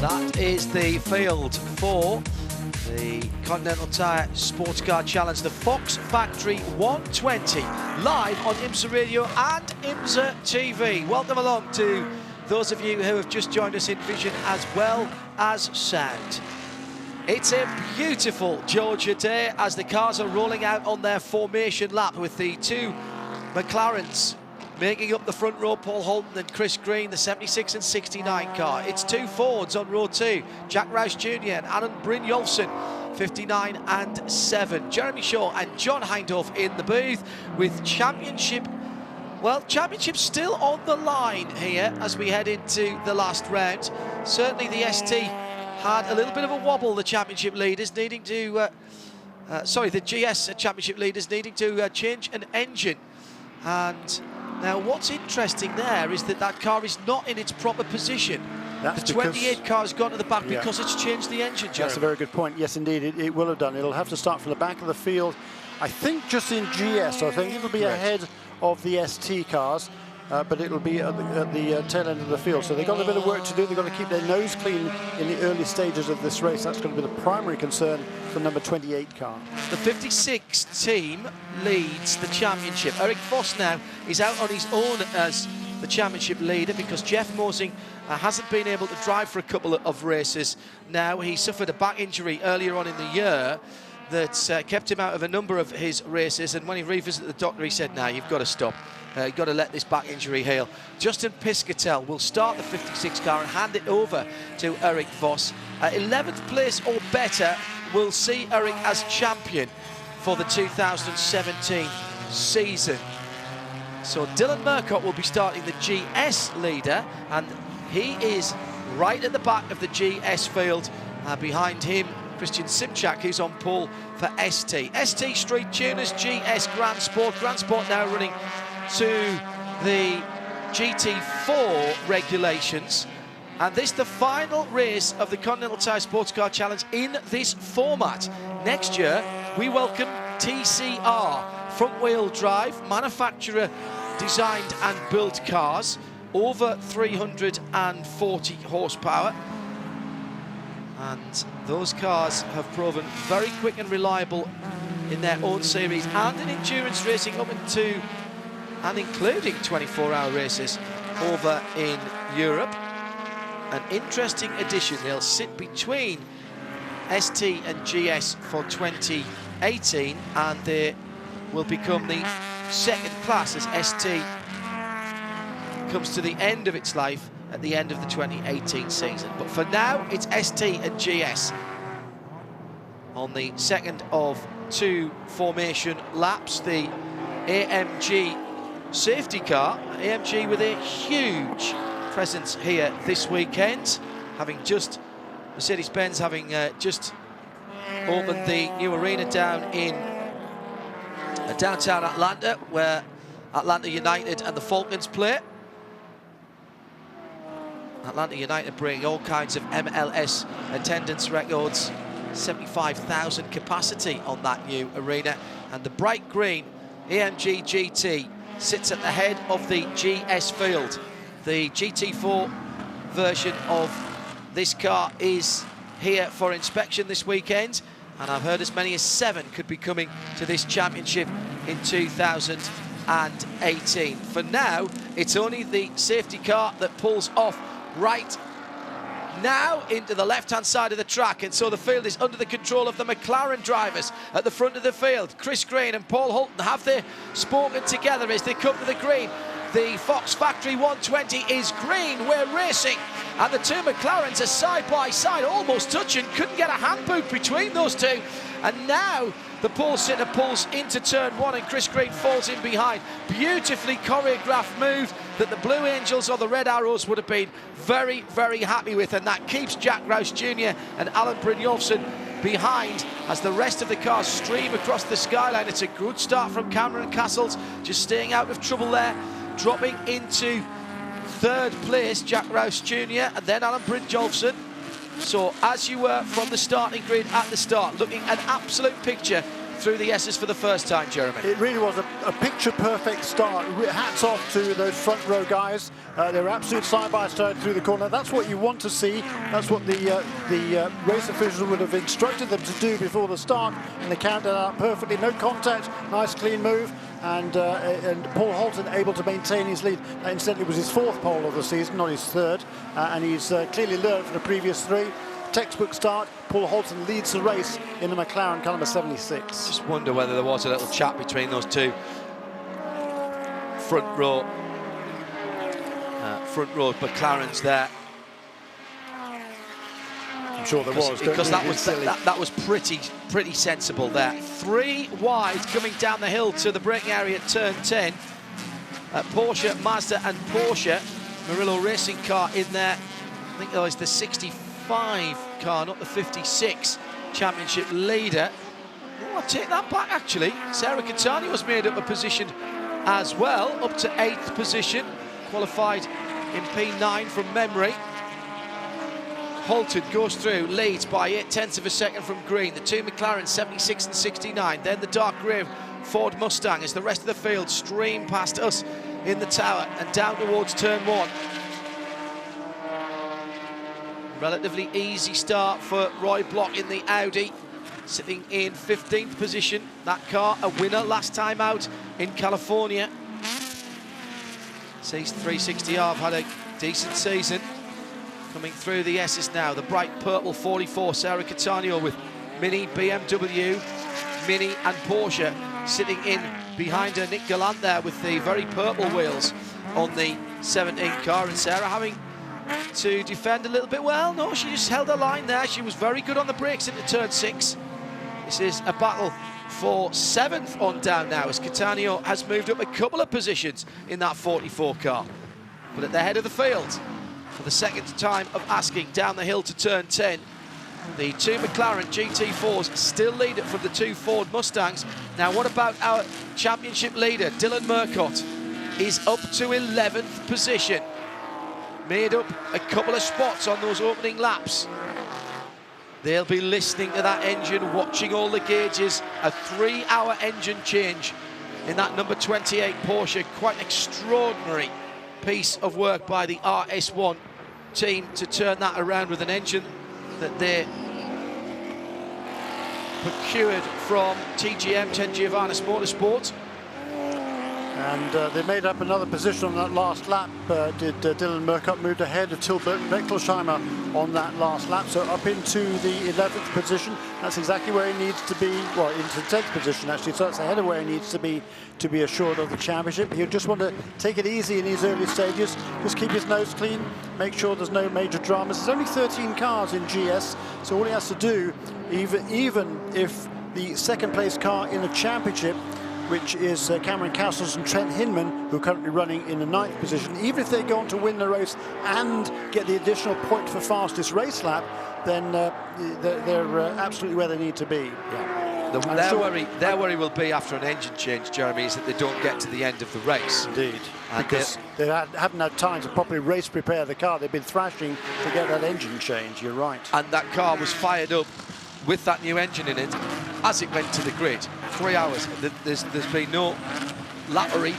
That is the field for the Continental Tire SportsCar Challenge, the Fox Factory 120, live on IMSA Radio and IMSA TV. Welcome along to those of you who have just joined us in vision as well as sound. It's a beautiful Georgia day as the cars are rolling out on their formation lap with the two McLarens making up the front row, Paul Holton and Chris Green, the 76 and 69 car. It's two Fords on row two, Jack Roush Jr. and Alan Brynjolfsson, 59 and 7. Jeremy Shaw and John Hindhaugh in the booth with championship still on the line here as we head into the last round. Certainly the ST had a little bit of a wobble, the championship leaders needing to, the GS championship leaders needing to change an engine. And now what's interesting there is that car is not in its proper position. That's the 28 car has gone to the back because it's changed the engine, Jeremy. That's a very good point. Yes, indeed, it will have done. It'll have to start from the back of the field. I think just in GS, I think it'll be ahead of the ST cars, but it'll be at the tail end of the field. So they've got a bit of work to do. They've got to keep their nose clean in the early stages of this race. That's going to be the primary concern for number 28 car. The 56 team leads the championship. Eric Voss now is out on his own as the championship leader because Jeff Mosing hasn't been able to drive for a couple of races. Now he suffered a back injury earlier on in the year that kept him out of a number of his races, and when he revisited the doctor he said, "Nah, you've got to stop. You've got to let this back injury heal." Justin Piscatel will start the 56 car and hand it over to Eric Voss. 11th place or better will see Eric as champion for the 2017 season. So Dylan Murcott will be starting the GS leader, and he is right at the back of the GS field. Behind him, Christian Simchak, who's on pole for ST. ST Street Tuners, GS Grand Sport. Grand Sport now running to the GT4 regulations. And this is the final race of the Continental Tire SportsCar Challenge in this format. Next year, we welcome TCR, front-wheel drive, manufacturer designed and built cars, over 340 horsepower. And those cars have proven very quick and reliable in their own series and in endurance racing up into and including 24-hour races over in Europe. An interesting addition. They'll sit between ST and GS for 2018, and they will become the second class as ST comes to the end of its life at the end of the 2018 season. But for now, it's ST and GS on the second of two formation laps. The AMG safety car, AMG with a huge presence here this weekend, having just, Mercedes-Benz having just opened the new arena down in downtown Atlanta, where Atlanta United and the Falcons play. Atlanta United bringing all kinds of MLS attendance records, 75,000 capacity on that new arena, and the bright green AMG GT sits at the head of the GS field. The GT4 version of this car is here for inspection this weekend, and I've heard as many as 7 could be coming to this championship in 2018. For now, it's only the safety car that pulls off right now into the left-hand side of the track, and so the field is under the control of the McLaren drivers at the front of the field. Chris Green and Paul Holton, have they spoken together as they come to the green? The Fox Factory 120 is green, we're racing, and the two McLarens are side by side, almost touching, couldn't get a hand boot between those two, and now the pole sitter pulls into turn one and Chris Green falls in behind. Beautifully choreographed move that the Blue Angels or the Red Arrows would have been very, very happy with, and that keeps Jack Roush Jr. and Alan Brynjolfsson behind as the rest of the cars stream across the skyline. It's a good start from Cameron Castles, just staying out of trouble there, dropping into third place, Jack Roush Jr. and then Alan Brynjolfsson. So as you were from the starting grid at the start, looking an absolute picture through the S's for the first time, Jeremy. It really was a picture-perfect start. Hats off to those front row guys. They were absolute side-by-side through the corner. That's what you want to see. That's what the race official would have instructed them to do before the start, and they carried that out perfectly. No contact, nice clean move, and Paul Holton able to maintain his lead. Incidentally, it was his 4th pole of the season, not his 3rd, and he's clearly learned from the previous 3. Textbook start. Paul Holton leads the race in the McLaren car number 76. Just wonder whether there was a little chat between those two front row McLarens there. I'm sure there was, because that was pretty sensible there. 3 wide coming down the hill to the braking area at turn 10. Porsche, Mazda, and Porsche Murillo racing car in there. I think that was the 65 car, not the 56 championship leader. Oh, I take that back actually. Sarah Catania was made up a position as well, up to 8th position, qualified in P9 from memory. Holton goes through, leads by 0.8 of a second from green. The 2 McLaren 76 and 69. Then the dark grey Ford Mustang as the rest of the field stream past us in the tower and down towards turn 1. Relatively easy start for Roy Block in the Audi, sitting in 15th position. That car, a winner last time out in California. C360R have had a decent season. Coming through the S's now, the bright purple 44, Sarah Catania with Mini, BMW, Mini and Porsche sitting in behind her. Nick Gallant there with the very purple wheels on the 17 car, and Sarah having to defend a little bit. Well, no, she just held her line there. She was very good on the brakes into turn 6. This is a battle for 7th on down now, as Catania has moved up a couple of positions in that 44 car. But at the head of the field, for the second time of asking, down the hill to turn 10, the 2 McLaren GT4s still lead it from the 2 Ford Mustangs. Now, what about our championship leader, Dylan Murcott? Is up to 11th position. Made up a couple of spots on those opening laps. They'll be listening to that engine, watching all the gauges. A 3-hour engine change in that number 28 Porsche. Quite an extraordinary piece of work by the RS1 team to turn that around with an engine that they procured from TGM, Ted Giovannis Motorsport. And they made up another position on that last lap. Dylan Murcott moved ahead of Till Beckelsheimer on that last lap, so up into the 11th position. That's exactly where he needs to be, well, into the 10th position actually, so that's ahead of where he needs to be assured of the championship. He'll just want to take it easy in these early stages, just keep his nose clean, make sure there's no major dramas. There's only 13 cars in GS, so all he has to do, even if the 2nd place car in the championship, which is Cameron Castles and Trent Hinman, who are currently running in the 9th position, even if they go on to win the race and get the additional point for fastest race lap, then they're absolutely where they need to be. Yeah. Their worry will be after an engine change, Jeremy, is that they don't get to the end of the race. Indeed, because they haven't had time to properly race prepare the car. They've been thrashing to get that engine change, you're right. And that car was fired up with that new engine in it as it went to the grid. 3 hours. There's been no lappery,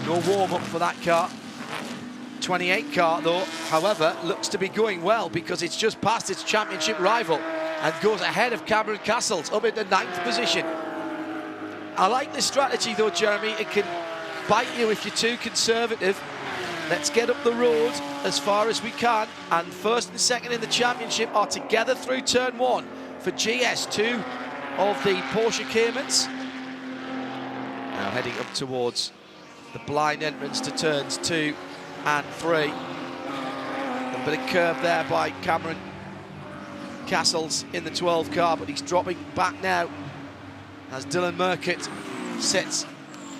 no warm-up for that car. 28 car, though, however, looks to be going well because it's just passed its championship rival and goes ahead of Cameron Castles, up in the 9th position. I like this strategy, though, Jeremy. It can bite you if you're too conservative. Let's get up the road as far as we can, and 1st and 2nd in the championship are together through turn 1 for GS2 of the Porsche Caymans. Now heading up towards the blind entrance to turns 2 and 3. A bit of curve there by Cameron Castles in the 12 car, but he's dropping back now as Dylan Murcott sets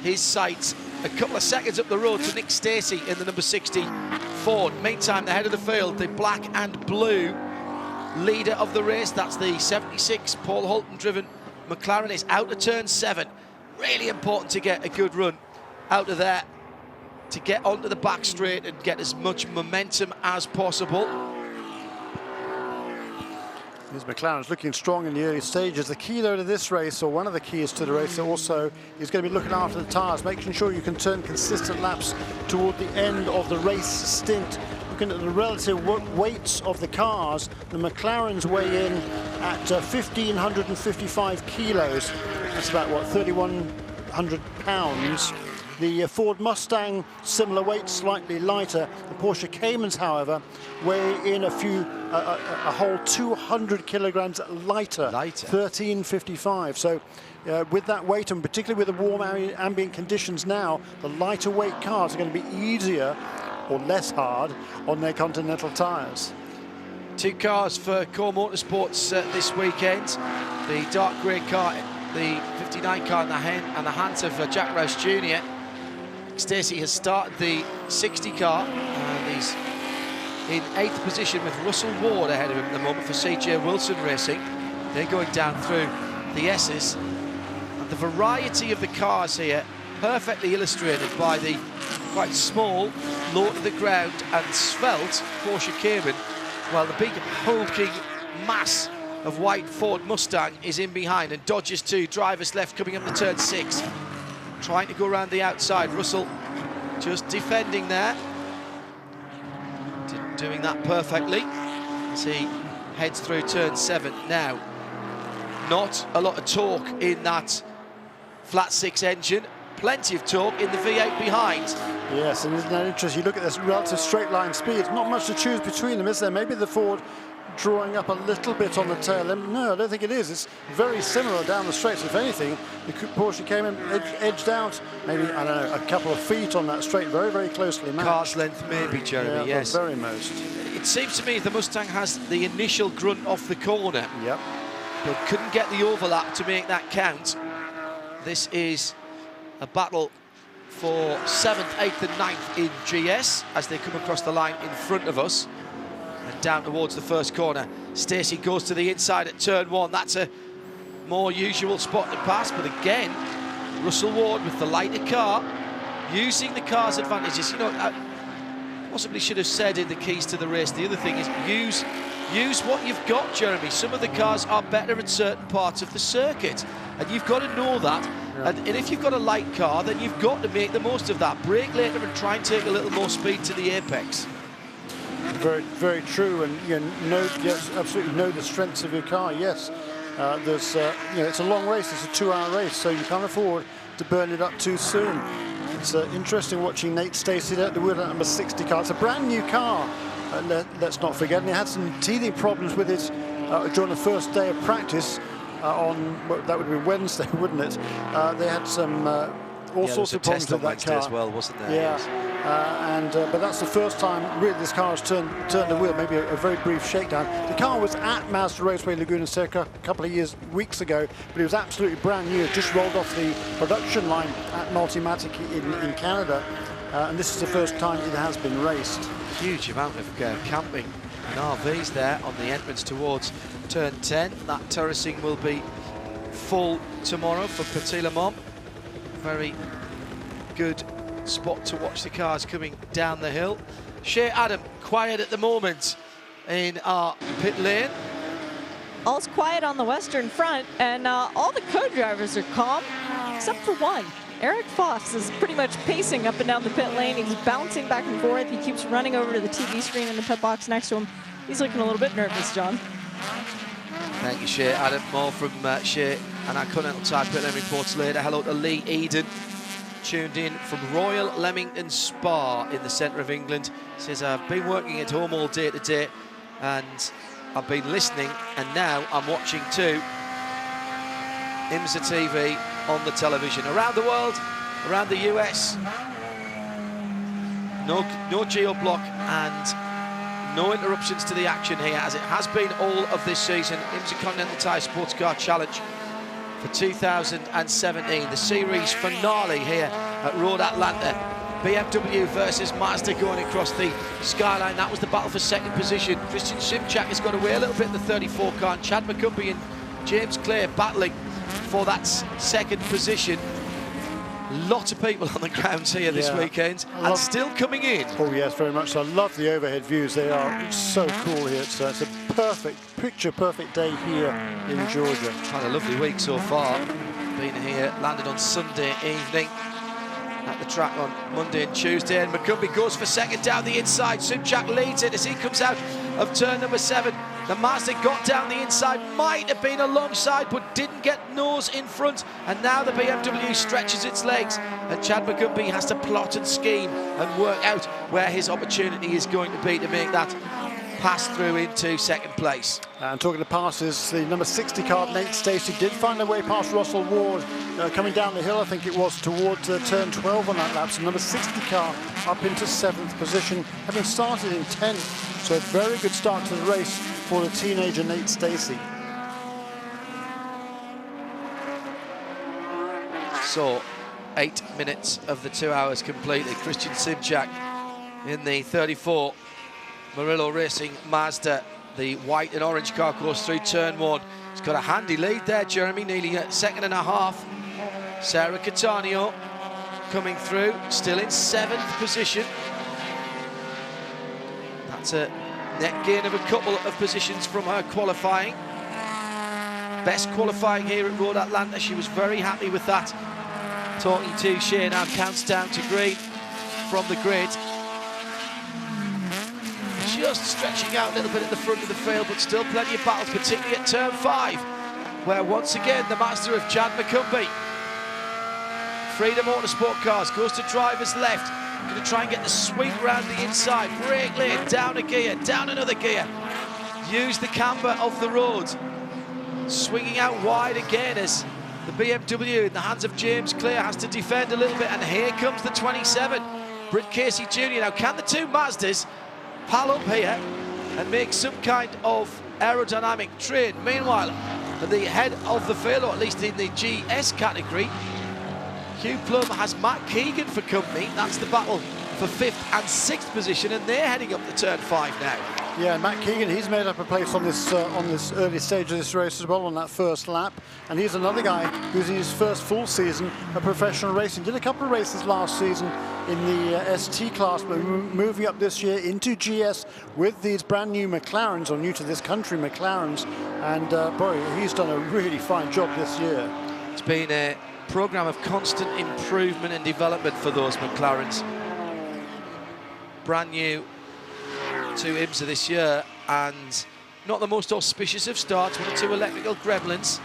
his sights a couple of seconds up the road to Nick Stacey in the number 60 Ford. Meantime, the head of the field, the black and blue leader of the race, that's the 76 Paul Holton driven McLaren, is out of turn 7. Really important to get a good run out of there to get onto the back straight and get as much momentum as possible. His McLaren's looking strong in the early stages. The key though to this race, or one of the keys to the race also, is going to be looking after the tyres, making sure you can turn consistent laps toward the end of the race stint. Looking at the relative weights of the cars, the McLarens weigh in at 1,555 kilos. That's about, what, 3,100 pounds. The Ford Mustang, similar weight, slightly lighter. The Porsche Caymans, however, weigh in a whole 200 kilograms lighter. 1355. So with that weight, and particularly with the warm ambient conditions now, the lighter weight cars are going to be easier or less hard on their Continental tyres. 2 cars for Core Motorsports this weekend. The dark grey car, the 59 car in the hands of Jack Rouse Jr. Stacey has started the 60 car, and he's in 8th position with Russell Ward ahead of him at the moment for CJ Wilson Racing. They're going down through the S's, and the variety of the cars here perfectly illustrated by the quite small, low to the ground and svelte Porsche Cayman, while the big hulking mass of white Ford Mustang is in behind, and Dodgers too, drivers left coming up the turn 6. Trying to go around the outside. Russell just defending there. Doing that perfectly as he heads through turn 7. Now, not a lot of torque in that flat 6 engine. Plenty of torque in the V8 behind. Yes, and isn't that interesting? You look at this relative straight line speed. Not much to choose between them, is there? Maybe the Ford drawing up a little bit on the tail end. No, I don't think it is. It's very similar down the straight. So if anything, the Porsche came in edged out maybe, I don't know, a couple of feet on that straight, very, very closely matched. Car's length maybe, Jeremy, yeah, yes. The very most. It seems to me the Mustang has the initial grunt off the corner. Yep. But couldn't get the overlap to make that count. This is a battle for 7th, 8th and 9th in GS as they come across the line in front of us. And down towards the first corner, Stacey goes to the inside at turn 1. That's a more usual spot to pass, but again, Russell Ward with the lighter car, using the car's advantages. You know, I possibly should have said in the keys to the race, the other thing is use what you've got, Jeremy. Some of the cars are better at certain parts of the circuit, and you've got to know that. Yeah. And if you've got a light car, then you've got to make the most of that. Brake later and try and take a little more speed to the apex. Very, very true, and yes, absolutely know the strengths of your car. Yes, there's, it's a long race. It's a 2-hour race, so you can't afford to burn it up too soon. It's interesting watching Nate Stacey at the wheel at number 60 car. It's a brand new car. Let's not forget, and he had some teething problems with it during the first day of practice on, well, that would be Wednesday, wouldn't it? They had some all sorts of problems with that car as well, wasn't there? Yeah. But that's the first time really this car has turned the wheel, maybe a very brief shakedown. The car was at Mazda Raceway Laguna Seca a couple of weeks ago, but it was absolutely brand new. It just rolled off the production line at Multimatic in Canada, and this is the first time it has been raced. Huge amount of camping and RVs there on the entrance towards turn 10. That terracing will be full tomorrow for Petit Le Mans. Very good spot to watch the cars coming down the hill. Shea Adam, quiet at the moment in our pit lane. All's quiet on the western front, and all the co-drivers are calm, except for one. Eric Foss is pretty much pacing up and down the pit lane. He's bouncing back and forth. He keeps running over to the TV screen in the pit box next to him. He's looking a little bit nervous, John. Thank you, Shea Adam. More from Shea and our Continental Tire Pit Lane reports later. Hello to Lee Eden, tuned in from Royal Leamington Spa in the centre of England. Says, I've been working at home all day today and I've been listening, and now I'm watching too. IMSA TV on the television. Around the world, around the US, no geo-block and no interruptions to the action here, as it has been all of this season. IMSA Continental Tire SportsCar Challenge for 2017, the series finale here at Road Atlanta. BMW versus Mazda going across the skyline. That was the battle for second position. Christian Simchak has got away a little bit in the 34 car, and Chad McCumbee and James Clare battling for that second position. Lots of people on the grounds here this weekend, and still coming in. Oh yes, very much so. I love the overhead views. They are so cool here. It's a perfect, picture-perfect day here in Georgia. Had a lovely week so far. Been here, landed on Sunday evening. At the track on Monday and Tuesday, and McCumbee goes for second down the inside. Simchak leads it as he comes out of turn number 7. The Mazda got down the inside, might have been alongside, but didn't get nose in front. And now the BMW stretches its legs, and Chad McCumbee has to plot and scheme and work out where his opportunity is going to be to make that pass through into second place. And talking to passes, the number 60 car, Nate Stacey, did find their way past Russell Ward coming down the hill. I think it was towards turn 12 on that lap. So number 60 car up into 7th position, having started in 10th. So a very good start to the race for the teenager Nate Stacey. So 8 minutes of the 2 hours completely. Christian Simchak in the 34 Murillo Racing Mazda. The white and orange car goes through turn 1. He's got a handy lead there, Jeremy, nearly a second and a half. Sarah Catania coming through, still in 7th position. That's a net gain of a couple of positions from her qualifying. Best qualifying here at Road Atlanta. She was very happy with that. Talking to Shea now, counts down to green from the grid. Just stretching out a little bit at the front of the field, but still plenty of battles, particularly at turn 5, where once again the master of Chad McCumbee, Freedom Motorsport Cars, goes to driver's left. Going to try and get the sweep around the inside. Brake lane, down a gear, down another gear. Use the camber of the road. Swinging out wide again as the BMW in the hands of James Clear has to defend a little bit. And here comes the 27, Britt Casey Jr. Now, can the two Mazdas pal up here and make some kind of aerodynamic trade? Meanwhile, at the head of the field, or at least in the GS category, Hugh Plum has Matt Keegan for company. That's the battle for 5th and 6th position, and they're heading up the turn 5 now. Yeah, Matt Keegan, he's made up a place on this early stage of this race as well on that first lap. And he's another guy who's in his first full season of professional racing. Did a couple of races last season in the ST class, but moving up this year into GS with these brand new McLarens, or new to this country McLarens. And boy, he's done a really fine job this year. It's been a programme of constant improvement and development for those McLarens. Brand new to IMSA this year, and not the most auspicious of starts. 1 or 2 electrical gremlins.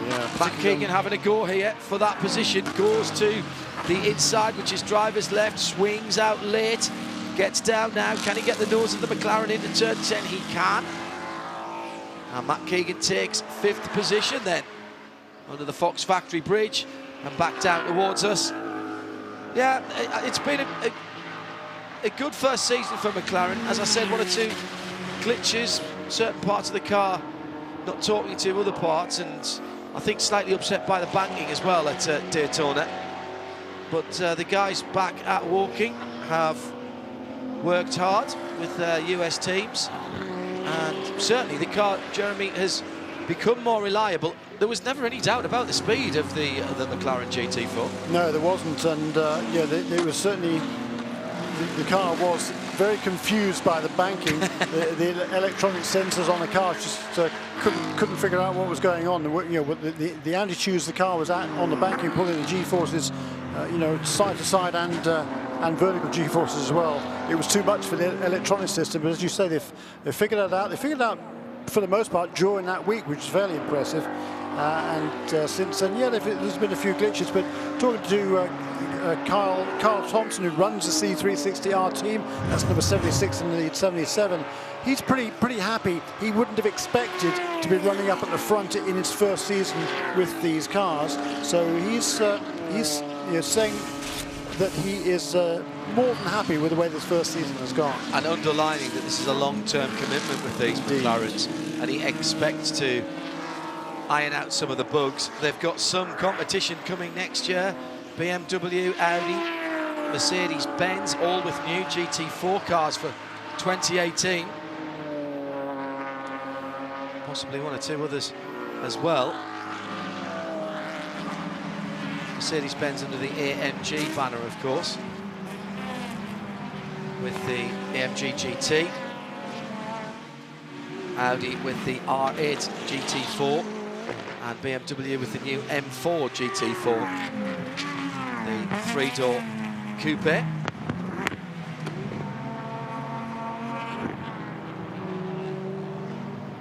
Yeah, Matt Keegan having a go here for that position. Goes to the inside, which is driver's left. Swings out late. Gets down now. Can he get the nose of the McLaren into turn 10? He can. And Matt Keegan takes 5th position then under the Fox Factory Bridge and back down towards us. Yeah, it's been a good first season for McLaren. As I said, 1 or 2 glitches, certain parts of the car not talking to other parts, and I think slightly upset by the banking as well at Daytona. But the guys back at Woking have worked hard with their US teams, and certainly the car, Jeremy, has become more reliable. There was never any doubt about the speed of the McLaren GT4. No, there wasn't, and yeah, it was certainly. The car was very confused by the banking. the electronic sensors on the car just couldn't figure out what was going on. You know, the altitudes the car was at on the banking, pulling the G-forces, you know, side to side and vertical G-forces as well. It was too much for the electronic system. But as you say, they figured it out. They figured it out for the most part during that week, which is fairly impressive. And since then, yeah, there's been a few glitches. But talking to Carl Thompson, who runs the C360R team, that's number 76 in the 77. He's pretty happy. He wouldn't have expected to be running up at the front in his first season with these cars. So he's you know, saying that he is more than happy with the way this first season has gone. And underlining that this is a long-term commitment with these McLarens, and he expects to iron out some of the bugs. They've got some competition coming next year. BMW, Audi, Mercedes-Benz, all with new GT4 cars for 2018. Possibly 1 or 2 others as well. Mercedes-Benz under the AMG banner, of course, with the AMG GT. Audi with the R8 GT4, and BMW with the new M4 GT4, the three-door coupe.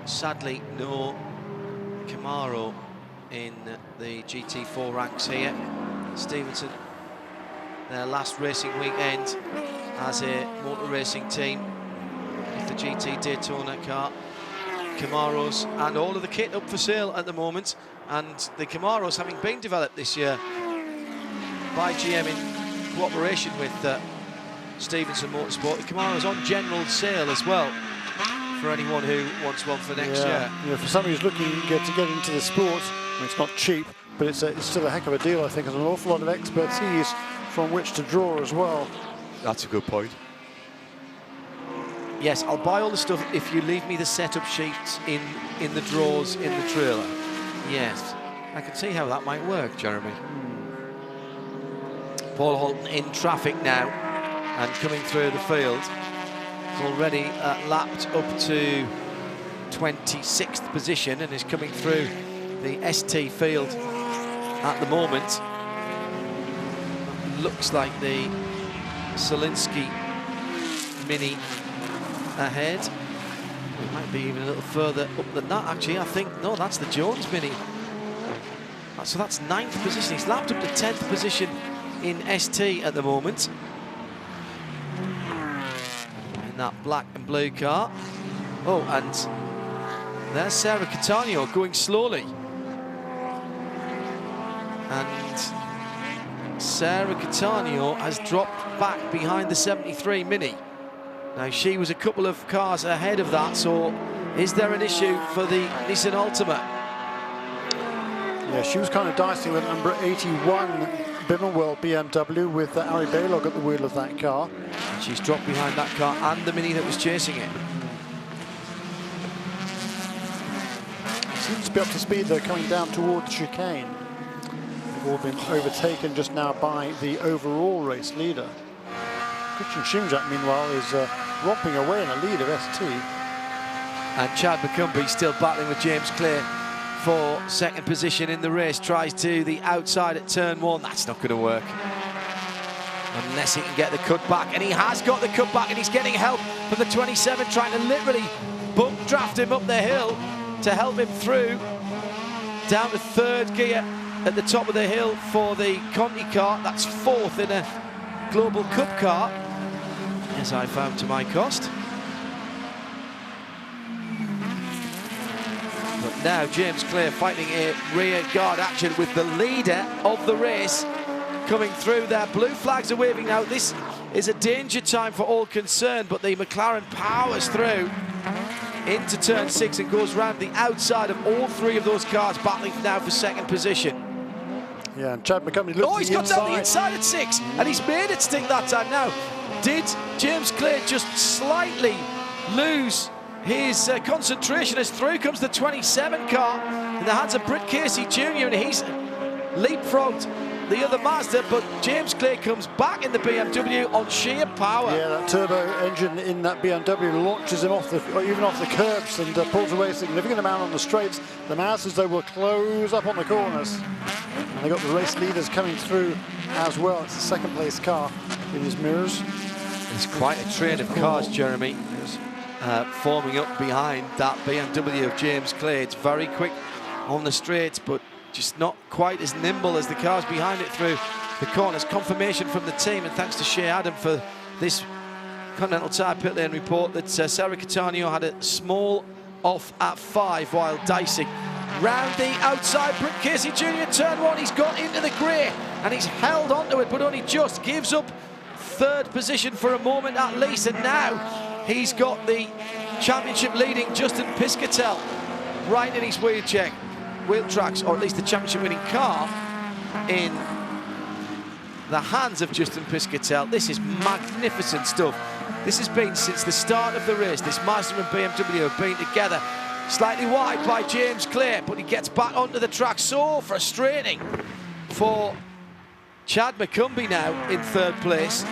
Sadly, no Camaro in the GT4 ranks here. Stevenson, their last racing weekend as a motor racing team with the GT Daytona car. Camaros and all of the kit up for sale at the moment, and the Camaros having been developed this year by GM in cooperation with Stevenson Motorsport. The Camaros on general sale as well for anyone who wants one for next year. Yeah, for somebody who's looking to get into the sport, I mean, it's not cheap, but it's still a heck of a deal, I think. There's an awful lot of expertise from which to draw as well. That's a good point. Yes, I'll buy all the stuff if you leave me the setup sheets in the drawers in the trailer. Yes, I can see how that might work, Jeremy. Paul Holton in traffic now and coming through the field. He's already lapped up to 26th position and is coming through the ST field at the moment. Looks like the Solinsky Mini ahead. It might be even a little further up than that, actually. I think, no, that's the Jones Mini. So that's 9th position. He's lapped up to 10th position in ST at the moment. In that black and blue car. Oh, and there's Sarah Cattaneo going slowly. And Sarah Cattaneo has dropped back behind the 73 Mini. Now, she was a couple of cars ahead of that, so is there an issue for the Nissan Altima? Yeah, she was kind of dicing with number 81 Bimmelwell BMW with Ali Baylog at the wheel of that car. And she's dropped behind that car and the Mini that was chasing it. Seems to be up to speed, though, coming down toward the chicane. They've all been overtaken just now by the overall race leader. Christian Shimjak, meanwhile, is romping away in a lead of ST. And Chad McCumbee still battling with James Clay for second position in the race. Tries to the outside at turn 1. That's not going to work. Unless he can get the cut back. And he has got the cut back, and he's getting help from the 27, trying to literally bump draft him up the hill to help him through. Down to 3rd gear at the top of the hill for the Conti car. That's 4th in a Global Cup car, as I found to my cost. But now James Clay fighting a rear guard action with the leader of the race coming through there. Blue flags are waving now. This is a danger time for all concerned, but the McLaren powers through into turn 6 and goes round the outside of all 3 of those cars, battling now for second position. Yeah, and Chad McCumbee looks he's got down the inside at 6, and he's made it stick that time. Now, did James Clay just slightly lose his concentration as through comes the 27 car in the hands of Britt Casey Jr., and he's leapfrogged the other Mazda, but James Clay comes back in the BMW on sheer power. Yeah, that turbo engine in that BMW launches him off even off the curbs and pulls away a significant amount on the straights. The Mazdas, though, will close up on the corners. And they got the race leaders coming through as well. It's the second place car in his mirrors. There's quite a train of cars, Jeremy, forming up behind that BMW of James Clay. It's very quick on the straights, but just not quite as nimble as the cars behind it through the corners. Confirmation from the team, and thanks to Shea Adam for this Continental Tire pit lane report, that Sarah Cattaneo had a small off at 5 while dicing. Round the outside, Britt Casey Jr. turn 1, he's got into the grey and he's held onto it, but only just gives up 3rd position for a moment at least, and now he's got the championship leading Justin Piscatel right in his wheel tracks, or at least the championship winning car in the hands of Justin Piscatel. This is magnificent stuff. This has been since the start of the race. This Mazda and BMW have been together. Slightly wide by James Clay, but he gets back onto the track. So frustrating for Chad McCumbee now in third place,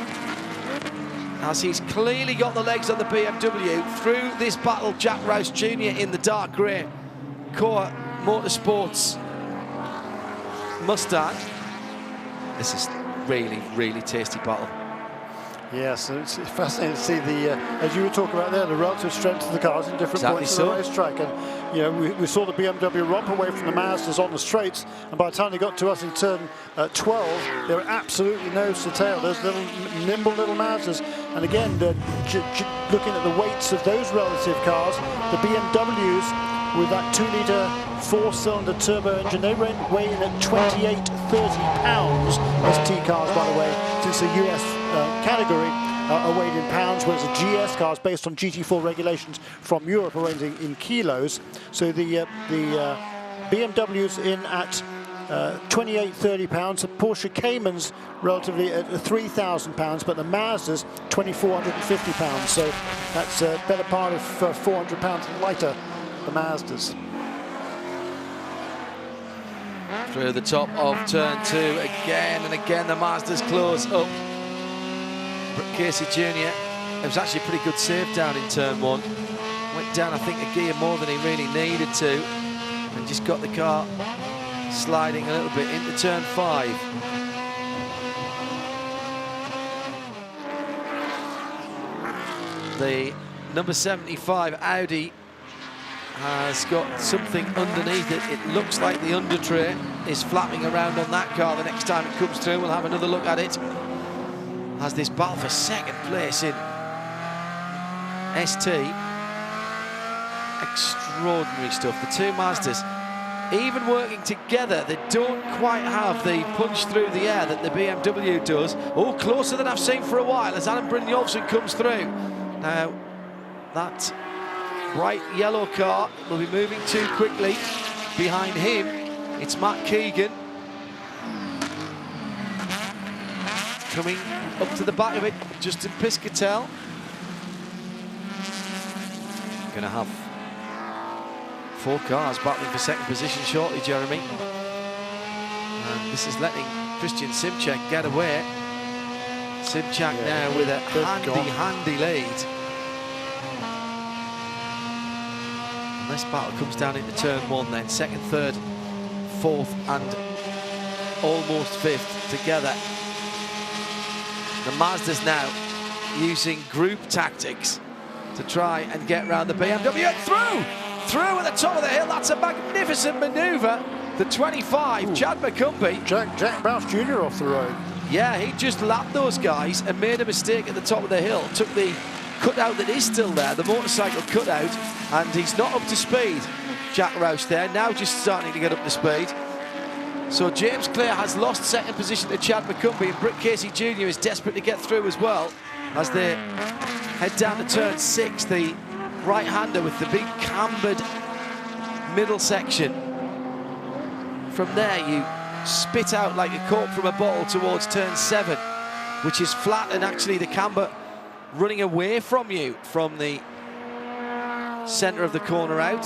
as he's clearly got the legs on the BMW. Through this battle, Jack Rouse Jr. in the dark grey Core Motorsports Mustang. This is really, really tasty battle. Yes, it's fascinating to see the, as you were talking about there, the relative strength of the cars in different points of the racetrack. And you know, we saw the BMW romp away from the Mazdas on the straights, and by the time they got to us in turn 12, they were absolutely nose to tail. Those little nimble little Mazdas, and again, looking at the weights of those relative cars, the BMWs with that 2-litre 4-cylinder turbo engine, they weigh in at 28-30 pounds. ST cars, by the way, since the US category are weighed in pounds, whereas the GS cars, based on GT4 regulations from Europe, are weighed in kilos. So the BMW's in at 28-30 pounds. The Porsche Cayman's relatively at 3,000 pounds, but the Mazda's 2,450 pounds. So that's a better part of 400 pounds lighter, the Mazda's. Through the top of turn 2 again and again, the Mazdas close up. Casey Jr., it was actually a pretty good save down in turn 1. Went down, I think, a gear more than he really needed to, and just got the car sliding a little bit into turn 5. The number 75 Audi has got something underneath it. It looks like the under tray is flapping around on that car. The next time it comes through, we'll have another look at it. Has this battle for second place in ST. Extraordinary stuff. The two Mazdas, even working together, they don't quite have the punch through the air that the BMW does. Oh, closer than I've seen for a while as Alan Brynjolfsson comes through. Now, that bright yellow car will be moving too quickly. Behind him, it's Matt Keegan. Coming up to the back of it, Justin Piscatel. Going to have 4 cars battling for second position shortly, Jeremy. And this is letting Christian Simchak get away. Simchak now with a handy lead. And this battle comes down into turn 1 then. Second, third, fourth and almost fifth together. The Mazdas now using group tactics to try and get round the BMW. And through at the top of the hill. That's a magnificent manoeuvre. The 25, Chad McCumbee. Jack Rouse Jr. off the road. Yeah, he just lapped those guys and made a mistake at the top of the hill. Took the cutout that is still there, the motorcycle cutout, and he's not up to speed. Jack Rouse there, now just starting to get up to speed. So James Clare has lost second position to Chad McCumbee, and Britt Casey Jr. is desperate to get through as well as they head down to turn 6, the right-hander with the big cambered middle section. From there you spit out like a cork from a bottle towards turn 7, which is flat, and actually the camber running away from you from the centre of the corner out.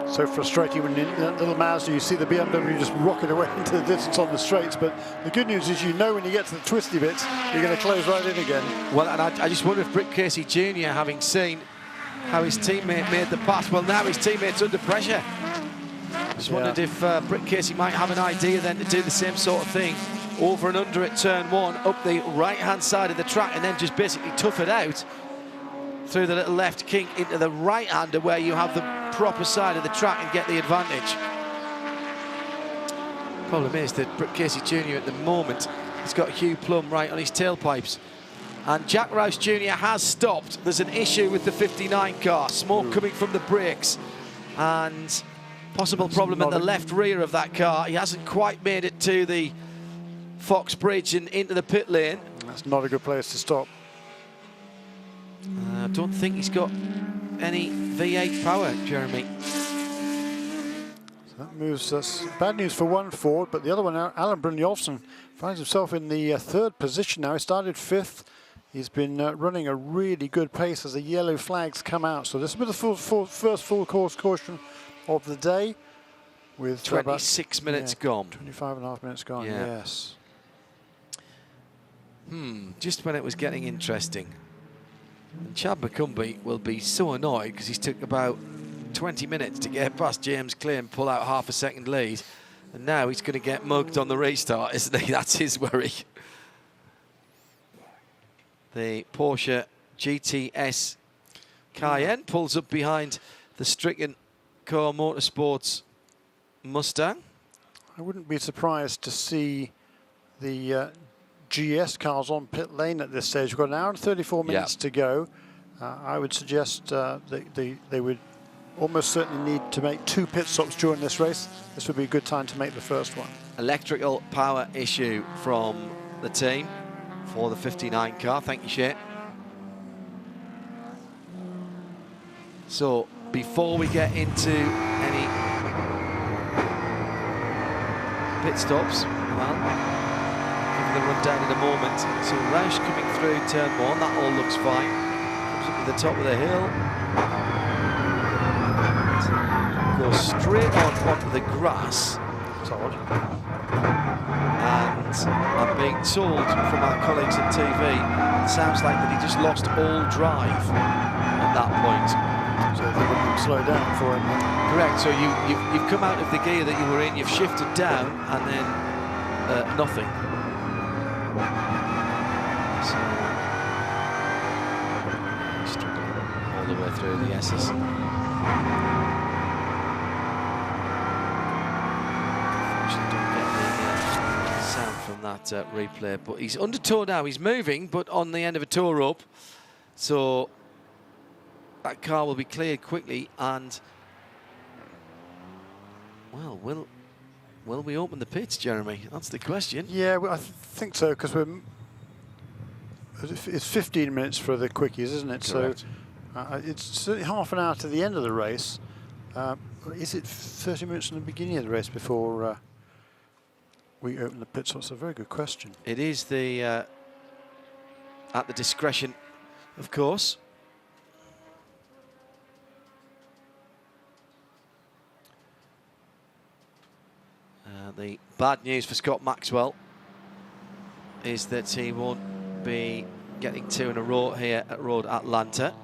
So frustrating when in that little Mazda you see the BMW just rocket away into the distance on the straights, but the good news is you know when you get to the twisty bits you're going to close right in again. Well, and I just wonder if Britt Casey Jr., having seen how his teammate made the pass, well, now his teammate's under pressure. Just wondered if Britt Casey might have an idea then to do the same sort of thing, over and under at turn 1, up the right-hand side of the track, and then just basically tough it out through the little left kink into the right-hander where you have the proper side of the track and get the advantage. Problem is that Britt Casey Jr. at the moment has got Hugh Plum right on his tailpipes. And Jack Rouse Jr. has stopped. There's an issue with the 59 car. Smoke coming from the brakes and possible problem in the left rear of that car. He hasn't quite made it to the Fox Bridge and into the pit lane. That's not a good place to stop. I don't think he's got any V8 power, Jeremy. So that moves us. Bad news for one Ford, but the other one, Alan Brynjolfsson, finds himself in the 3rd position now. He started 5th. He's been running a really good pace as the yellow flags come out. So this will be the first full course caution of the day. with 26 minutes gone. 25.5 minutes gone, yes. Just when it was getting interesting. And Chad McCumbee will be so annoyed because he's took about 20 minutes to get past James Clay and pull out half a second lead. And now he's going to get mugged on the restart, isn't he? That's his worry. The Porsche GTS Cayenne pulls up behind the stricken Core Motorsports Mustang. I wouldn't be surprised to see the GS cars on pit lane at this stage. We've got an hour and 34 minutes to go. I would suggest they would almost certainly need to make 2 pit stops during this race. This would be a good time to make the first one. Electrical power issue from the team for the 59 car. Thank you, Shea. So before we get into any pit stops, well, give the rundown in a moment. So Roush coming through turn 1, that all looks fine. Comes up to the top of the hill. Goes straight onto the grass. That's odd. And I'm being told from our colleagues on TV, it sounds like that he just lost all drive at that point. So they wouldn't slow down for him. Correct. So you've come out of the gear that you were in, you've shifted down, and then nothing. So he's struggling all the way through the S's. From that replay, but he's under tow now. He's moving, but on the end of a tow rope, so that car will be cleared quickly. And well, will we open the pits, Jeremy? That's the question. Yeah, well, I think so, because it's 15 minutes for the quickies, isn't it? Correct. So it's certainly half an hour to the end of the race. Is it 30 minutes from the beginning of the race before we open the pits? That's a very good question. It is the at the discretion, of course. The bad news for Scott Maxwell is that he won't be getting 2 in a row here at Road Atlanta.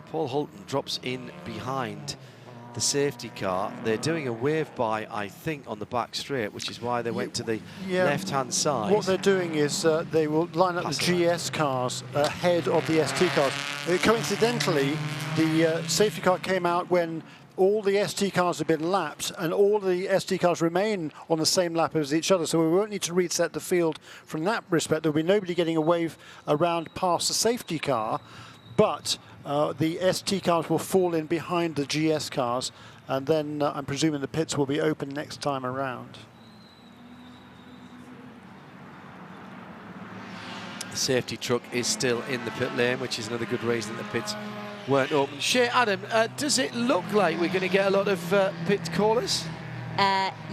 Paul Hulton drops in behind the safety car. They're doing a wave by, I think, on the back straight, which is why they went to the left-hand side. What they're doing is they will line up the GS cars ahead of the ST cars. Coincidentally, the safety car came out when all the ST cars have been lapped, and all the ST cars remain on the same lap as each other, so we won't need to reset the field from that respect. There'll be nobody getting a wave around past the safety car, but the ST cars will fall in behind the GS cars, and then I'm presuming the pits will be open next time around. The safety truck is still in the pit lane, which is another good reason that the pits weren't open. Shea, Adam, does it look like we're going to get a lot of pit callers?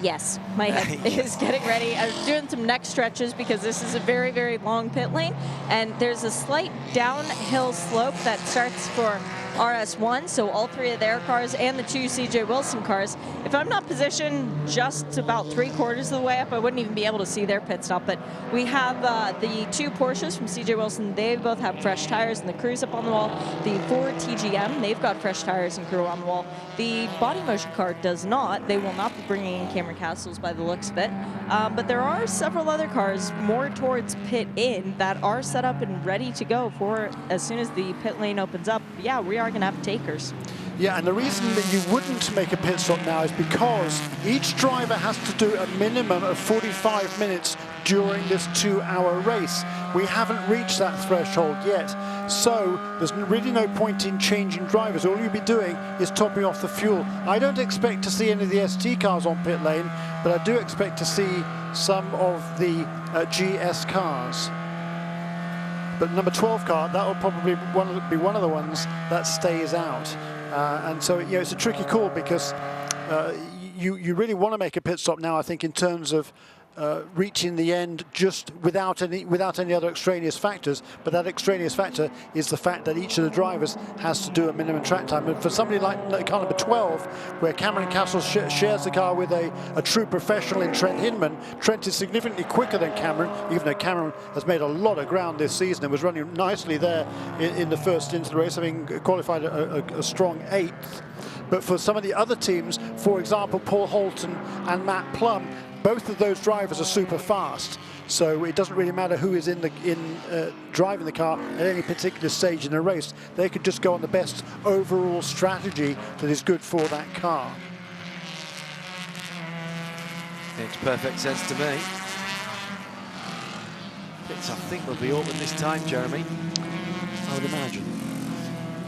Yes, my head is getting ready. I was doing some neck stretches because this is a very, very long pit lane, and there's a slight downhill slope that starts for RS1, so all 3 of their cars and the 2 CJ Wilson cars. If I'm not positioned just about 3/4 of the way up, I wouldn't even be able to see their pit stop. But we have the 2 Porsches from CJ Wilson. They both have fresh tires and the crew's up on the wall. The Ford TGM, they've got fresh tires and crew on the wall. The Body Motion car does not. They will not be bringing in Cameron Castles by the looks of it. But there are several other cars more towards pit in that are set up and ready to go for as soon as the pit lane opens up. Yeah, we are going to have takers. Yeah, and the reason that you wouldn't make a pit stop now is because each driver has to do a minimum of 45 minutes during this 2-hour race. We haven't reached that threshold yet, so there's really no point in changing drivers. All you'll be doing is topping off the fuel. I don't expect to see any of the ST cars on pit lane, but I do expect to see some of the GS cars. But number 12 car, that will probably be one of the ones that stays out. And so, you know, it's a tricky call because you really want to make a pit stop now, I think, in terms of reaching the end just without any other extraneous factors. But that extraneous factor is the fact that each of the drivers has to do a minimum track time. And for somebody like car number 12, where Cameron Castle shares the car with a true professional in Trent Hinman, Trent is significantly quicker than Cameron, even though Cameron has made a lot of ground this season and was running nicely there in the first into the race, having qualified a strong 8th. But for some of the other teams, for example, Paul Holton and Matt Plum, both of those drivers are super fast. So it doesn't really matter who is driving the car at any particular stage in a race. They could just go on the best overall strategy that is good for that car. Makes perfect sense to me. Pits, I think, will be open this time, Jeremy. I would imagine.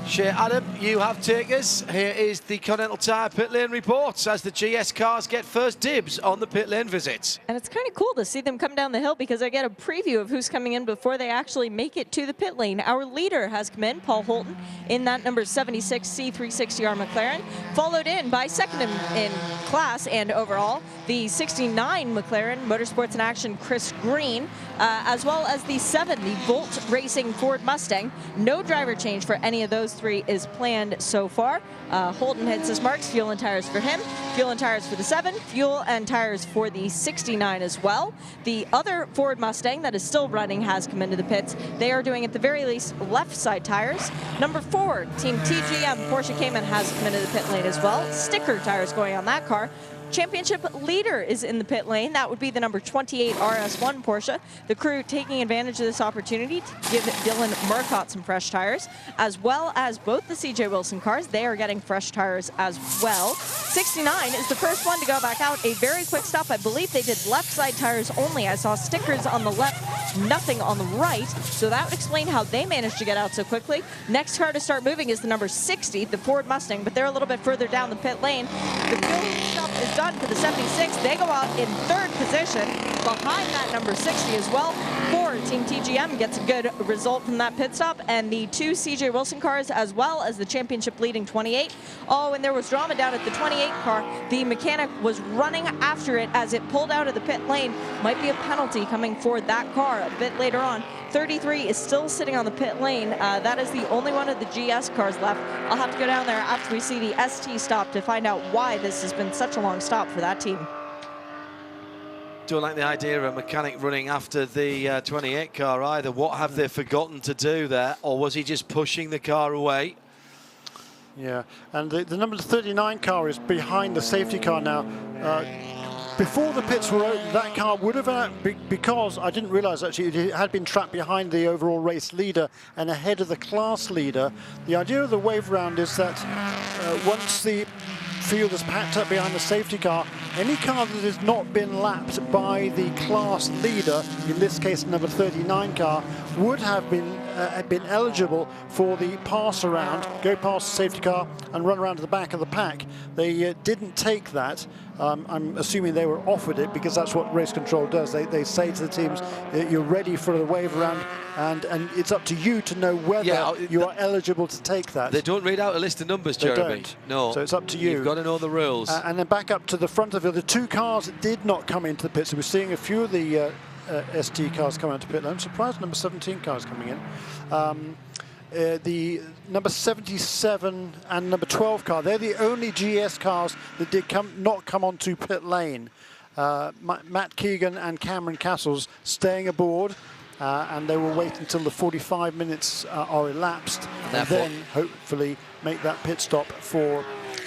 Shea Adam, you have takers. Here is the Continental Tire pit lane reports as the GS cars get first dibs on the pit lane visits. And it's kind of cool to see them come down the hill because I get a preview of who's coming in before they actually make it to the pit lane. Our leader has come in, Paul Holton, in that number 76 C360R McLaren, followed in by second in class and overall, the 69 McLaren Motorsports in Action Chris Green, as well as the 7, the Volt Racing Ford Mustang. No driver change for any of those 3 is planned so far. Holton hits his marks, fuel and tires for him, fuel and tires for the 7, fuel and tires for the 69 as well. The other Ford Mustang that is still running has come into the pits. They are doing at the very least left side tires. Number 4, Team TGM Porsche Cayman has come into the pit lane as well. Sticker tires going on that car. Championship leader is in the pit lane. That would be the number 28 RS1 Porsche. The crew taking advantage of this opportunity to give Dylan Murcott some fresh tires, as well as both the CJ Wilson cars. They are getting fresh tires as well. 69 is the first one to go back out. A very quick stop. I believe they did left side tires only. I saw stickers on the left, nothing on the right. So that would explain how they managed to get out so quickly. Next car to start moving is the number 60, the Ford Mustang, but they're a little bit further down the pit lane. The fuel stop is done for the 76. They go out in 3rd position behind that number 60 as well. Ford Team TGM gets a good result from that pit stop, and the 2 CJ Wilson cars as well as the championship leading 28. Oh, and there was drama down at the 28 car. The mechanic was running after it as it pulled out of the pit lane. Might be a penalty coming for that car a bit later on. 33 is still sitting on the pit lane. That is the only one of the GS cars left. I'll have to go down there after we see the ST stop to find out why this has been such a long stop for that team. Don't like the idea of a mechanic running after the 28 car either. What have they forgotten to do there? Or was he just pushing the car away? Yeah, and the number 39 car is behind the safety car now. Before the pits were open, that car would have, because I didn't realize actually it had been trapped behind the overall race leader and ahead of the class leader. The idea of the wave round is that once the field is packed up behind the safety car, any car that has not been lapped by the class leader, in this case number 39 car, would have been eligible for the pass around, go past the safety car and run around to the back of the pack. They didn't take that. I'm assuming they were offered it because that's what race control does. They say to the teams, you're ready for the wave around, and it's up to you to know whether you are eligible to take that. They don't read out a list of numbers, Jeremy. They don't. No. So it's up to you. You've got to know the rules. And then back up to the front of the 2 cars that did not come into the pits. So we're seeing a few of the ST cars come into pit lane. I'm surprised number 17 cars coming in. The number 77 and number 12 car, they're the only GS cars that did not come onto pit lane. Matt Keegan and Cameron Castles staying aboard, and they will wait until the 45 minutes are elapsed, and then hopefully make that pit stop for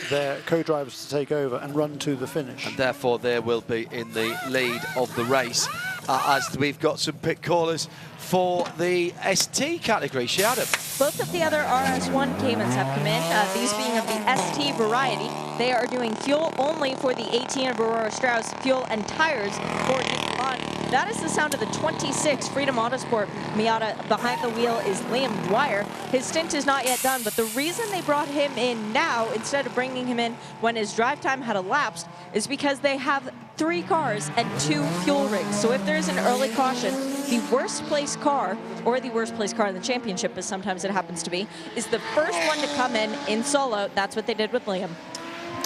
their co-drivers to take over and run to the finish. And therefore they will be in the lead of the race as we've got some pit callers for the ST category. Shadow. Both of the other RS1 Caymans have come in, these being of the ST variety. They are doing fuel only for the 18 of Aurora Strauss, fuel and tires for the Milan. That is the sound of the 26 Freedom Autosport Miata. Behind the wheel is Liam Dwyer. His stint is not yet done, but the reason they brought him in now instead of bringing him in when his drive time had elapsed is because they have 3 cars and 2 fuel rigs. So if there's an early caution, the worst placed car, or the worst placed car in the championship, as sometimes it happens to be, is the first one to come in solo. That's what they did with Liam.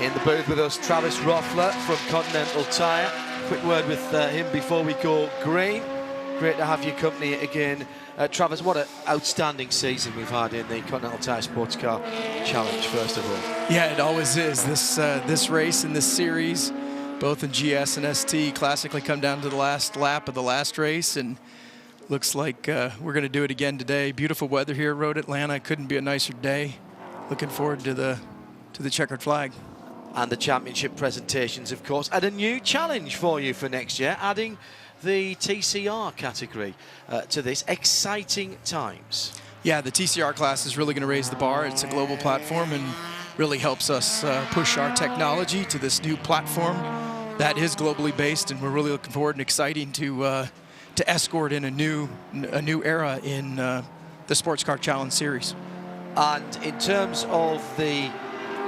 In the booth with us, Travis Roffler from Continental Tire. quick word with him before we go green. Great to have your company again. Travis, what an outstanding season we've had in the Continental Tire SportsCar Challenge, first of all. Yeah, it always is. This race and this series, both in GS and ST, classically come down to the last lap of the last race, and looks like we're going to do it again today. Beautiful weather here at Road Atlanta. Couldn't be a nicer day. Looking forward to the checkered flag. And the championship presentations, of course, and a new challenge for you for next year, adding the TCR category to this. Exciting times. Yeah, the TCR class is really going to raise the bar. It's a global platform and really helps us push our technology to this new platform that is globally based, and we're really looking forward and exciting to escort in a new era in the SportsCar Challenge series. And in terms of the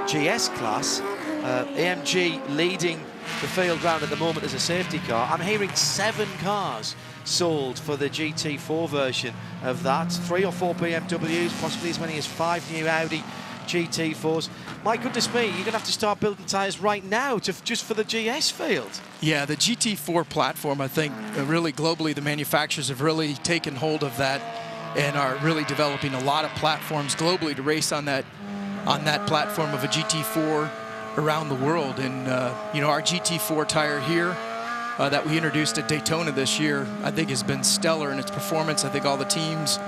GS class, AMG leading the field round at the moment as a safety car. I'm hearing 7 cars sold for the GT4 version of that. 3 or 4 BMWs, possibly as many as 5 new Audi GT4s. My goodness me, you're going to have to start building tyres right now just for the GS field. Yeah, the GT4 platform, I think, really globally, the manufacturers have really taken hold of that and are really developing a lot of platforms globally to race on that platform of a GT4 around the world. And you know, our GT4 tire here that we introduced at Daytona this year, I think has been stellar in its performance. I think all the teams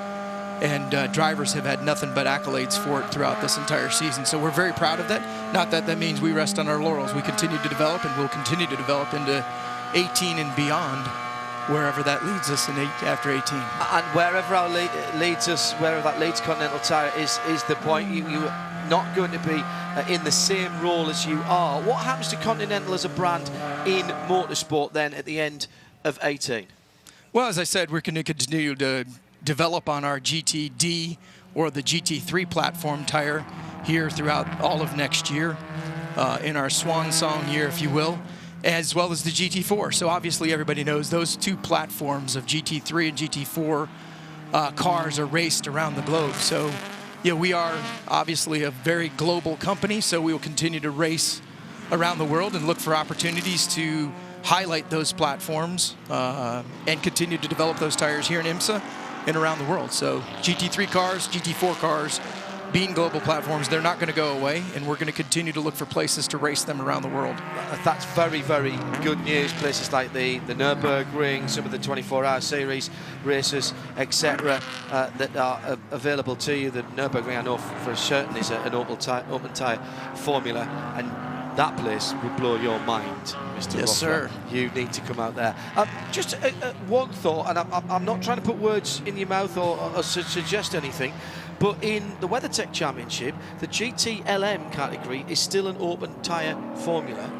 and drivers have had nothing but accolades for it throughout this entire season. So we're very proud of that. Not that that means we rest on our laurels. We continue to develop, and we'll continue to develop into 18 and beyond, wherever that leads us after 18. And wherever leads us, wherever that leads Continental Tire is the point. You're not going to be in the same role as you are. What happens to Continental as a brand in motorsport then at the end of 18? Well, as I said, we're going to continue to develop on our GTD or the GT3 platform tire here throughout all of next year, in our swan song year, if you will, as well as the GT4. So obviously everybody knows those 2 platforms of GT3 and GT4 cars are raced around the globe. So yeah, we are obviously a very global company, so we will continue to race around the world and look for opportunities to highlight those platforms and continue to develop those tires here in IMSA and around the world. So GT3 cars, GT4 cars, being global platforms, they're not going to go away, and we're going to continue to look for places to race them around the world. That's very, very good news. Places like the Nürburgring, some of the 24-hour series races, etc., that are available to you. The Nürburgring, I know for certain, is an open tyre formula, and that place would blow your mind, Mr. Yes, Ruffler. sir. You need to come out there. Just one thought, and I'm not trying to put words in your mouth or suggest anything, but in the WeatherTech Championship, the GT-LM category is still an open tyre formula.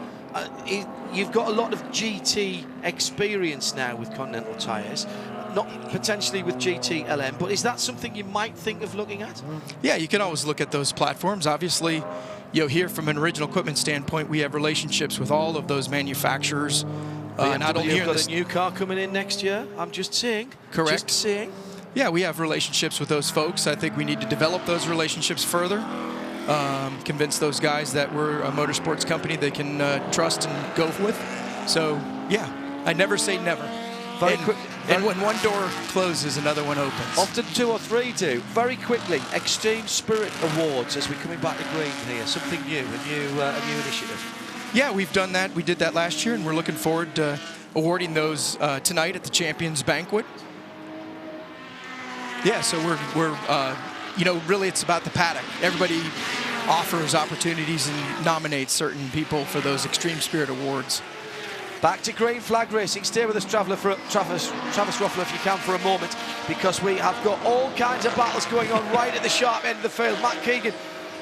You've got a lot of GT experience now with Continental tyres, not potentially with GT-LM, but is that something you might think of looking at? Yeah, you can always look at those platforms. Obviously, you know, here from an original equipment standpoint, we have relationships with all of those manufacturers. Not only you've got a new car coming in next year. I'm just saying. Correct. Just saying. Yeah, we have relationships with those folks. I think we need to develop those relationships further. Convince those guys that we're a motorsports company they can trust and go with. So, yeah, I never say never. And when one door closes, another one opens. Often 2 or 3 do. Very quickly, Extreme Spirit Awards as we're coming back to green here. Something new, a new initiative. Yeah, we've done that. We did that last year, and we're looking forward to awarding those tonight at the Champions Banquet. Yeah, so we're you know, really it's about the paddock. Everybody offers opportunities and nominates certain people for those Extreme Spirit Awards. Back to green flag racing. Stay with us, Travis Ruffler, if you can, for a moment, because we have got all kinds of battles going on right at the sharp end of the field. Matt Keegan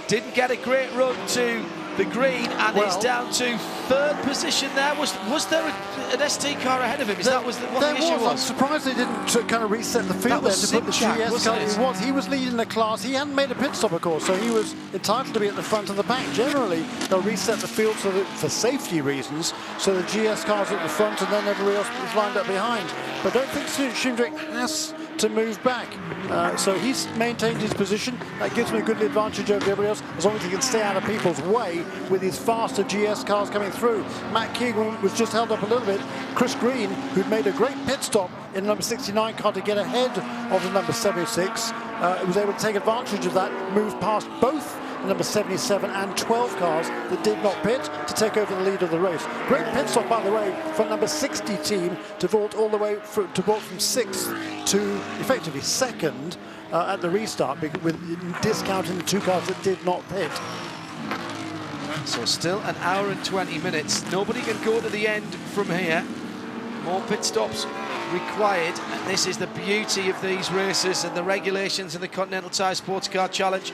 didn't get a great run to the green and is down to 3rd position there. Was there an ST car ahead of him? What the issue was? I'm surprised they didn't kind of reset the field there to put the GS car. He was leading the class. He hadn't made a pit stop, of course, so he was entitled to be at the front of the pack. Generally, they'll reset the field so that, for safety reasons, so the GS car's at the front and then everybody else is lined up behind. But I don't think Schindrick has to move back. So he's maintained his position. That gives him a good advantage over everybody else, as long as he can stay out of people's way with his faster GS cars coming through. Matt Keegan was just held up a little bit. Chris Green, who'd made a great pit stop in the number 69 car to get ahead of the number 76, was able to take advantage of that, move past both the number 77 and 12 cars that did not pit to take over the lead of the race. Great pit stop, by the way, from number 60 team to vault all the way from 6th to effectively 2nd at the restart, with discounting the 2 cars that did not pit. So still an hour and 20 minutes. Nobody can go to the end from here. More pit stops required, and this is the beauty of these races and the regulations in the Continental Tire SportsCar Challenge.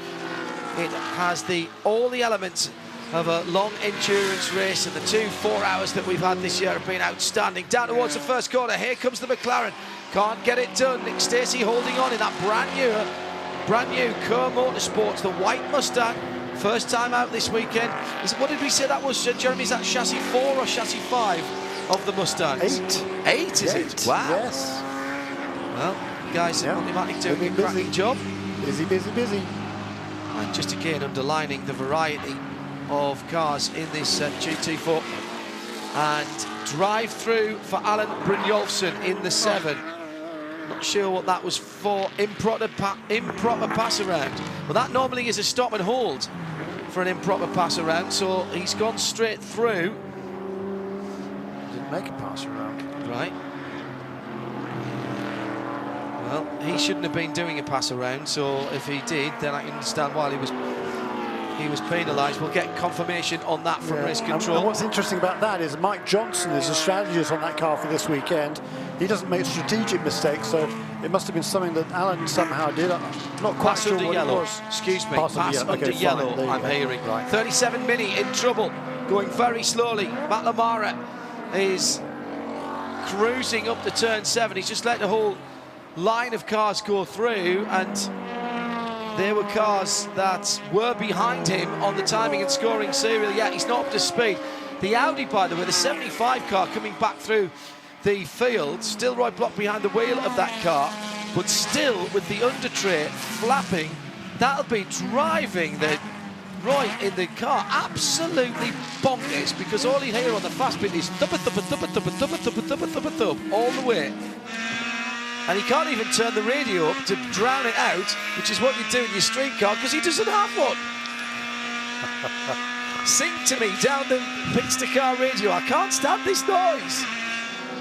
It has all the elements of a long endurance race, and the 2 4 hours that we've had this year have been outstanding. Down towards the first corner, here comes the McLaren. Can't get it done. Nick Stacey holding on in that brand new Kerr Motorsports, the white Mustang. First time out this weekend. What did we say that was, Jeremy? Is that chassis 4 or chassis 5 of the Mustangs? 8. Is it? Wow. Yes. Well, guys at Multimatic doing a cracking job. Busy. And just again underlining the variety of cars in this GT4. And drive through for Alan Brynjolfsson in the 7. Not sure what that was for. Improper pass around. Well, that normally is a stop and hold for an improper pass around, so he's gone straight through. Didn't make a pass around. Right. Well, he shouldn't have been doing a pass around, so if he did, then I can understand why he was penalised. We'll get confirmation on that from race control. And what's interesting about that is Mike Johnson is a strategist on that car for this weekend. He doesn't make strategic mistakes, so it must have been something that Alan somehow did. Not quite sure what it was. Excuse me, pass under yellow, I'm hearing. Right. 37 Mini in trouble, going very slowly. Matt Lamara is cruising up to turn 7. He's just let the whole line of cars go through, and there were cars that were behind him on the timing and scoring serial. Yeah, he's not up to speed. The Audi, by the way, the 75 car coming back through the field, still Roy Block behind the wheel of that car, but still with the under tray flapping. That'll be driving the Roy in the car absolutely bonkers, because all he hear on the fast bit is thump all the way. And he can't even turn the radio up to drown it out, which is what you do in your street car, because he doesn't have one. Sing to me down the Pitster car radio. I can't stand this noise.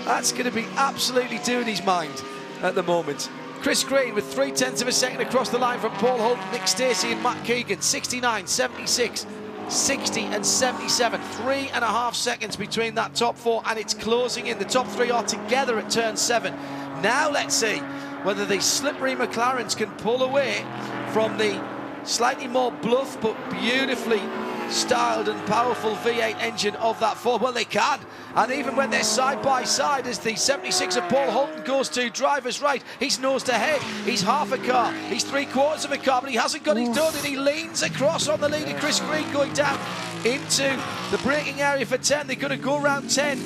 That's going to be absolutely doing his mind at the moment. Chris Green with 0.3 of a second across the line from Paul Holt, Nick Stacey and Matt Keegan. 69, 76, 60 and 77. 3.5 seconds between that top 4, and it's closing in. The top 3 are together at turn 7. Now let's see whether the slippery McLarens can pull away from the slightly more bluff but beautifully styled and powerful V8 engine of that Ford. Well, they can, and even when they're side by side, as the 76 of Paul Holton goes to driver's right, he's nosed ahead, he's half a car, he's 3/4 of a car, but he hasn't got it done, and he leans across on the leader. Chris Green going down into the braking area for 10. They're going to go around 10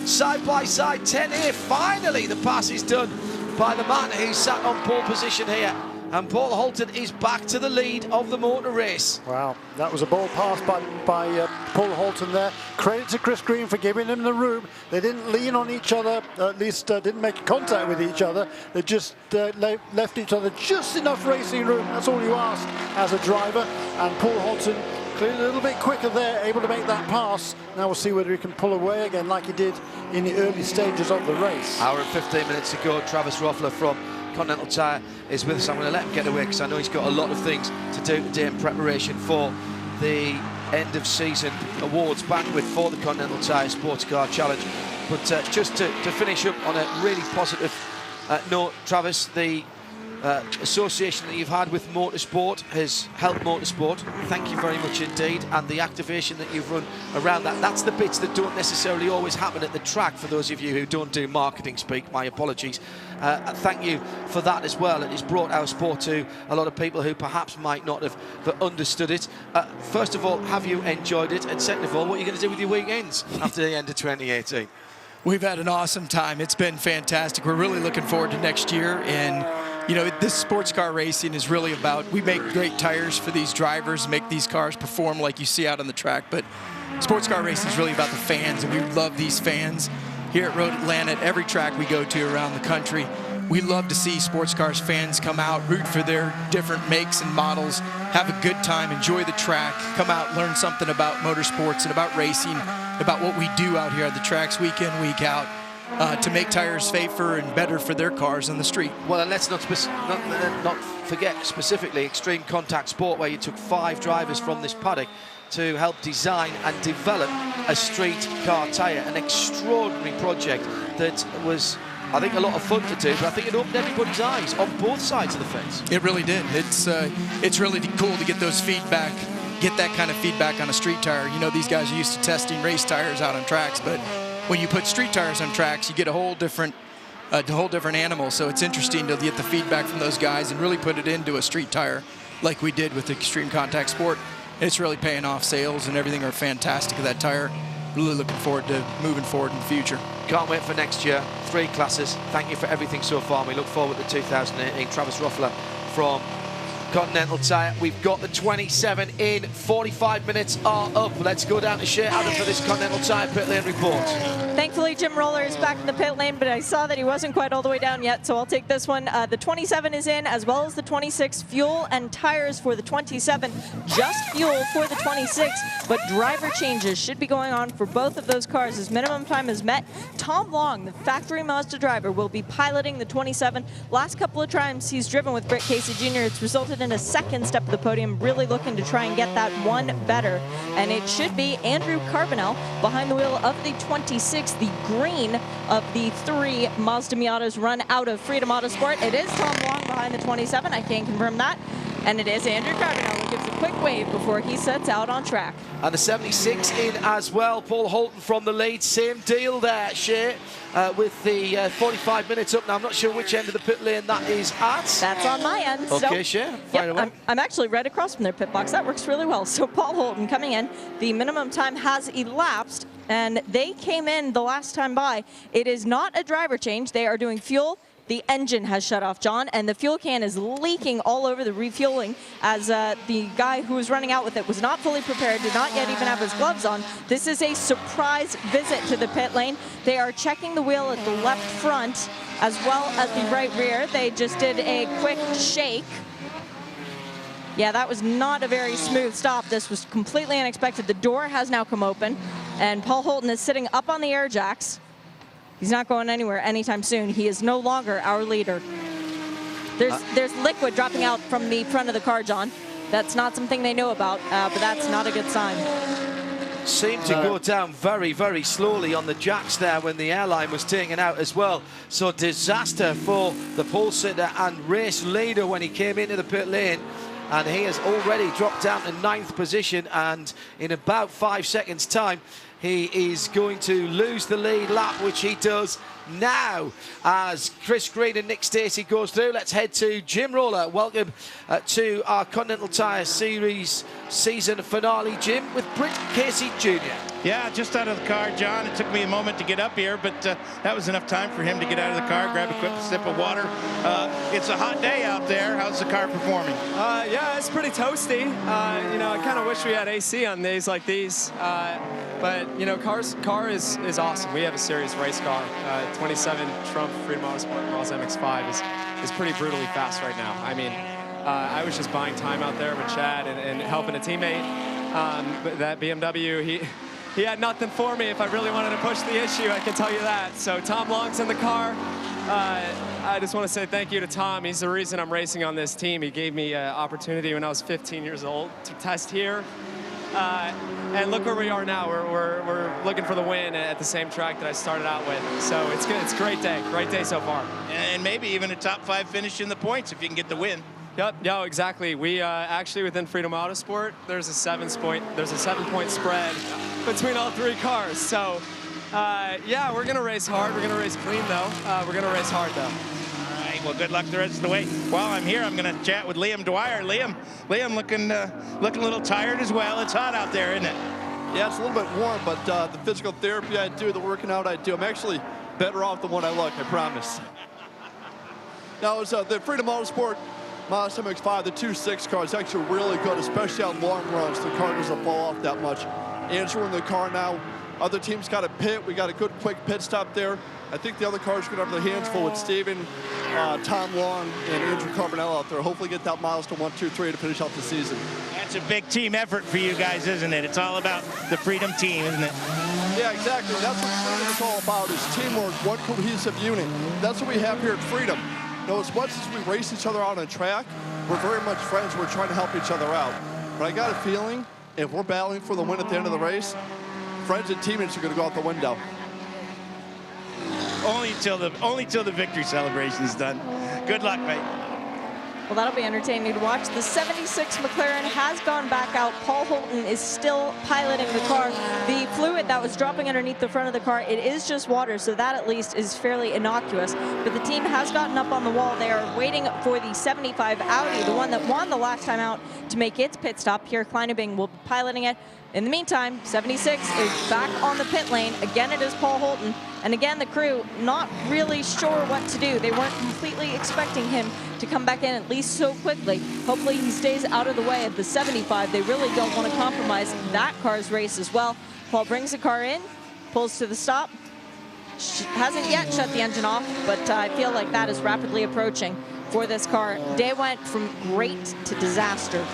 side by side. 10 here. Finally the pass is done by the man who's sat on pole position here, and Paul Holton is back to the lead of the motor race. Wow, that was a ball pass by Paul Holton there. Credit to Chris Green for giving him the room. They didn't lean on each other, at least didn't make contact with each other. They just left each other just enough racing room. That's all you ask as a driver, and Paul Holton clearly a little bit quicker there, able to make that pass. Now we'll see whether he can pull away again like he did in the early stages of the race. Hour and 15 minutes to go. Travis Roffler from Continental Tire is with us. I'm going to let him get away because I know he's got a lot of things to do today in preparation for the end of season awards banquet for the Continental Tire SportsCar Challenge. But just to finish up on a really positive note, Travis, the association that you've had with motorsport has helped motorsport. Thank you very much indeed. And the activation that you've run around that, that's the bits that don't necessarily always happen at the track. For those of you who don't do marketing speak, my apologies. Thank you for that as well. It has brought our sport to a lot of people who perhaps might not have understood it. First of all, have you enjoyed it? And second of all, what are you going to do with your weekends after the end of 2018? We've had an awesome time. It's been fantastic. We're really looking forward to next year, and you know, this sports car racing is really about, we make great tires for these drivers, make these cars perform like you see out on the track, but sports car racing is really about the fans, and we love these fans. Here at Road Atlanta, at every track we go to around the country, we love to see sports cars fans come out, root for their different makes and models, have a good time, enjoy the track, come out, learn something about motorsports and about racing, about what we do out here at the tracks week in, week out, to make tires safer and better for their cars on the street. Well, and let's not forget specifically Extreme Contact Sport, where you took 5 drivers from this paddock to help design and develop a street car tyre. An extraordinary project that was, I think, a lot of fun to do, but I think it opened everybody's eyes on both sides of the fence. It really did. It's really cool to get those feedback, get that kind of feedback on a street tire. You know, these guys are used to testing race tires out on tracks, but when you put street tires on tracks, you get a whole different animal. So it's interesting to get the feedback from those guys and really put it into a street tire like we did with Extreme Contact Sport. It's really paying off. Sales and everything are fantastic of that tire. Really looking forward to moving forward in the future. Can't wait for next year. 3 classes. Thank you for everything so far. We look forward to 2018. Travis Ruffler from Continental Tire. We've got the 27 in. 45 minutes are up. Let's go down to Shea Adam for this Continental Tire pit lane report. Thankfully, Jim Roller is back in the pit lane, but I saw that he wasn't quite all the way down yet, so I'll take this one. The 27 is in, as well as the 26. Fuel and tires for the 27. Just fuel for the 26, but driver changes should be going on for both of those cars as minimum time is met. Tom Long, the factory Mazda driver, will be piloting the 27. Last couple of times he's driven with Britt Casey Jr., it's resulted in a second step of the podium, really looking to try and get that one better. And it should be Andrew Carbonell behind the wheel of the 26, the green of the 3 Mazda Miatas run out of Freedom Autosport. It is Tom Long behind the 27, I can confirm that. And it is Andrew Carbonell who gives a quick wave before he sets out on track. And the 76 in as well. Paul Holton from the lead. Same deal there, Shea, with the 45 minutes up. Now, I'm not sure which end of the pit lane that is at. That's on my end. Okay, Shea, fire away. I'm actually right across from their pit box. That works really well. So Paul Holton coming in. The minimum time has elapsed, and they came in the last time by. It is not a driver change. They are doing fuel. The engine has shut off, John, and the fuel can is leaking all over the refueling as the guy who was running out with it was not fully prepared, did not yet even have his gloves on. This is a surprise visit to the pit lane. They are checking the wheel at the left front as well as the right rear. They just did a quick shake. Yeah, that was not a very smooth stop. This was completely unexpected. The door has now come open, and Paul Holton is sitting up on the air jacks. He's not going anywhere anytime soon. He is no longer our leader. There's liquid dropping out from the front of the car, John. That's not something they know about, but that's not a good sign. Seemed to go down very, very slowly on the jacks there when the airline was taken out as well. So disaster for the pole sitter and race leader when he came into the pit lane. And he has already dropped down to 9th position, and in about 5 seconds' time, he is going to lose the lead lap, which he does now as Chris Green and Nick Stacey goes through. Let's head to Jim Roller. Welcome to our Continental Tire Series season finale, Jim, with Britt Casey Jr. Yeah, just out of the car, John. It took me a moment to get up here, but that was enough time for him to get out of the car, grab a quick sip of water. It's a hot day out there. How's the car performing? Yeah, it's pretty toasty. You know, I kind of wish we had AC on days like these. But, you know, car is awesome. We have a serious race car. 27 Trump Freedom Autosport Mazda MX-5 is pretty brutally fast right now. I mean, I was just buying time out there with Chad and helping a teammate. But that BMW, he had nothing for me if I really wanted to push the issue, I can tell you that. So Tom Long's in the car. I just want to say thank you to Tom. He's the reason I'm racing on this team. He gave me an opportunity when I was 15 years old to test here. And look where we are now. We're looking for the win at the same track that I started out with. So it's good. It's a great day so far. And maybe even a top 5 finish in the points if you can get the win. Yep, yeah, exactly. We actually within Freedom Autosport, there's a 7-point spread between all 3 cars. So yeah, we're gonna race hard. We're gonna race clean though. We're gonna race hard though. All right, well, good luck the rest of the way. While I'm here, I'm gonna chat with Liam Dwyer. Liam looking a little tired as well. It's hot out there, isn't it? Yeah, it's a little bit warm, but the physical therapy I do, the working out I do, I'm actually better off than what I look, I promise. Now, the Freedom Motorsport Mazda MX-5, the 2.6 car is actually really good, especially on long runs. The car doesn't fall off that much. Andrew in the car now. Other teams got a pit. We got a good quick pit stop there. I think the other cars are going to have their hands full with Steven, Tom Long, and Andrew Carbonell out there. Hopefully get that milestone 1, 2, 3 to finish out the season. That's a big team effort for you guys, isn't it? It's all about the Freedom team, isn't it? Yeah, exactly. That's what Freedom is all about, is teamwork, one cohesive unit. That's what we have here at Freedom. You know, as much as we race each other out on track, we're very much friends. We're trying to help each other out. But I got a feeling if we're battling for the win at the end of the race, friends and teammates are going to go out the window. Only till the victory celebration is done. Good luck, mate. Well, that'll be entertaining to watch. The 76 McLaren has gone back out. Paul Holton is still piloting the car. The fluid that was dropping underneath the front of the car, it is just water, so that at least is fairly innocuous. But the team has gotten up on the wall. They are waiting for the 75 Audi, the one that won the last time out, to make its pit stop. Pierre Kleinebing will be piloting it. In the meantime, 76 is back on the pit lane. Again, it is Paul Holton. And again, the crew not really sure what to do. They weren't completely expecting him to come back in at least so quickly. Hopefully he stays out of the way of the 75. They really don't want to compromise that car's race as well. Paul brings the car in, pulls to the stop. Hasn't yet shut the engine off, but I feel like that is rapidly approaching for this car. Day went from great to disaster.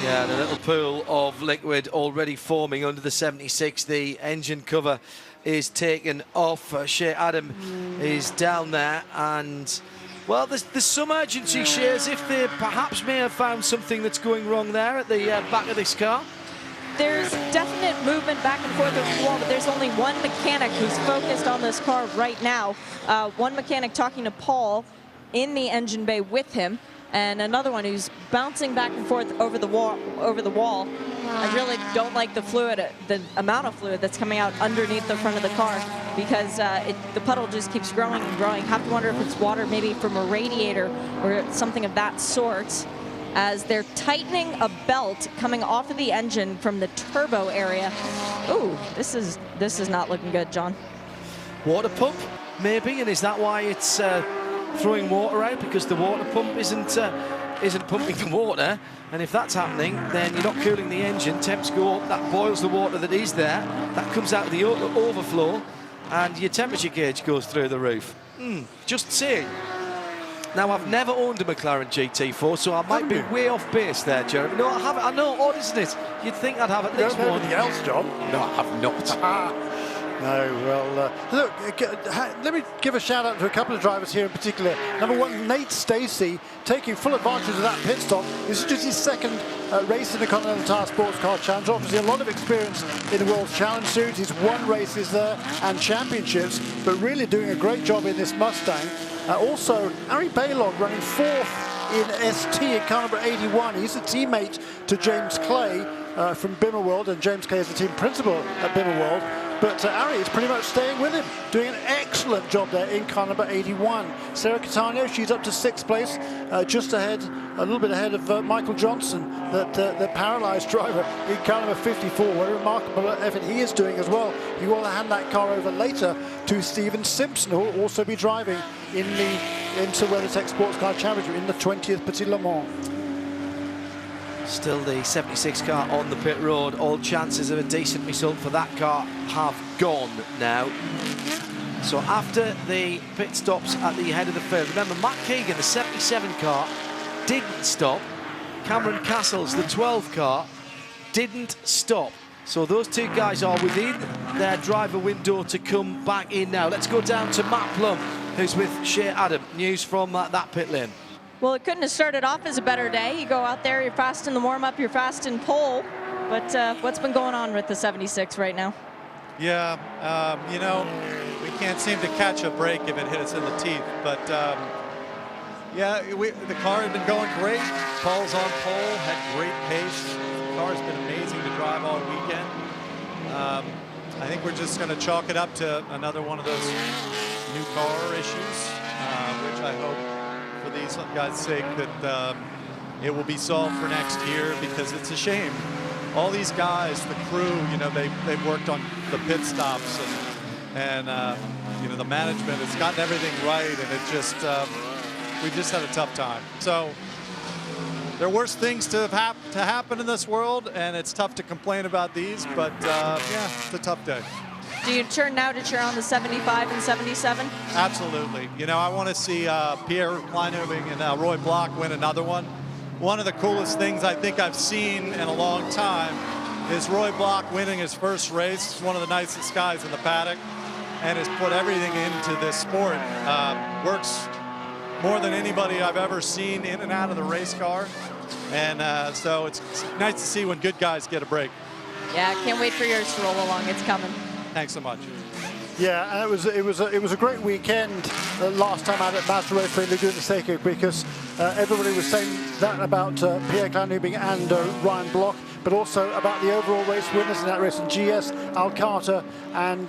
Yeah, and a little pool of liquid already forming under the 76. The engine cover is taken off. Shea Adam is down there, and well, there's some urgency, Shea, as if they perhaps may have found something that's going wrong there at the back of this car. There's definite movement back and forth of the wall, but there's only one mechanic who's focused on this car right now. One mechanic talking to Paul in the engine bay with him, and another one who's bouncing back and forth over the wall. I really don't like the fluid, the amount of fluid that's coming out underneath the front of the car, because the puddle just keeps growing and growing. Have to wonder if it's water maybe from a radiator or something of that sort, as they're tightening a belt coming off of the engine from the turbo area. Ooh, this is not looking good, John. Water pump, maybe, and is that why it's throwing water out, because the water pump isn't pumping the water? And if that's happening, then you're not cooling the engine. Temps go up, that boils the water that is there, that comes out of the overflow, and your temperature gauge goes through the roof. Just saying. Now, I've never owned a McLaren GT4, so I might be way off base there, Jeremy. No, I haven't. I know, odd, isn't it? You'd think I'd have at least one. Anything else, John? No, I have not. No, well, look, let me give a shout out to a couple of drivers here in particular. Number one, Nate Stacey, taking full advantage of that pit stop. This is just his second race in the Continental Tire SportsCar Challenge. Obviously, a lot of experience in the World Challenge Series. He's won races there and championships, but really doing a great job in this Mustang. Also, Ari Baylog running fourth in ST at car number 81. He's a teammate to James Clay from Bimmerworld, and James Clay is the team principal at Bimmerworld. But Ari is pretty much staying with him, doing an excellent job there in car number 81. Sarah Catania, she's up to 6th place, just ahead, a little bit ahead of Michael Johnson, the paralysed driver in car number 54. What a remarkable effort he is doing as well. He will hand that car over later to Stephen Simpson, who will also be driving in the IMSA WeatherTech Sports Car Championship in the 20th Petit Le Mans. Still the 76 car on the pit road. All chances of a decent result for that car have gone now. So after the pit stops at the head of the field, remember Matt Keegan, the 77 car, didn't stop. Cameron Castles, the 12 car, didn't stop. So those two guys are within their driver window to come back in now. Let's go down to Matt Plum, who's with Shea Adam. News from that pit lane. Well, it couldn't have started off as a better day. You go out there, you're fast in the warm-up, you're fast in pole. But what's been going on with the 76 right now? Yeah, you know, we can't seem to catch a break if it hit us in the teeth. But, yeah, the car had been going great. Paul's on pole, had great pace. The car has been amazing to drive all weekend. I think we're just going to chalk it up to another one of those new car issues, which I hope, for these guys' sake, that it will be solved for next year, because it's a shame. All these guys, the crew, you know, they've worked on the pit stops, and you know, the management has gotten everything right, and it just we've just had a tough time. So there are worse things to happen in this world, and it's tough to complain about these, but yeah, it's a tough day. Do you turn now to cheer on the 75 and 77? Absolutely. You know, I want to see Pierre Kleinhubing and Roy Block win another one. One of the coolest things I think I've seen in a long time is Roy Block winning his first race. He's one of the nicest guys in the paddock and has put everything into this sport. Works more than anybody I've ever seen in and out of the race car. And so it's nice to see when good guys get a break. Yeah, can't wait for yours to roll along. It's coming. Thanks so much. Yeah, and it was a great weekend last time out at Mazda Raceway Laguna Seca, because everybody was saying that about Pierre Kleinhubing and Ryan Block, but also about the overall race winners in that race, and GS, Al Carter and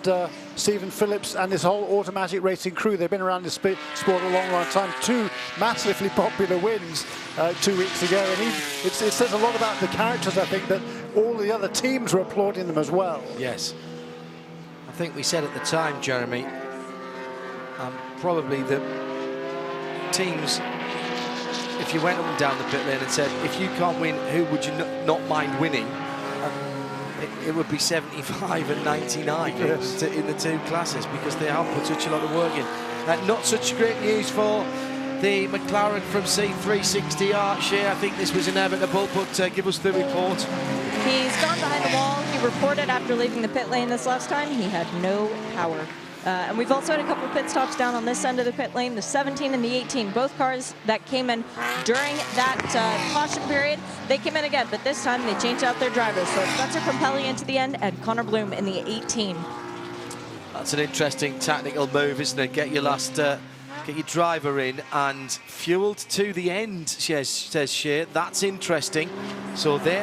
Stephen Phillips and this whole automatic racing crew. They've been around this sport a long, long time. 2 massively popular wins 2 weeks ago, and it says a lot about the characters, I think, that all the other teams were applauding them as well. Yes. I think we said at the time, Jeremy, probably the teams, if you went up and down the pit lane and said, if you can't win, who would you not mind winning? It would be 75 and 99 yes. in the 2 classes, because they have put such a lot of work in. Not such great news for the McLaren from C360 Art Shea. I think this was inevitable, but give us the report. He's gone behind the wall. He reported after leaving the pit lane this last time he had no power. And we've also had a couple of pit stops down on this end of the pit lane, the 17 and the 18. Both cars that came in during that caution period, they came in again, but this time they changed out their drivers. So Spencer Crimpelli into the end and Connor Bloom in the 18. That's an interesting tactical move, isn't it? Get your last, get your driver in and fueled to the end, says Shea. That's interesting. So they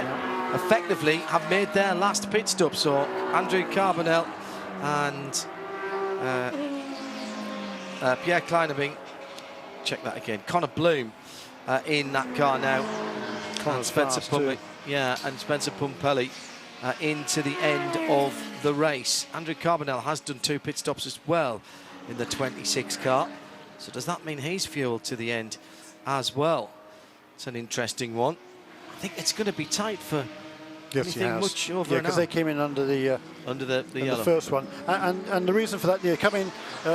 effectively have made their last pit stop. So Andrew Carbonell and Pierre Kleinhubing, check that again, Connor Bloom in that car now, and Spencer Pumpelly, and Spencer Pumpelly into the end of the race. Andrew Carbonell has done 2 pit stops as well in the 26 car, so does that mean he's fueled to the end as well? It's an interesting one. I think it's going to be tight for anything much over because they came in under the first one, and the reason for that, you come in,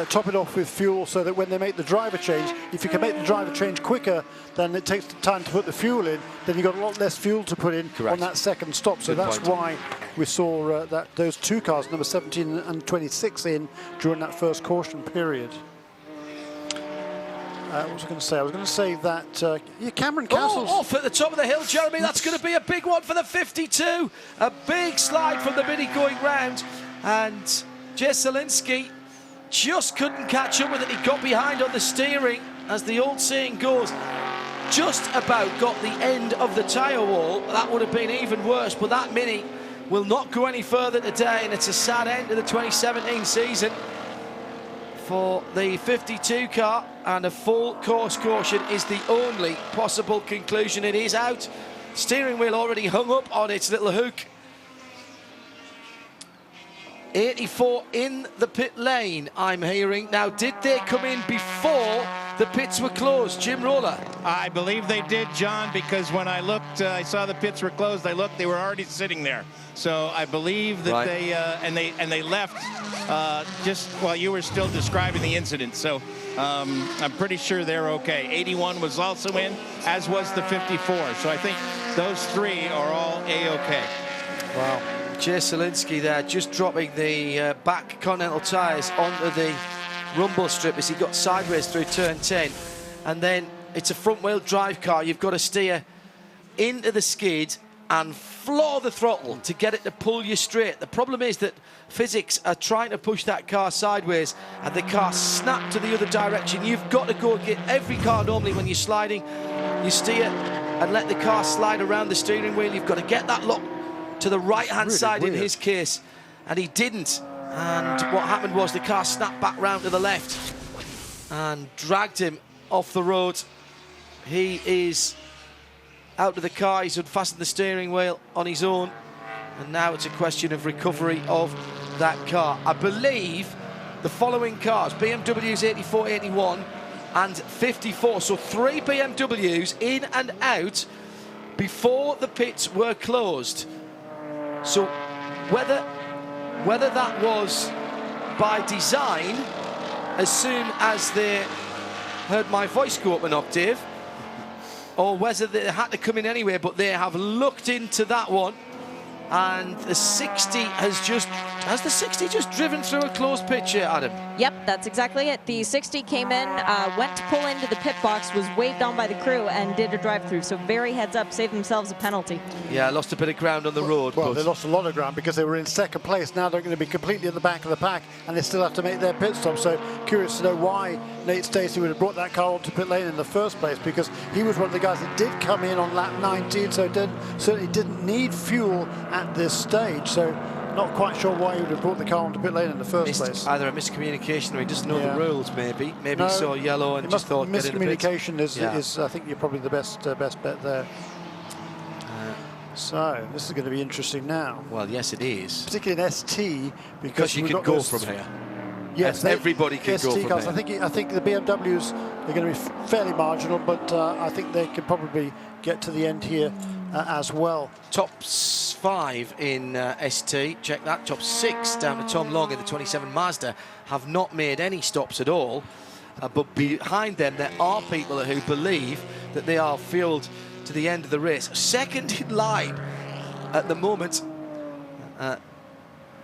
top it off with fuel, so that when they make the driver change, if you can make the driver change quicker than it takes time to put the fuel in, then you've got a lot less fuel to put in on that second stop. So that's why we saw those 2 cars, number 17 and 26, in during that first caution period. What was I going to say? I was going to say that Cameron Castles... off at the top of the hill, Jeremy. That's going to be a big one for the 52. A big slide from the mini going round. And Jay Zielinski just couldn't catch up with it. He got behind on the steering, as the old saying goes. Just about got the end of the tyre wall. That would have been even worse, but that mini will not go any further today, and it's a sad end to the 2017 season for the 52 car, and a full course caution is the only possible conclusion. It is out. Steering wheel already hung up on its little hook. 84 in the pit lane, I'm hearing. Now, did they come in before the pits were closed? Jim Roller? I believe they did, John, because when I looked, I saw the pits were closed. I looked, they were already sitting there. So I believe that they left just while you were still describing the incident. So I'm pretty sure they're okay. 81 was also in, as was the 54. So I think those 3 are all A-okay. Wow. Jay Zielinski there, just dropping the back Continental tyres onto the rumble strip as he got sideways through turn 10. And then it's a front-wheel drive car. You've got to steer into the skid and floor the throttle to get it to pull you straight. The problem is that physics are trying to push that car sideways, and the car snapped to the other direction. You've got to go get every car normally when you're sliding. You steer and let the car slide around the steering wheel. You've got to get that lock to the right-hand side in his case, and he didn't. And what happened was the car snapped back round to the left and dragged him off the road. He is out of the car. He's unfastened the steering wheel on his own, and now it's a question of recovery of that car. I believe the following cars, BMW's 84, 81 and 54. So 3 BMWs in and out before the pits were closed. So whether that was by design, as soon as they heard my voice go up an octave, or whether they had to come in anyway, but they have looked into that one. And the 60 has the 60 just driven through a closed pit here, Adam? Yep, that's exactly it. The 60 came in, went to pull into the pit box, was waved on by the crew, and did a drive-through. So very heads up, saved themselves a penalty. Yeah, lost a bit of ground on the road. Well, they lost a lot of ground because they were in second place. Now they're going to be completely at the back of the pack, and they still have to make their pit stop. So curious to know why Nate Stacey would have brought that car onto pit lane in the first place, because he was one of the guys that did come in on lap 19, so certainly didn't need fuel at this stage. So not quite sure why he would have brought the car onto pit lane in the first place. Either a miscommunication or he doesn't know the rules, maybe. Maybe no, he saw yellow and just thought, miscommunication is I think you're probably the best bet there. So this is going to be interesting now. Well, yes, it is. Particularly in ST, because you can go from here. Yes, everybody can go from cars. here. I think the BMWs are going to be fairly marginal, but I think they could probably get to the end here as well. Top 5 in ST, check that. Top 6 down to Tom Long in the 27 Mazda have not made any stops at all. But behind them, there are people who believe that they are fueled to the end of the race. Second in line at the moment.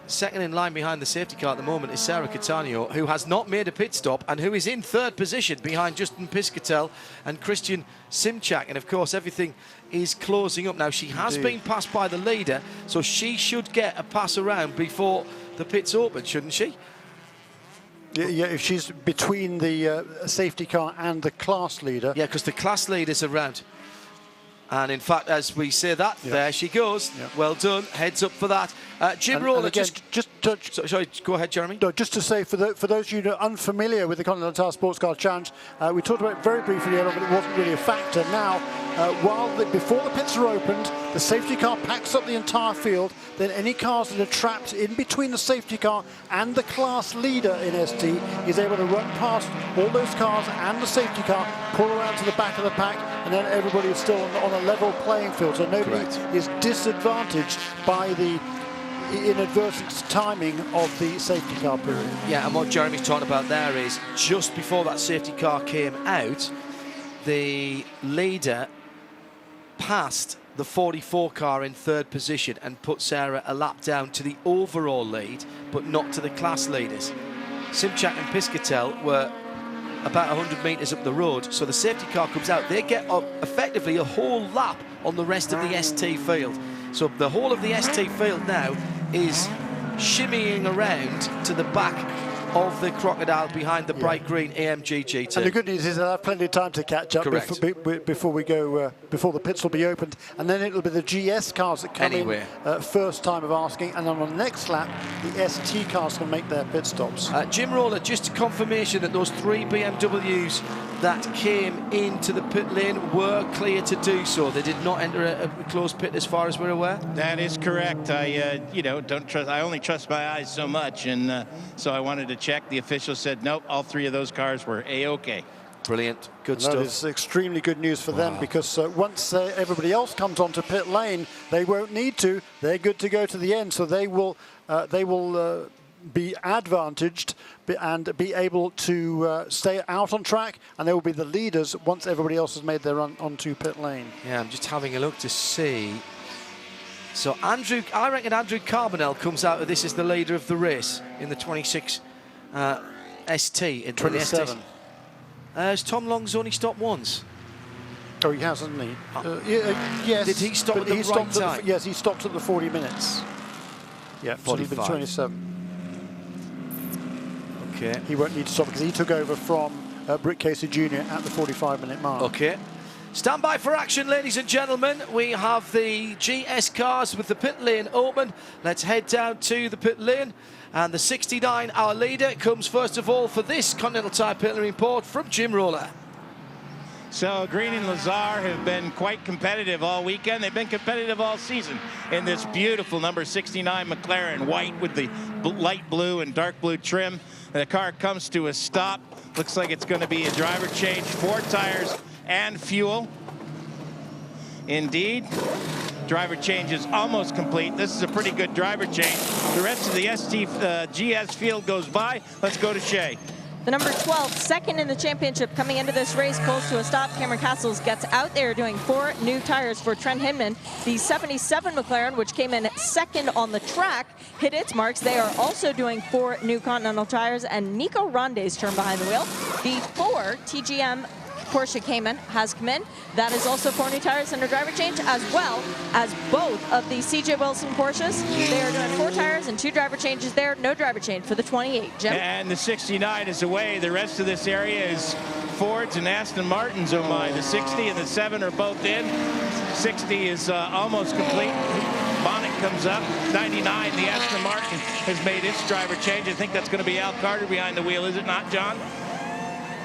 Second in line behind the safety car at the moment is Sarah Cattaneo, who has not made a pit stop and who is in third position behind Justin Piscatel and Christian Simchak. And of course, everything is closing up now. She has been passed by the leader, so she should get a pass around before the pits open, shouldn't she? Yeah, if she's between the safety car and the class leader. Yeah, because the class leader's around. And in fact, as we say that, there she goes. Yeah. Well done. Heads up for that. Jim Roller, again, sorry, go ahead, Jeremy. No, just to say, for those of you who are unfamiliar with the Continental Tire Sports Car Challenge, we talked about it very briefly earlier, but it wasn't really a factor. Now, before the pits are opened, the safety car packs up the entire field. Then any cars that are trapped in between the safety car and the class leader in ST is able to run past all those cars and the safety car, pull around to the back of the pack, and then everybody is still on a level playing field. So nobody is disadvantaged by the inadvertent timing of the safety car period. Yeah, and what Jeremy's talking about there is just before that safety car came out, the leader passed the 44 car in third position and put Sarah a lap down to the overall lead, but not to the class leaders. Simchak and Piscatel were about 100 metres up the road, so the safety car comes out. They get effectively a whole lap on the rest of the ST field. So the whole of the ST field now is shimmying around to the back of the Crocodile behind the bright green AMG GT. And the good news is they'll have plenty of time to catch up before we go, before the pits will be opened, and then it'll be the GS cars that come in first time of asking, and then on the next lap the ST cars can make their pit stops. Jim Roller, just a confirmation that those 3 BMWs that came into the pit lane were clear to do so. They did not enter a closed pit as far as we're aware. That is correct. I don't trust. I only trust my eyes so much, and so I wanted to check. The official said nope. All 3 of those cars were A-OK. Brilliant, good stuff. That is extremely good news for them, because once everybody else comes onto pit lane, they won't need to. They're good to go to the end, so they will be advantaged and be able to stay out on track, and they will be the leaders once everybody else has made their run onto pit lane. Yeah, I'm just having a look to see. So I reckon Andrew Carbonell comes out of this as the leader of the race in the 26 ST. In 27. Has Tom Long's only stopped once? Oh, he has, hasn't he? Yes. Did he stop at the right time? Yes, he stopped at the 40 minutes. Yeah, 45. 27. Okay. He won't need to stop because he took over from Britt Casey Jr. at the 45-minute mark. Okay. Stand by for action, ladies and gentlemen. We have the GS cars with the pit lane open. Let's head down to the pit lane. And the 69, our leader, comes first of all for this Continental Tire Pit Lane report from Jim Roller. So Green and Lazar have been quite competitive all weekend. They've been competitive all season in this beautiful number 69 McLaren, white with the light blue and dark blue trim. The car comes to a stop. Looks like it's going to be a driver change, 4 tires and fuel. Indeed. Driver change is almost complete. This is a pretty good driver change. The rest of the GS field goes by. Let's go to Shea. The number 12, second in the championship, coming into this race, pulls to a stop. Cameron Castles gets out there doing 4 new tires for Trent Hinman. The 77 McLaren, which came in second on the track, hit its marks. They are also doing 4 new Continental tires, and Nico Ronde's turn behind the wheel. The 4 TGM Porsche Cayman has come in. That is also 4 new tires and a driver change, as well as both of the CJ Wilson Porsches. They are doing 4 tires and 2 driver changes there. No driver change for the 28. Jim? And the 69 is away. The rest of this area is Fords and Aston Martins, oh my. The 60 and the 7 are both in. 60 is almost complete. Bonnet comes up. 99, the Aston Martin has made its driver change. I think that's going to be Al Carter behind the wheel, is it not, John?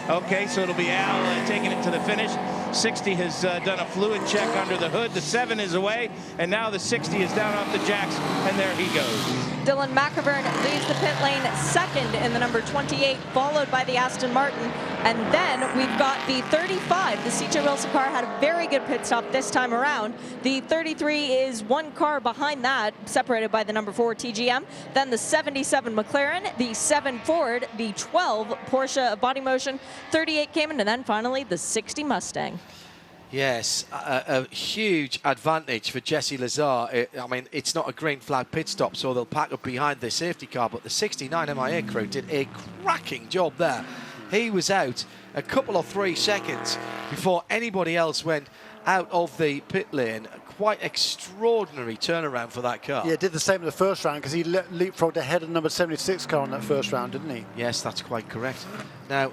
Okay, so it'll be Al taking it to the finish. 60 has done a fluid check under the hood. The 7 is away, and now the 60 is down off the jacks, and there he goes. Dylan McIvern leaves the pit lane second in the number 28, followed by the Aston Martin. And then we've got the 35. The CJ Wilson car had a very good pit stop this time around. The 33 is 1 car behind that, separated by the number 4 TGM. Then the 77 McLaren, the 7 Ford, the 12 Porsche Body Motion, 38 Cayman, and then finally the 60 Mustang. Yes, a huge advantage for Jesse Lazar. I mean, it's not a green flag pit stop, so they'll pack up behind the safety car, but the 69 MIA crew did a cracking job there. He was out a couple of 3 seconds before anybody else went out of the pit lane. Quite extraordinary turnaround for that car. Yeah, did the same in the first round because he leapfrogged ahead of number 76 car in that first round, didn't he? Yes, that's quite correct. Now,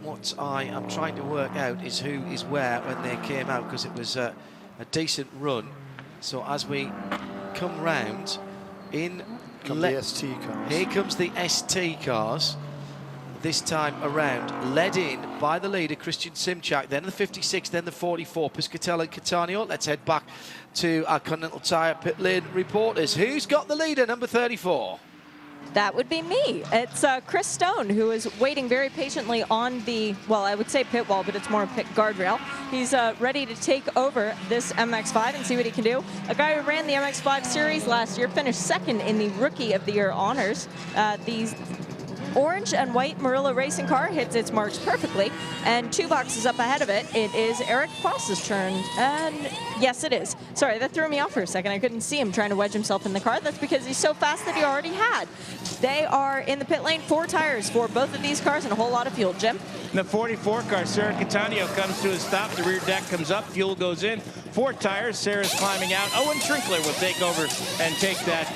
what I am trying to work out is who is where when they came out, because it was a decent run. So as we come round, in the ST cars. Here comes the ST cars. This time around, led in by the leader, Christian Simchak, then the 56, then the 44, Piscatella and Catania. Let's head back to our Continental Tire pit lane reporters. Who's got the leader, number 34? That would be me. It's Chris Stone, who is waiting very patiently on the, well, I would say pit wall, but it's more a pit guardrail. He's ready to take over this MX-5 and see what he can do. A guy who ran the MX-5 series last year, finished second in the Rookie of the Year honors. The orange and white Murillo racing car hits its marks perfectly, and 2 boxes up ahead of it, it is Eric Foss's turn. And yes, it is. Sorry, that threw me off for a second. I couldn't see him trying to wedge himself in the car. That's because he's so fast that he already had. They are in the pit lane, 4 tires for both of these cars and a whole lot of fuel. Jim? The 44 car, Sarah Catania, comes to a stop. The rear deck comes up, fuel goes in. 4 tires, Sarah's climbing out. Owen Trinkler will take over and take that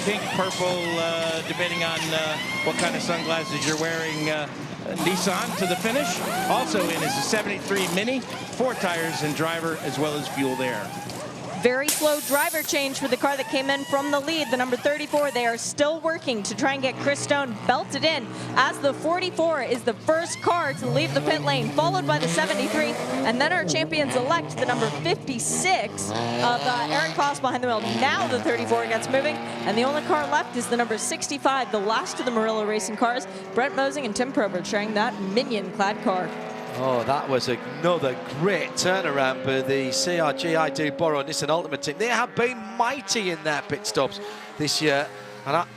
pink, purple, depending on what kind of sunglasses you're wearing, Nissan to the finish. Also in is a 73 Mini, 4 tires and driver as well as fuel there. Very slow driver change for the car that came in from the lead, the number 34. They are still working to try and get Chris Stone belted in, as the 44 is the first car to leave the pit lane, followed by the 73, and then our champions-elect, the number 56 of Eric Foss behind the wheel. Now the 34 gets moving, and the only car left is the number 65, the last of the Murillo racing cars. Brent Mosing and Tim Probert sharing that minion-clad car. Oh, that was another great turnaround for the CRG I Do Borrow Nissan Ultimate team. They have been mighty in their pit stops this year. And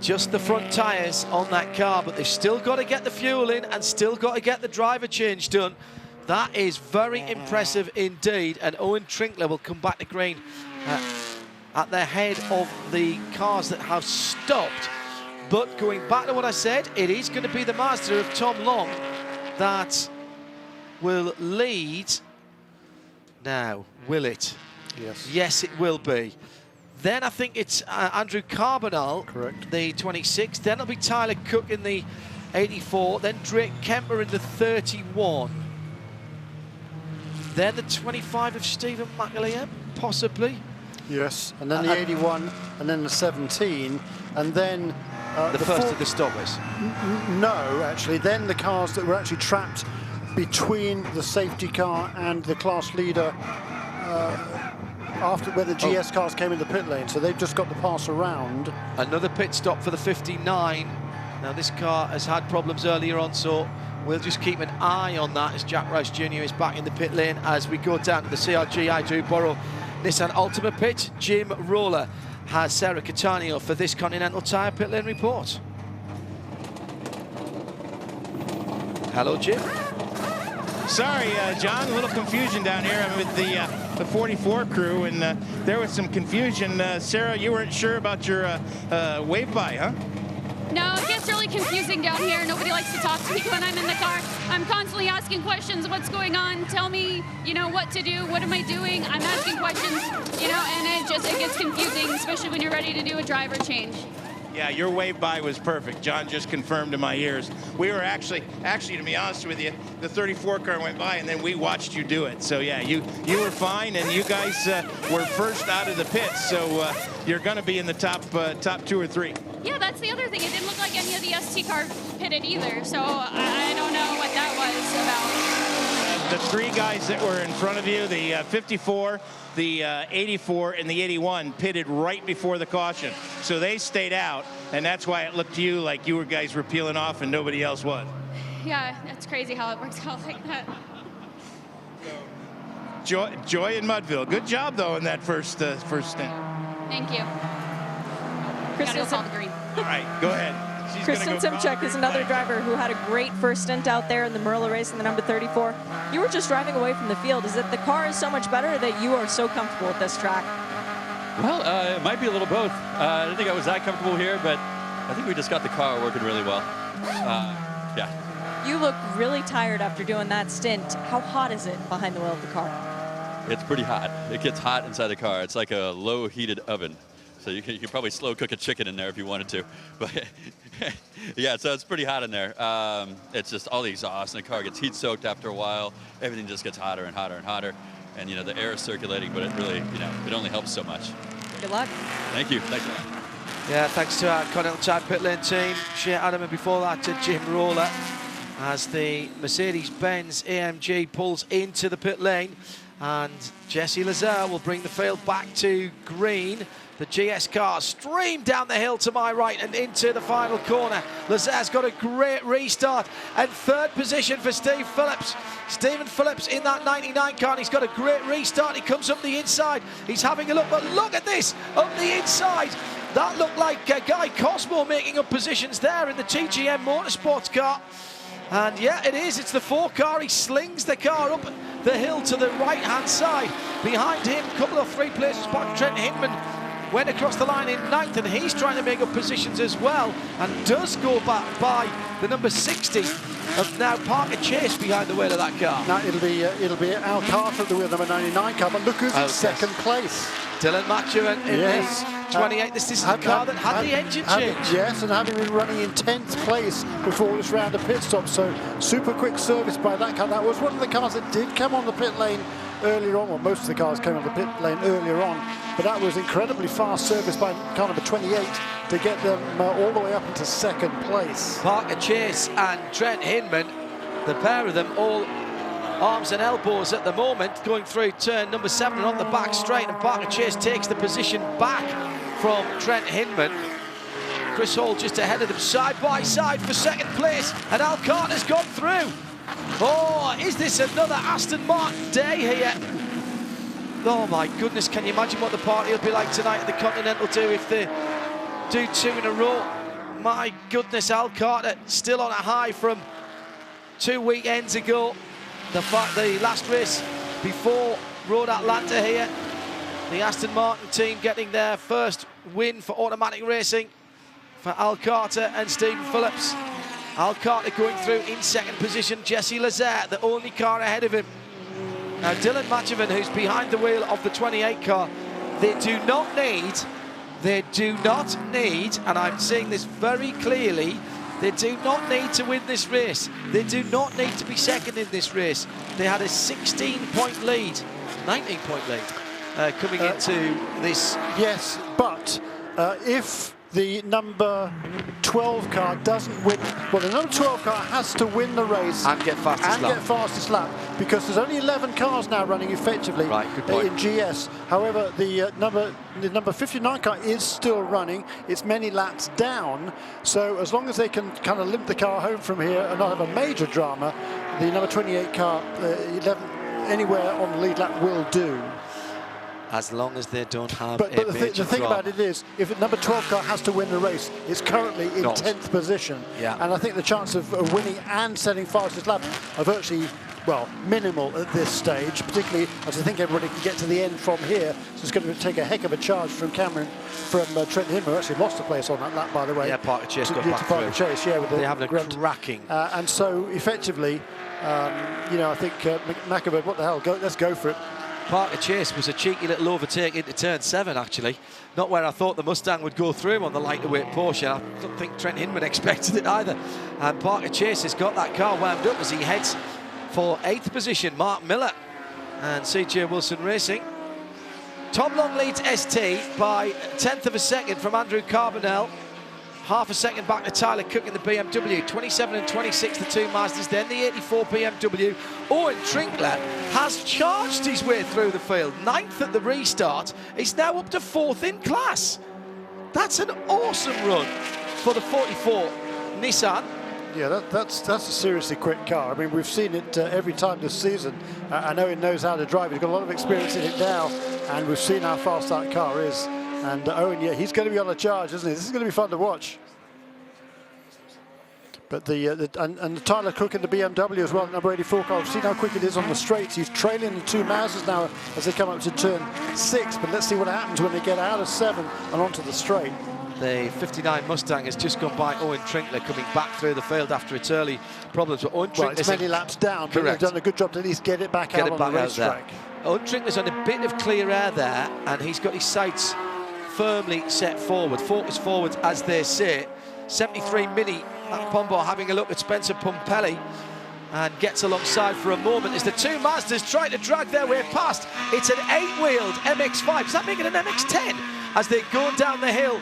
just the front tyres on that car, but they've still got to get the fuel in and still got to get the driver change done. That is very impressive indeed. And Owen Trinkler will come back to green at the head of the cars that have stopped. But going back to what I said, it is going to be the master of Tom Long that will lead. Now, will it? Yes. Yes, it will be. Then I think it's Andrew Carbonell, correct, the 26. Then it'll be Tyler Cook in the 84. Then Drake Kemper in the 31. Then the 25 of Stephen McAleer, possibly. Yes, and then the 81, and then the 17, and then the first of the stoppers. No, actually, then the cars that were actually trapped between the safety car and the class leader after where the GS cars came in the pit lane. So they've just got the pass around. Another pit stop for the 59. Now this car has had problems earlier on, so we'll just keep an eye on that as Jack Rice Jr. is back in the pit lane as we go down to the CRG Iduboro Nissan Ultimate Pit. Jim Roller has Sarah Catania for this Continental Tire pit lane report. Hello, Jim. Sorry, John, a little confusion down here. I'm with the 44 crew, and there was some confusion. Sarah, you weren't sure about your wave-by, huh? No, it gets really confusing down here. Nobody likes to talk to me when I'm in the car. I'm constantly asking questions. What's going on? Tell me, you know, what to do. What am I doing? I'm asking questions, you know, and it gets confusing, especially when you're ready to do a driver change. Yeah, your wave-by was perfect. John just confirmed in my ears. We were actually, to be honest with you, the 34 car went by, and then we watched you do it. So, yeah, you were fine, and you guys were first out of the pits. So you're going to be in the top 2 or 3. Yeah, that's the other thing. It didn't look like any of the ST cars pitted either. So I don't know what that was about. The 3 guys that were in front of you, the 54, the 84, and the 81 pitted right before the caution. So they stayed out, and that's why it looked to you like you guys were peeling off and nobody else was. Yeah, that's crazy how it works out like that. Joy in Mudville. Good job, though, in that first stint. Thank you. Kristen call the green. All right, go ahead. Kristen Simchuk is another driver who had a great first stint out there in the Merla race in the number 34. You were just driving away from the field. Is it the car is so much better that you are so comfortable with this track? Well, it might be a little both. I didn't think I was that comfortable here, but I think we just got the car working really well. Yeah. You look really tired after doing that stint. How hot is it behind the wheel of the car? It's pretty hot. It gets hot inside the car. It's like a low heated oven. So you could probably slow cook a chicken in there if you wanted to. But yeah, so it's pretty hot in there. It's just all the exhaust, and the car gets heat soaked after a while. Everything just gets hotter and hotter and hotter. And, you know, the air is circulating, but it really, you know, it only helps so much. Good luck. Thank you. Thanks. Yeah, thanks to our Continental Tire pit lane team, Shea Adam, and before that to Jim Roller, as the Mercedes-Benz AMG pulls into the pit lane. And Jesse Lazare will bring the field back to green. The GS car streamed down the hill to my right and into the final corner. Lazare's got a great restart. And third position for Steve Phillips. Stephen Phillips in that 99 car, and he's got a great restart. He comes up the inside. He's having a look, but look at this, up the inside. That looked like Guy Cosmo making up positions there in the TGM Motorsports car. And yeah, it is. It's the 4 car. He slings the car up the hill to the right-hand side. Behind him, a couple of 3 places back, Trent Hinman went across the line in 9th, and he's trying to make up positions as well, and does go back by the number 60 of now Parker Chase behind the wheel of that car. Now it'll be Al Carter at the wheel, number 99 car, but look who's in second place. Dylan Matthewen in the 28. This is the car that had the engine change. Yes, and having been running in 10th place before this round of pit stops, so super quick service by that car. That was one of the cars that did come on the pit lane earlier on. Well, most of the cars came on the pit lane earlier on, but that was incredibly fast service by car number 28 to get them all the way up into second place. Parker Chase and Trent Hinman, the pair of them all arms and elbows at the moment, going through turn number 7 and on the back straight, and Parker Chase takes the position back from Trent Hinman. Chris Hall just ahead of them side by side for second place, and Al Carter's gone through. Oh, is this another Aston Martin day here? Oh my goodness, can you imagine what the party will be like tonight at the Continental do if they do 2 in a row? My goodness, Al Carter still on a high from 2 weekends ago. The last race before Road Atlanta here. The Aston Martin team getting their first win for automatic racing for Al Carter and Stephen Phillips. Al Carter going through in second position. Jesse Lazare, the only car ahead of him. Now Dylan Matthewen, who's behind the wheel of the 28 car, they do not need, and I'm saying this very clearly, they do not need to win this race. They do not need to be second in this race. They had a 16-point lead, 19-point lead coming into this. Yes, but if the number 12 car doesn't win. Well, the number 12 car has to win the race and get fastest lap, because there's only 11 cars now running effectively in GS. However, the number 59 car is still running. It's many laps down. So as long as they can kind of limp the car home from here and not have a major drama, the number 28 car, 11 anywhere on the lead lap will do. As long as they don't have but the thing about it is, if the number 12 car has to win the race, it's currently in 10th position. Yeah. And I think the chance of winning and setting fastest lap are virtually, well, minimal at this stage, particularly as I think everybody can get to the end from here. So it's going to take a heck of a charge from Trent Hinman, who actually lost the place on that lap, by the way. Yeah, Parker Chase got back Parker Chase, yeah, with they having a cracking. And so effectively, you know, I think McAvoy, what the hell, let's go for it. Parker Chase was a cheeky little overtake into turn 7, actually. Not where I thought the Mustang would go through him on the lighter-weight Porsche. I don't think Trent Hinman expected it either. And Parker Chase has got that car wound up as he heads for 8th position. Mark Miller and CJ Wilson Racing. Tom Long leads ST by 1/10 of a second from Andrew Carbonell. Half a second back to Tyler Cook in the BMW. 27 and 26, the two Mazdas. Then the 84 BMW. Owen Trinkler has charged his way through the field. 9th at the restart. He's now up to 4th in class. That's an awesome run for the 44 Nissan. Yeah, that's a seriously quick car. I mean, we've seen it every time this season. I know he knows how to drive. He's got a lot of experience in it now, and we've seen how fast that car is. And Owen, yeah, he's going to be on a charge, isn't he? This is going to be fun to watch. But and Tyler Cook in the BMW as well, number 84 car. We've seen how quick it is on the straights. He's trailing the two Mazdas now as they come up to turn 6. But let's see what happens when they get out of 7 and onto the straight. The 59 Mustang has just gone by Owen Trinkler, coming back through the field after its early problems. But Owen Well, it's many laps down, but they've done a good job to at least get it back out on the racetrack. Owen Trinkler's on a bit of clear air there, and he's got his sights firmly set forward, focus forward, as they say. 73 Mini, that Pombo having a look at Spencer Pumpelly, and gets alongside for a moment as the two Mazdas try to drag their way past. It's an 8-wheeled MX-5. Does that make it an MX-10? As they're going down the hill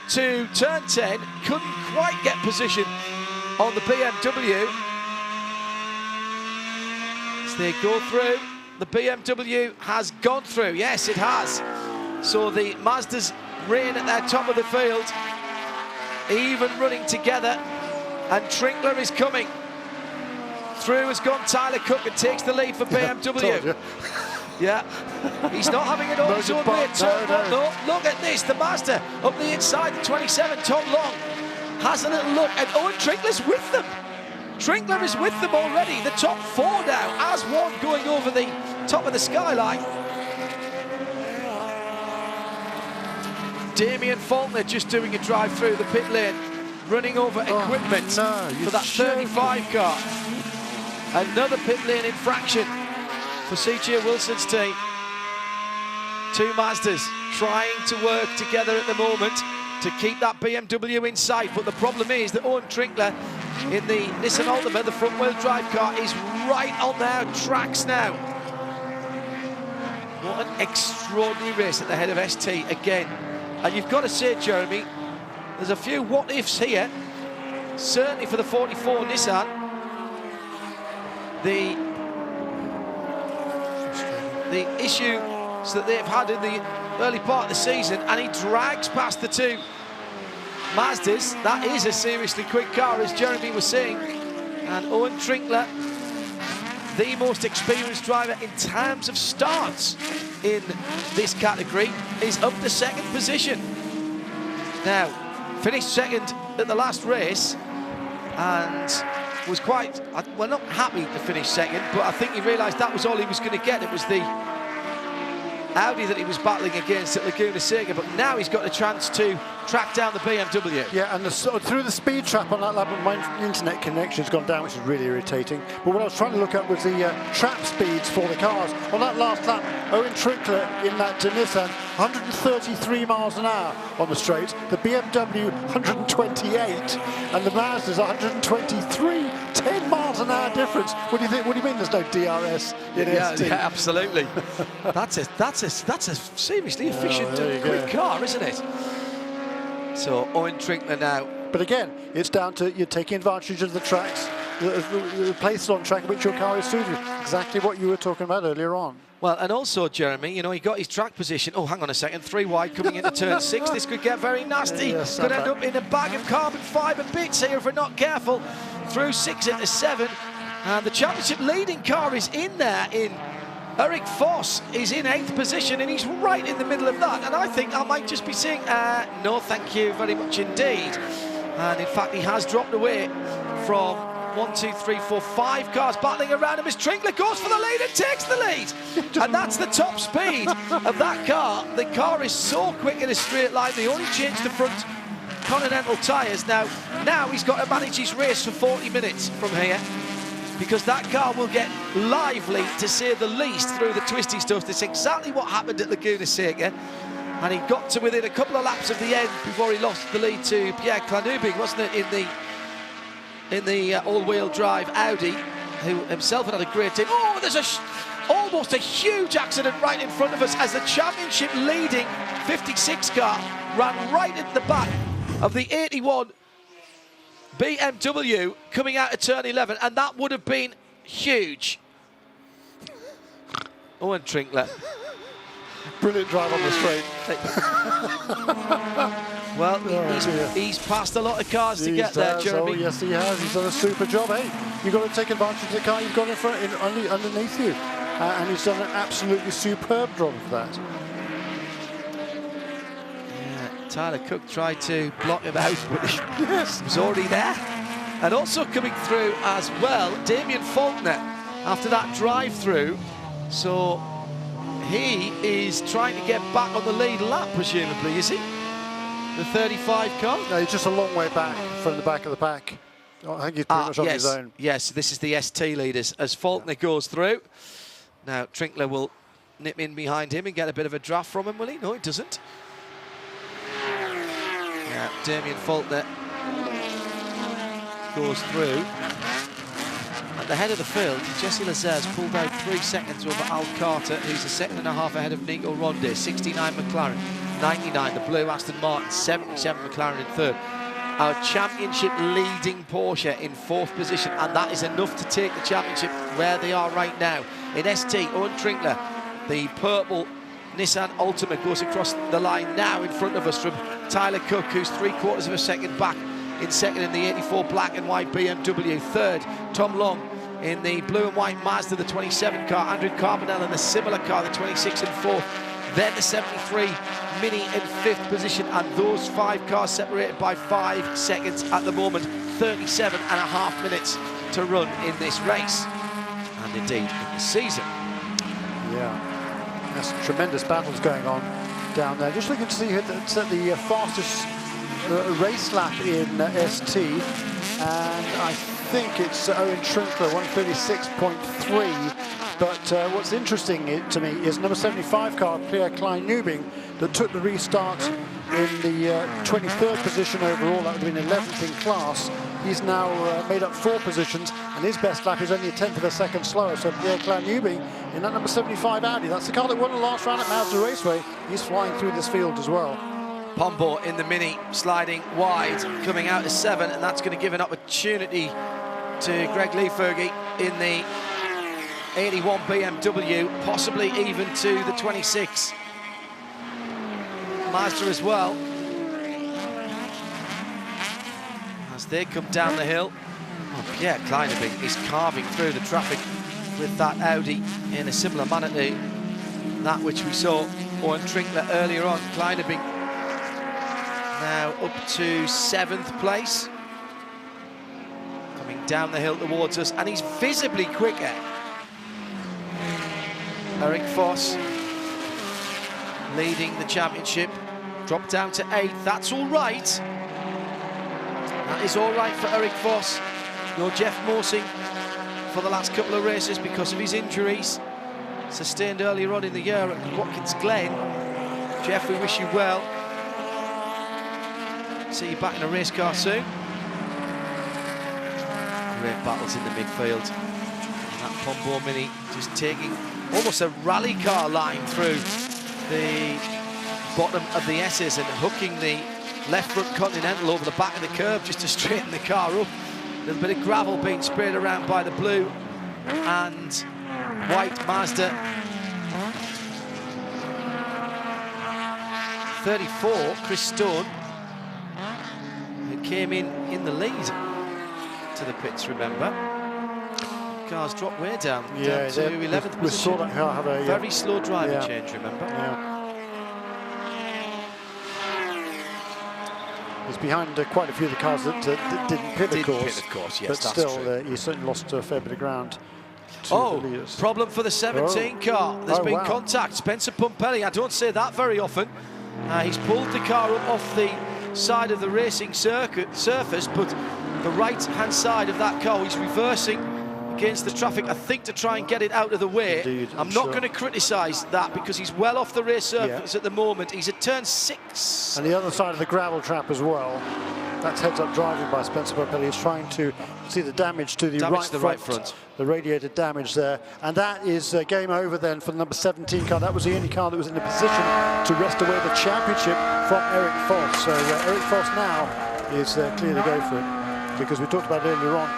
to turn 10, couldn't quite get position on the BMW. As they go through, the BMW has gone through. Yes, it has. So the Mazdas reign at their top of the field, even running together, and Trinkler is coming. Through has gone Tyler Cook and takes the lead for BMW. Yeah, he's not having it all his own way. No, look at this, the Mazda up the inside, the 27, Tom Long has a little look, and Owen Trinkler's with them. Trinkler is with them already, the top 4 now, as one going over the top of the skyline. Damien Faulkner just doing a drive through the pit lane, running over equipment for that 35 car. Another pit lane infraction for CJ Wilson's team. Two Mazdas trying to work together at the moment to keep that BMW in sight, but the problem is that Owen Trinkler in the Nissan Altima, the front-wheel drive car, is right on their tracks now. What an extraordinary race at the head of ST again. And you've got to say, Jeremy, there's a few what-ifs here, certainly for the 44 Nissan. The issues that they've had in the early part of the season, and he drags past the two Mazdas. That is a seriously quick car, as Jeremy was saying. And Owen Trinkler, the most experienced driver in terms of starts in this category, is up to 2nd position. Now, finished 2nd at the last race and was quite, well, not happy to finish 2nd, but I think he realised that was all he was going to get. It was the Audi that he was battling against at Laguna Seca, but now he's got a chance to track down the BMW. Yeah, and through the speed trap on that lap, my internet connection's gone down, which is really irritating. But what I was trying to look at was the trap speeds for the cars. On that last lap, Owen Trinkler in that Nissan, 133 miles an hour on the straight. The BMW, 128, and the Mazda's 123. 10 miles an hour difference. What do you think? What do you mean there's no DRS in ST? Yeah, absolutely. that's a seriously efficient quick car, isn't it? So Owen Trinkler now. But again, it's down to you taking advantage of the tracks, the places on track in which your car is suited. Exactly what you were talking about earlier on. Well, and also, Jeremy, you know, he got his track position. Oh, hang on a second. 3 wide coming into turn 6. This could get very nasty. Yes, could end up in a bag of carbon fibre bits here if we're not careful. Through 6 into 7. And the championship leading car is in there in Eric Foss is in 8th position, and he's right in the middle of that. And I think I might just be saying, no, thank you very much indeed. And in fact, he has dropped away from 1, 2, 3, 4, 5 cars battling around him as Trinkler goes for the lead and takes the lead. And that's the top speed of that car. The car is so quick in a straight line. They only changed the front Continental tyres. Now he's got to manage his race for 40 minutes from here, because that car will get lively, to say the least, through the twisty stuff. That's exactly what happened at Laguna Seca. And he got to within a couple of laps of the end before he lost the lead to Pierre Clanubing, wasn't it, in the all-wheel drive Audi, who himself had a great team. Oh, there's almost a huge accident right in front of us as the championship leading 56 car ran right into the back of the 81 BMW coming out of turn 11, and that would have been huge. Owen Trinkler. Brilliant drive on the straight. Well, he's passed a lot of cars to get there, Jeremy. Oh, yes, he has. He's done a super job. Hey, you've got to take advantage of the car you've got in front, underneath you. And he's done an absolutely superb job of that. Yeah, Tyler Cook tried to block him out, but he was already there. And also coming through as well, Damien Faulkner, after that drive-through. So he is trying to get back on the lead lap, presumably, is he? The 35 car? No, he's just a long way back from the back of the pack. I think he's pretty much on his own. Yes, this is the ST leaders as Faulkner goes through. Now, Trinkler will nip in behind him and get a bit of a draft from him, will he? No, he doesn't. Yeah, Damien Faulkner goes through. At the head of the field, Jesse Lazar's pulled out 3 seconds over Al Carter, who's a second and a half ahead of Nico Ronde. 69 McLaren, 99 the blue Aston Martin, 77 McLaren in third. Our championship leading Porsche in 4th position, and that is enough to take the championship where they are right now. In ST, Owen Trinkler, the purple Nissan Altima, goes across the line now in front of us from Tyler Cook, who's 3/4 of a second back in second in the 84 black and white BMW. Third, Tom Long in the blue and white Mazda, the 27 car. Andrew Carbonell in the similar car, the 26 and 4th. Then the 73 Mini in 5th position, and those 5 cars separated by 5 seconds at the moment. 37.5 minutes to run in this race, and indeed in the season. Yeah, there's tremendous battles going on down there. Just looking to see who's at the fastest race lap in ST, and I think it's Owen Trinkler, 136.3. But what's interesting to me is number 75 car, Pierre Klein-Nubing, that took the restart in the 23rd position overall. That would have been 11th in class. He's now made up 4 positions, and his best lap is only a 1/10 of a second slower. So Pierre Klein-Nubing in that number 75 Audi, that's the car that won the last round at Mazda Raceway. He's flying through this field as well. Pombo in the Mini sliding wide, coming out of 7, and that's going to give an opportunity to Greg Lieferge in the 81 BMW, possibly even to the 26 Mazda as well. As they come down the hill, Pierre Klein-Nubing is carving through the traffic with that Audi in a similar manner to that which we saw Owen Trinkler earlier on. Klein-Nubing now up to 7th place, coming down the hill towards us, and he's visibly quicker. Eric Foss leading the championship, dropped down to 8th. That's all right. That is all right for Eric Foss. No Jeff Morsing for the last couple of races because of his injuries sustained earlier on in the year at Watkins Glen. Jeff, we wish you well. See you back in a race car soon. Great battles in the midfield. And that Pombo Mini just taking almost a rally car line through the bottom of the S's and hooking the left front Continental over the back of the curb just to straighten the car up. A little bit of gravel being sprayed around by the blue and white Mazda 34, Chris Stone, who came in the lead to the pits, remember. Cars dropped way down, down to 11th we saw position. that have a very slow driving change, remember. He's behind quite a few of the cars that didn't pit, of course. Yes, but that's still, true. He certainly lost a fair bit of ground to the leaders. Problem for the 17 car. There's been wow. contact. Spencer Pumpelly, I don't say that very often. He's pulled the car up off the side of the racing surface, but the right-hand side of that car, he's reversing against the traffic, I think, to try and get it out of the way. Indeed, I'm not going to criticise that because he's well off the race surface at the moment. He's at turn 6. And the other side of the gravel trap as well. That's heads-up driving by Spencer Pumpelly. He's trying to see the damage to the right front. The radiator damage there. And that is game over then for the number 17 car. That was the only car that was in a position to wrest away the championship from Eric Foss. So Eric Foss now is clear to go for it, because we talked about earlier on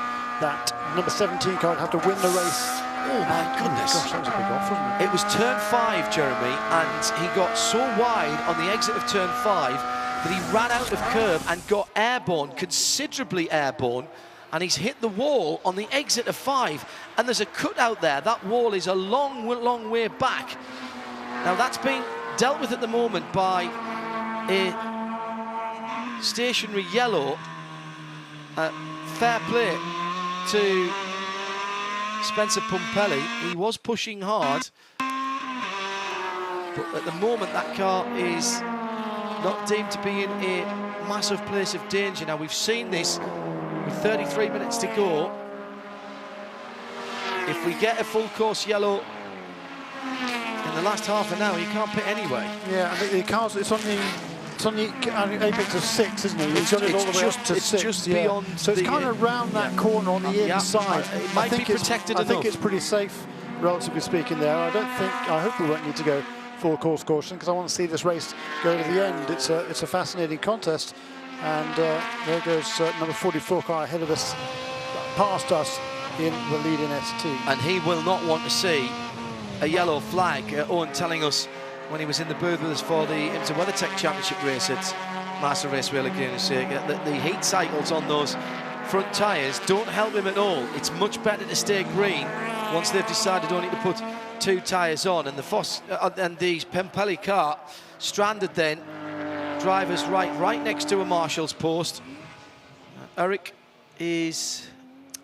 that number 17 car would have to win the race. Oh my goodness. Gosh, that was a big off, wasn't it? It was turn 5, Jeremy, and he got so wide on the exit of turn 5 that he ran out of curb and got airborne, considerably airborne, and he's hit the wall on the exit of 5. And there's a cutout there. That wall is a long, long way back. Now that's being dealt with at the moment by a stationary yellow. Fair play to Spencer Pumpelly. He was pushing hard, but at the moment that car is not deemed to be in a massive place of danger. Now we've seen this with 33 minutes to go. If we get a full course yellow in the last half an hour, you can't pit anyway. Yeah, I think the cars, it's on the apex of 6, isn't it? He's got it all the way up to 6. It's just beyond. So it's kind of round that corner on the inside. It might be protected enough. I think it's pretty safe, relatively speaking, there. I hope we won't need to go full course caution, because I want to see this race go to the end. It's a fascinating contest. And there goes number 44 car ahead of us, past us in the leading ST. And he will not want to see a yellow flag. Owen telling us when he was in the booth with us for the IMSA WeatherTech Championship race at Master Raceway Laguna Seca, that the heat cycles on those front tyres don't help him at all. It's much better to stay green once they've decided only to put 2 tyres on. And the Pumpelly car stranded then, drivers right next to a marshal's post.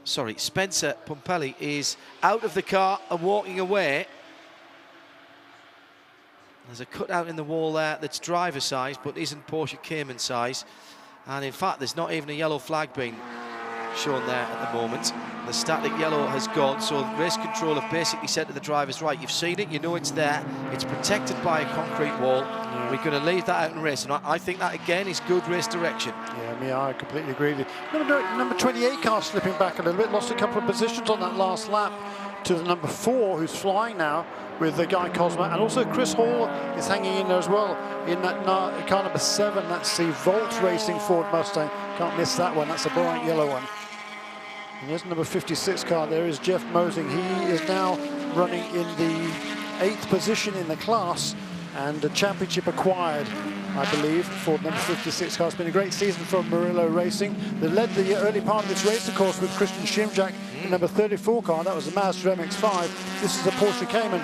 Spencer Pumpelly is out of the car and walking away. There's a cutout in the wall there that's driver size but isn't Porsche Cayman size, and in fact there's not even a yellow flag being shown there at the moment. The static yellow has gone, so race control have basically said to the drivers, right, you've seen it, you know it's there, it's protected by a concrete wall, we're going to leave that out in race. And I think that again is good race direction. Yeah, I completely agree with you. Number 28 car slipping back a little bit, lost a couple of positions on that last lap to the number 4, who's flying now with the Guy Cosma, and also Chris Hall is hanging in there as well in that car number 7. That's the Volt Racing Ford Mustang. Can't miss that one. That's a bright yellow one. And there's number 56 car. There is Jeff Mosing. He is now running in the 8th position in the class, and a championship acquired, I believe, for number 56 car. It's been a great season for Murillo Racing. They led the early part of this race, of course, with Christian Schimjak, the number 34 car. That was the Mazda MX-5. This is a Porsche Cayman.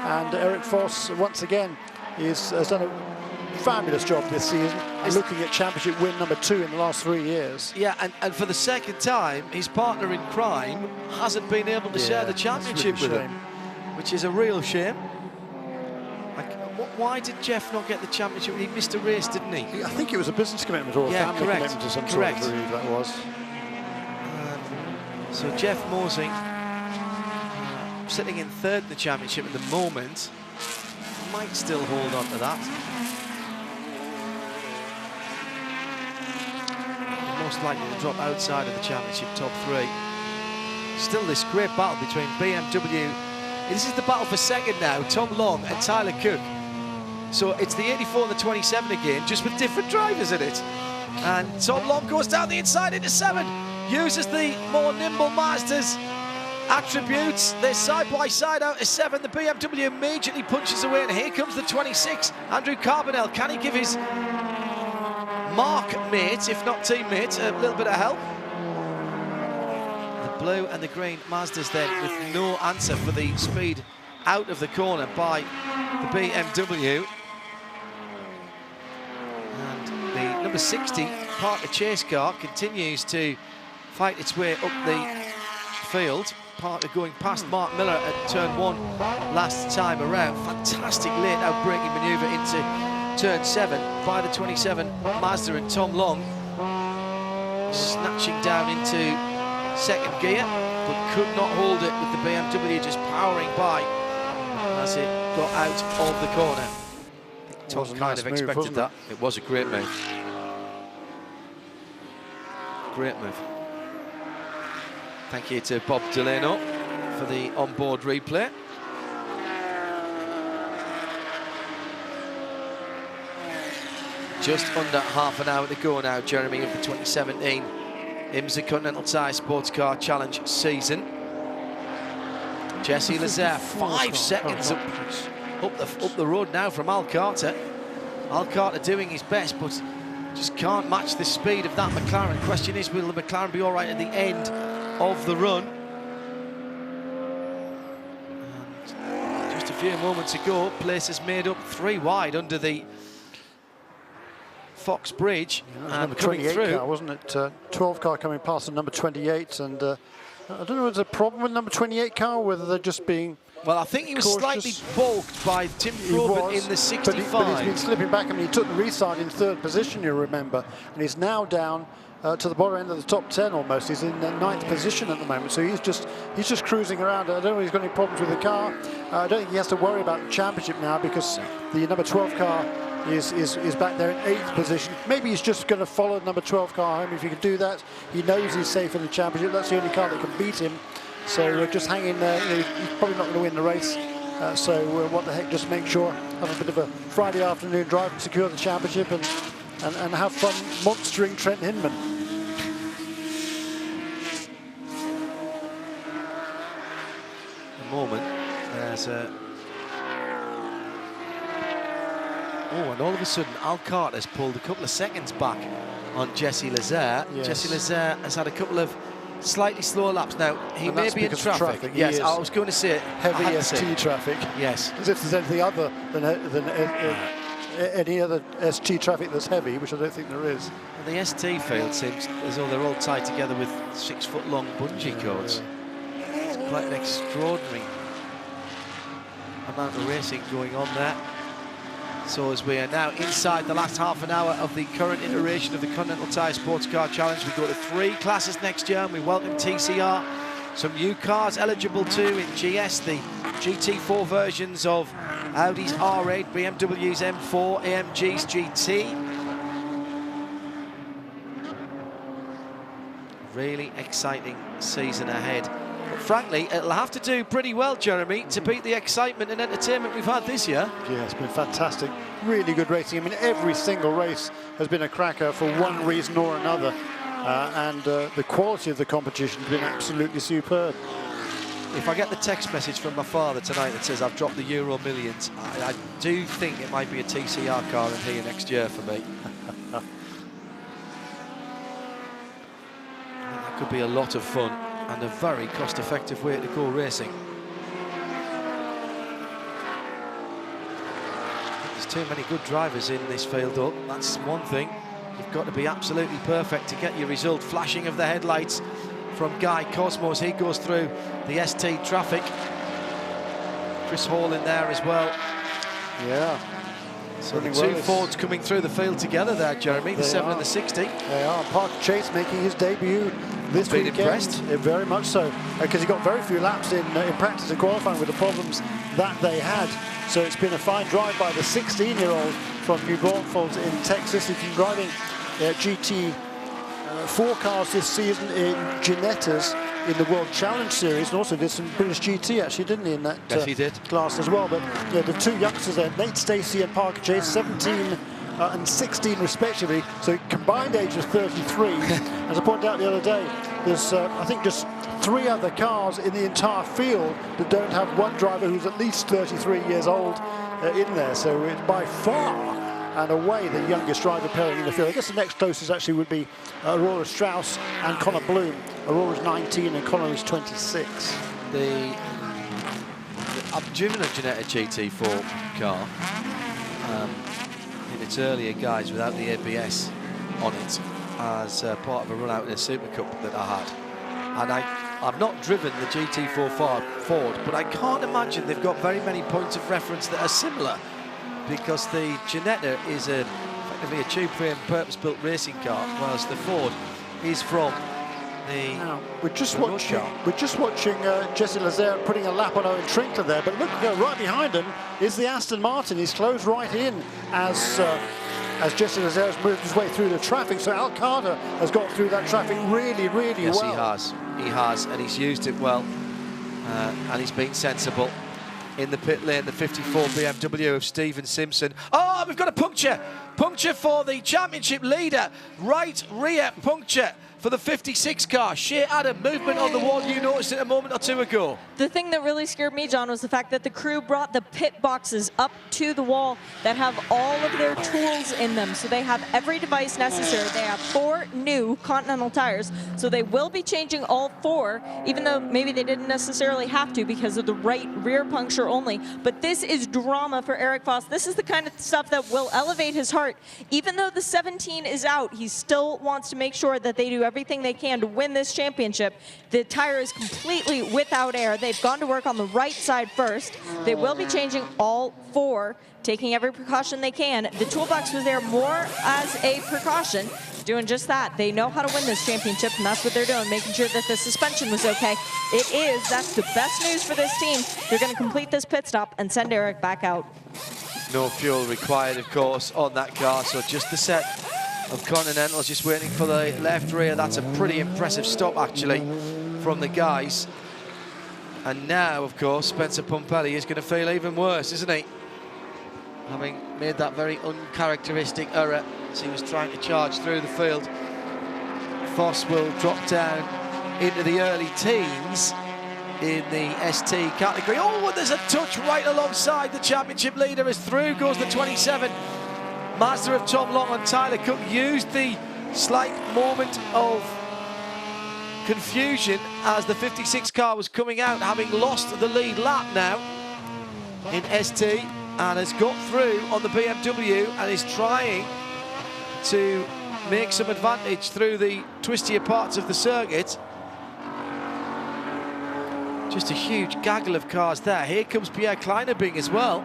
And Eric Foss, once again, has done a fabulous job this season, looking at championship win number 2 in the last 3 years. Yeah, and for the second time, his partner in crime hasn't been able to share the championship with him, which is a real shame. Why did Jeff not get the championship? He missed a race, didn't he? I think it was a business commitment or a family commitment to some sort, I believe that was. So Jeff Mosing, sitting in 3rd in the championship at the moment, might still hold on to that. Most likely to drop outside of the championship top 3. Still this great battle between BMW. This is the battle for second now. Tom Long and Tyler Cook. So it's the 84 and the 27 again, just with different drivers in it. And Tom Long goes down the inside into 7, uses the more nimble Mazda's attributes. They're side by side out to 7. The BMW immediately punches away, and here comes the 26, Andrew Carbonell. Can he give his mark mate, if not teammate, a little bit of help? The blue and the green Mazdas then with no answer for the speed out of the corner by the BMW. And the number 60 Parker chase car continues to fight its way up the field. Parker going past Mark Miller at turn 1 last time around. Fantastic late out braking manoeuvre into turn 7 by the 27 Mazda, and Tom Long snatching down into second gear, but could not hold it with the BMW just powering by as it got out of the corner. Tom kind of expected that. It was a great move. Great move. Thank you to Bob Delano for the onboard replay. Just under half an hour to go now, Jeremy, of the 2017 IMSA Continental Tire SportsCar Challenge season. Jesse Lazare, 5 seconds up the road now from Al Carter. Al Carter doing his best, but just can't match the speed of that McLaren. Question is, will the McLaren be all right at the end of the run? And just a few moments ago, places made up 3 wide under the Fox Bridge. Yeah, number 28 through. Car, wasn't it? 12 car coming past the number 28, and I don't know if there's a problem with number 28 car, whether they're just being well, I think he was slightly balked by Tim Probert in the 65. But he's been slipping back. I mean, he took the restart in 3rd position, you remember, and he's now down to the bottom end of the top 10 almost. He's in 9th position at the moment, so he's just cruising around. I don't know if he's got any problems with the car. I don't think he has to worry about the championship now, because the number 12 car is back there in 8th position. Maybe he's just going to follow number 12 car home. If he can do that, he knows he's safe in the championship. That's the only car that can beat him. So just hang in there. You know, he's probably not going to win the race. So what the heck, just make sure, have a bit of a Friday afternoon drive and secure the championship, and have fun monstering Trent Hinman. A moment, there's a... Oh, and all of a sudden, Al Carter's pulled a couple of seconds back on Jesse Lazare. Yes. Jesse Lazare has had a couple of slightly slower laps. Now, he may be in traffic. Yes, I was going to say heavy ST traffic. Yes. As if there's anything other than any other ST traffic that's heavy, which I don't think there is. And the ST field seems as though they're all tied together with 6-foot-long bungee cords. It's quite an extraordinary amount of racing going on there. So as we are now inside the last half an hour of the current iteration of the Continental Tire SportsCar Challenge, we go to 3 classes next year, and we welcome TCR. Some new cars eligible too in GS, the GT4 versions of Audi's R8, BMW's M4, AMG's GT. Really exciting season ahead. But frankly, it'll have to do pretty well, Jeremy, to beat the excitement and entertainment we've had this year. Yeah, it's been fantastic. Really good racing. I mean, every single race has been a cracker for one reason or another. And the quality of the competition has been absolutely superb. If I get the text message from my father tonight that says I've dropped the Euro Millions, I do think it might be a TCR car in here next year for me. That could be a lot of fun and a very cost-effective way to go racing. There's too many good drivers in this field up. That's one thing. You've got to be absolutely perfect to get your result. Flashing of the headlights from Guy Cosmos. He goes through the ST traffic. Chris Hall in there as well. Yeah. So the 2 Fords coming through the field together there, Jeremy, the 7 and the 60. They are. Parker Chase making his debut this weekend. Impressed. Very much so, because he got very few laps in practice and qualifying with the problems that they had. So it's been a fine drive by the 16-year-old from New Braunfels in Texas. He's been driving GT4 cars this season in Ginettas, in the World Challenge Series, and also did some British GT, actually, didn't he, in that Yes, he did. class as well. But yeah, the two youngsters there, Nate Stacey and Parker Chase, 17 and 16 respectively, so combined age of 33. As I pointed out the other day, there's I think just 3 other cars in the entire field that don't have one driver who's at least 33 years old in there, so it's by far and away the youngest driver pairing in the field. I guess the next closest actually would be Aurora Strauss and Connor Bloom. Aurora's 19 and Connor is 26. I've driven a Ginetta GT4 car in its earlier guys without the ABS on it as part of a run out in a Super Cup that I had. And I've not driven the GT4 Ford, but I can't imagine they've got very many points of reference that are similar, because the Ginetta is effectively a tube-frame, purpose-built racing car, whilst the Ford is from the... Now, we're just watching Jesse Lazare putting a lap on Owen Trinkler there, but look, right behind him is the Aston Martin. He's closed right in as Jesse Lazare has moved his way through the traffic. So Al Carter has got through that traffic really, really well. Yes, he has, and he's used it well, and he's been sensible. In the pit lane, the 54 BMW of Stephen Simpson. Oh, we've got a puncture! Puncture for the championship leader. Right rear puncture for the 56 car. Shea Adam, movement on the wall. You noticed it a moment or two ago. The thing that really scared me, John, was the fact that the crew brought the pit boxes up to the wall that have all of their tools in them. So they have every device necessary. They have 4 new Continental tires. So they will be changing all 4, even though maybe they didn't necessarily have to because of the right rear puncture only. But this is drama for Eric Foss. This is the kind of stuff that will elevate his heart. Even though the 17 is out, he still wants to make sure that they do everything they can to win this championship. The tire is completely without air. They've gone to work on the right side first. They will be changing all 4, taking every precaution they can. The toolbox was there more as a precaution, doing just that. They know how to win this championship, and that's what they're doing, making sure that the suspension was okay. It is. That's the best news for this team. They're going to complete this pit stop and send Eric back out. No fuel required, of course, on that car, so just the set of Continentals just waiting for the left rear. That's a pretty impressive stop, actually, from the guys. And now, of course, Spencer Pumpelly is going to feel even worse, isn't he? Having made that very uncharacteristic error as he was trying to charge through the field. Foss will drop down into the early teens in the ST category. Oh, and there's a touch right alongside the championship leader as through goes the 27. Master of Tom Long and Tyler Cook used the slight moment of confusion as the 56 car was coming out, having lost the lead lap now in ST, and has got through on the BMW and is trying to make some advantage through the twistier parts of the circuit. Just a huge gaggle of cars there. Here comes Pierre Kleinerbing as well.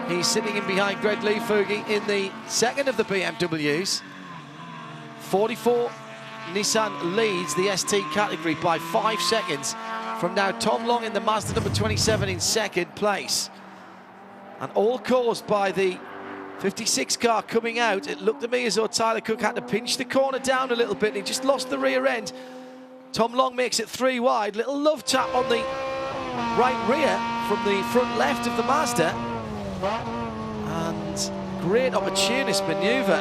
He's sitting in behind Greg Leefugi in the second of the BMWs. 44 Nissan leads the ST category by 5 seconds from now. Tom Long in the Mazda number 27 in second place. And all caused by the 56 car coming out. It looked to me as though Tyler Cook had to pinch the corner down a little bit and he just lost the rear end. Tom Long makes it 3 wide. Little love tap on the right rear from the front left of the Mazda. And great opportunist manoeuvre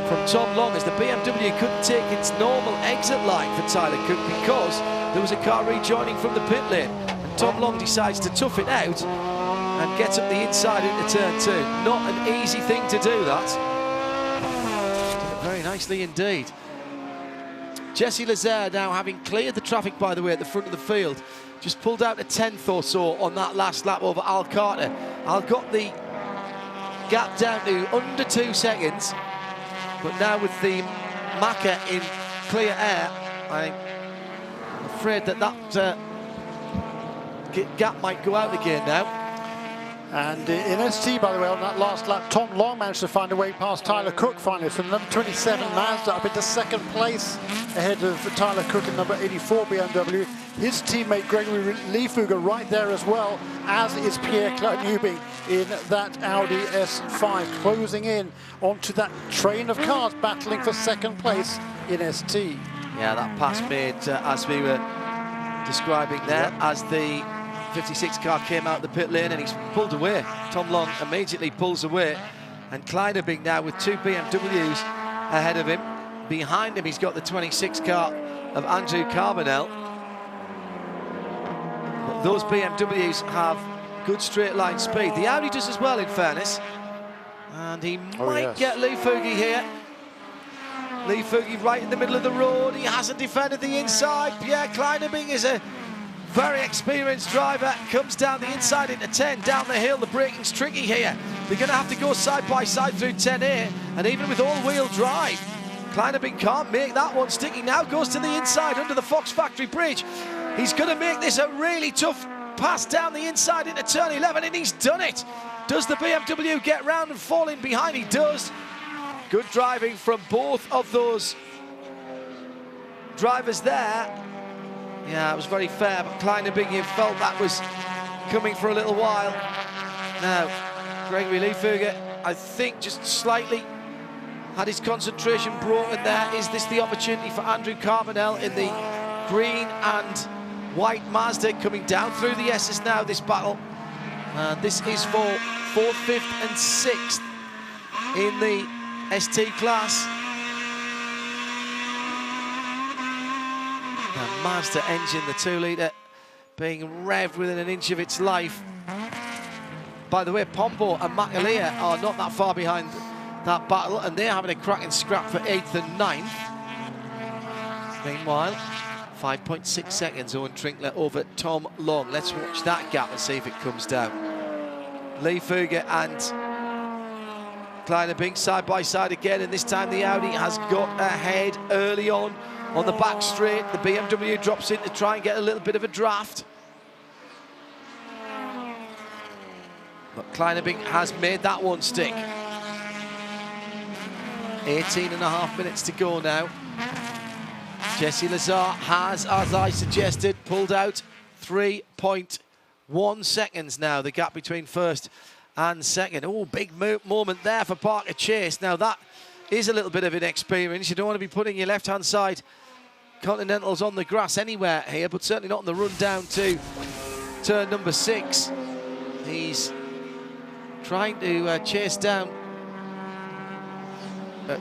from Tom Long as the BMW couldn't take its normal exit line for Tyler Cook because there was a car rejoining from the pit lane. And Tom Long decides to tough it out and gets up the inside into turn 2. Not an easy thing to do, that. Did it very nicely indeed. Jesse Lazare now, having cleared the traffic, by the way, at the front of the field, just pulled out a 10th or so on that last lap over Al Carter. Al got the gap down to under 2 seconds, but now with the Macca in clear air, I'm afraid that gap might go out again now. And in ST, by the way, on that last lap, Tom Long managed to find a way past Tyler Cook finally from number 27 Mazda up into second place ahead of Tyler Cook in number 84 BMW. His teammate Gregory Leefuger right there as well, as is Pierre Kleinerbing in that Audi S5, closing in onto that train of cars battling for second place in ST. Yeah, that pass made as we were describing there as the 56 car came out the pit lane, and he's pulled away. Tom Long immediately pulls away, and Kleinerbing now with 2 BMWs ahead of him. Behind him, he's got the 26 car of Andrew Carbonell. But those BMWs have good straight line speed. The Audi does as well, in fairness. And he might get Lee Fugi here. Lee Fugi right in the middle of the road. He hasn't defended the inside. Pierre Kleinerbing is a very experienced driver. Comes down the inside into 10, down the hill. The braking's tricky here. They're going to have to go side by side through 10A. And even with all-wheel drive, Kleinerbing can't make that one stick. He now goes to the inside under the Fox Factory Bridge. He's going to make this a really tough pass down the inside into turn 11, and he's done it. Does the BMW get round and fall in behind? He does. Good driving from both of those drivers there. Yeah, it was very fair, but Kleinerbing felt that was coming for a little while. Now, Gregory Liefuger, I think, just slightly had his concentration broken there. Is this the opportunity for Andrew Carbonell in the green and white Mazda coming down through the S's now, this battle? This is for 4th, 5th and 6th in the ST class. The Mazda engine, the 2-litre, being revved within an inch of its life. By the way, Pombo and Makalia are not that far behind that battle, and they're having a cracking scrap for 8th and 9th. Meanwhile, 5.6 seconds, Owen Trinkler over Tom Long. Let's watch that gap and see if it comes down. Liefuger and Kleinerbing side by side again, and this time the Audi has got ahead early on the back straight. The BMW drops in to try and get a little bit of a draft. But Kleinerbing has made that one stick. 18.5 minutes to go now. Jesse Lazar has, as I suggested, pulled out 3.1 seconds now, the gap between first and second. Oh, big moment there for Parker Chase. Now that is a little bit of inexperience. You don't want to be putting your left-hand side Continentals on the grass anywhere here, but certainly not on the run down to turn number 6. He's trying to chase down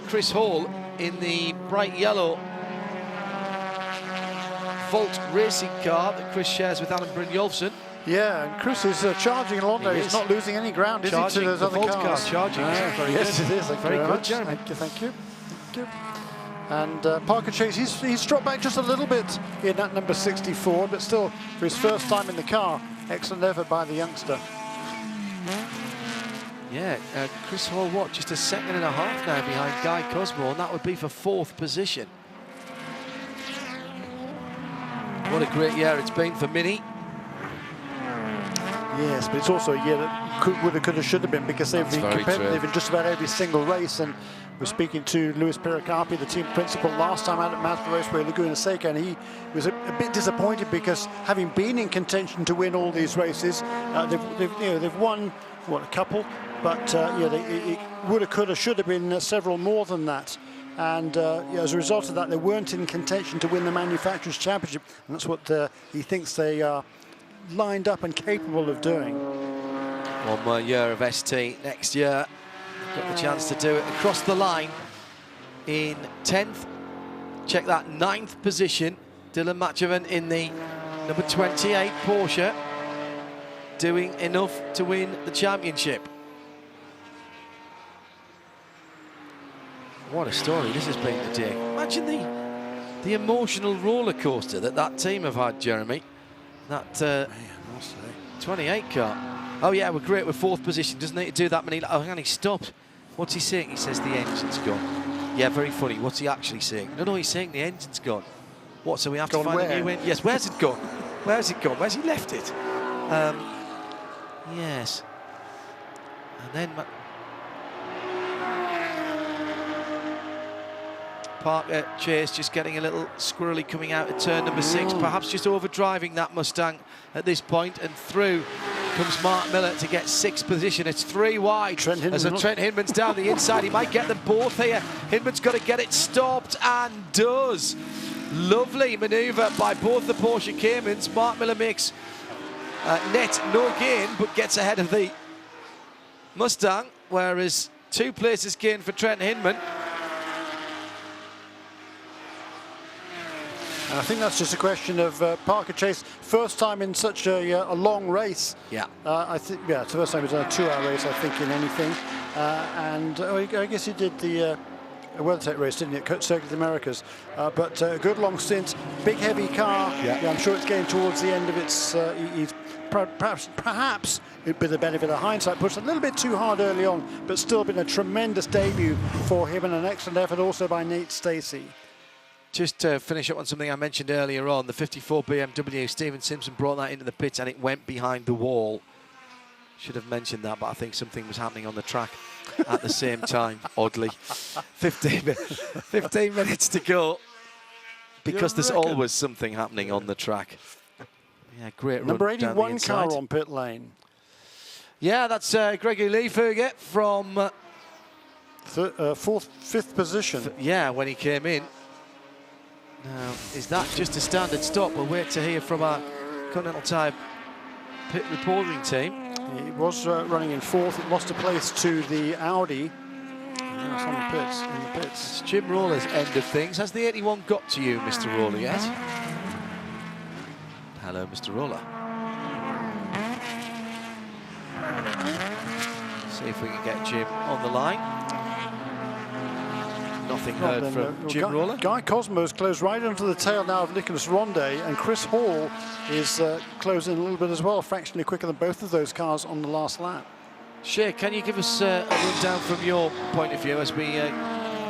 Chris Hall in the bright yellow Volt racing car that Chris shares with Alan Brynjolfsson. Yeah, and Chris is charging along there. He's not losing any ground, is he, to those other cars? Charging. Very yes, good. it is. Very good, Jeremy. Thank you. And Parker Chase, he's dropped back just a little bit in that number 64, but still, for his first time in the car, excellent effort by the youngster. Yeah, Chris Hall, what, just a second and a half now behind Guy Cosmore, and that would be for 4th position. What a great year it's been for Mini. Yes, but it's also a year that would have, should have been, because they've been competitive in just about every single race. And we're speaking to Luis Piracarpi, the team principal, last time out at Mazda Raceway Laguna Seca, and he was a bit disappointed because, having been in contention to win all these races, they've won what, a couple, but it would have, could have, should have been several more than that. And as a result of that, they weren't in contention to win the Manufacturers' Championship, and that's what he thinks they are lined up and capable of doing. One more year of ST next year. Got the chance to do it across the line in 10th. Check that, 9th position. Dylan Matchovan in the number 28 Porsche, doing enough to win the championship. What a story this has been today. Imagine the emotional roller coaster that team have had, Jeremy. That 28 car. Oh yeah, we're great with 4th position. Doesn't need to do that many. Oh, hang on, he stopped. What's he saying? He says the engine's gone. Yeah, very funny. What's he actually saying? No, he's saying the engine's gone. What, so we have to find a new engine? Yes, where's it gone? Where's it gone? Where's he left it? Yes. And then Parker Chase just getting a little squirrely coming out at turn number 6, perhaps just overdriving that Mustang at this point, and through comes Mark Miller to get 6th position. It's 3 wide. Trent Hinman's down the inside. He might get them both here. Hinman's got to get it stopped, and does. Lovely manoeuvre by both the Porsche Caymans. Mark Miller makes net no gain, but gets ahead of the Mustang, whereas 2 places gain for Trent Hinman. And I think that's just a question of Parker Chase, first time in such a long race. Yeah. I think, yeah, it's the first time he's done a 2-hour race, I think, in anything. I guess he did the WeatherTech race, didn't he, at Circuit of the Americas? But a good long stint, big heavy car. Yeah, I'm sure it's getting towards the end of its. He's perhaps with the benefit of hindsight, pushed a little bit too hard early on, but still been a tremendous debut for him and an excellent effort also by Nate Stacey. Just to finish up on something I mentioned earlier on, the 54 BMW, Steven Simpson brought that into the pits and it went behind the wall. Should have mentioned that, but I think something was happening on the track at the same time, oddly. 15 minutes to go, because there's always something happening on the track. Yeah, great Number run down 81 the car inside. on pit lane. Yeah, that's Gregory Leefuger from... 5th position. Yeah, when he came in. Now, is that just a standard stop? We'll wait to hear from our Continental Tire pit reporting team. He was running in 4th. It lost a place to the Audi. It's on the pits, in the pits. It's Jim Roller's end of things. Has the 81 got to you, Mr. Roller, yet? Hello, Mr. Roller. See if we can get Jim on the line. Nothing heard from Jim Roller. Guy Cosmo's closed right onto the tail now of Nicholas Ronde, and Chris Hall is closing a little bit as well, fractionally quicker than both of those cars on the last lap. Shay, can you give us a rundown from your point of view as we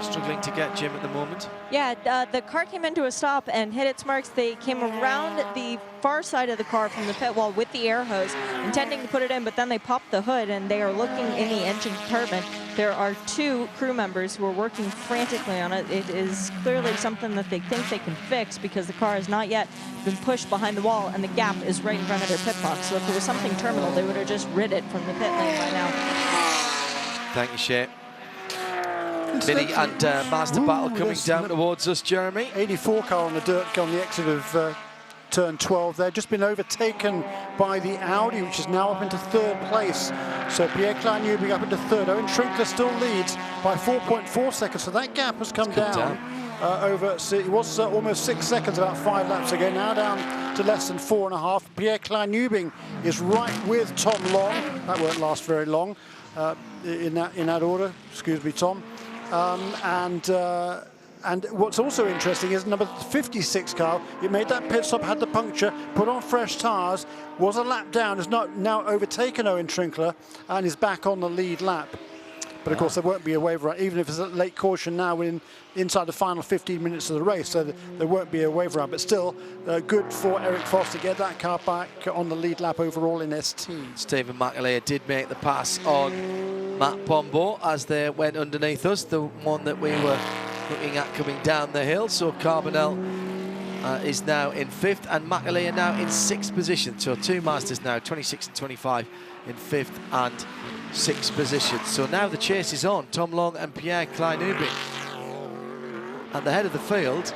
struggling to get Jim at the moment? Yeah, the car came into a stop and hit its marks. They came around the far side of the car from the pit wall with the air hose, intending to put it in, but then they popped the hood and they are looking in the engine compartment. There are 2 crew members who are working frantically on it. It is clearly something that they think they can fix because the car has not yet been pushed behind the wall and the gap is right in front of their pit box. So if it was something terminal, they would have just rid it from the pit lane by now. Thank you, Shay. Mini and Master Battle coming down towards us, Jeremy. 84 car on the dirt on the exit of turn 12 there, just been overtaken by the Audi, which is now up into 3rd place. So Pierre Klein-Newby up into 3rd. Owen Trinkler still leads by 4.4 seconds, so that gap has come down. Over, so it was almost 6 seconds about 5 laps ago, now down to less than 4.5. Pierre Klein-Newby is right with Tom Long. That won't last very long in that order. Excuse me, Tom. And what's also interesting is number 56 car, it made that pit stop, had the puncture, put on fresh tyres, was a lap down, has not now overtaken Owen Trinkler and is back on the lead lap. But of course there won't be a waiver, even if it's a late caution now, we're inside the final 15 minutes of the race, so there won't be a waiver round. But still, good for Eric Foss to get that car back on the lead lap overall in ST. Stephen McAleer did make the pass on Matt Pombo as they went underneath us, the one that we were looking at coming down the hill. So Carbonell is now in 5th and McAleer now in 6th position. So 2 Masters now, 26 and 25 in 5th and 6th position. So now the chase is on. Tom Long and Pierre Klein-Newby. At the head of the field,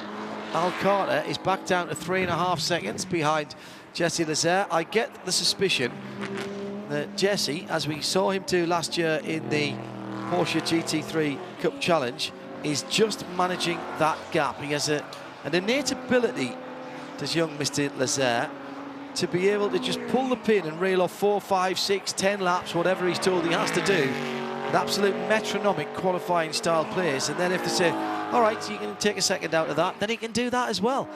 Al Carter is back down to 3.5 seconds behind Jesse Lazaire. I get the suspicion that Jesse, as we saw him do last year in the Porsche GT3 Cup Challenge, is just managing that gap. He has an innate ability, does young Mr. Lazaire, to be able to just pull the pin and reel off 4, 5, 6, 10 laps, whatever he's told he has to do. An absolute metronomic qualifying style place. And then if they say, all right, so you can take a second out of that, then he can do that as well.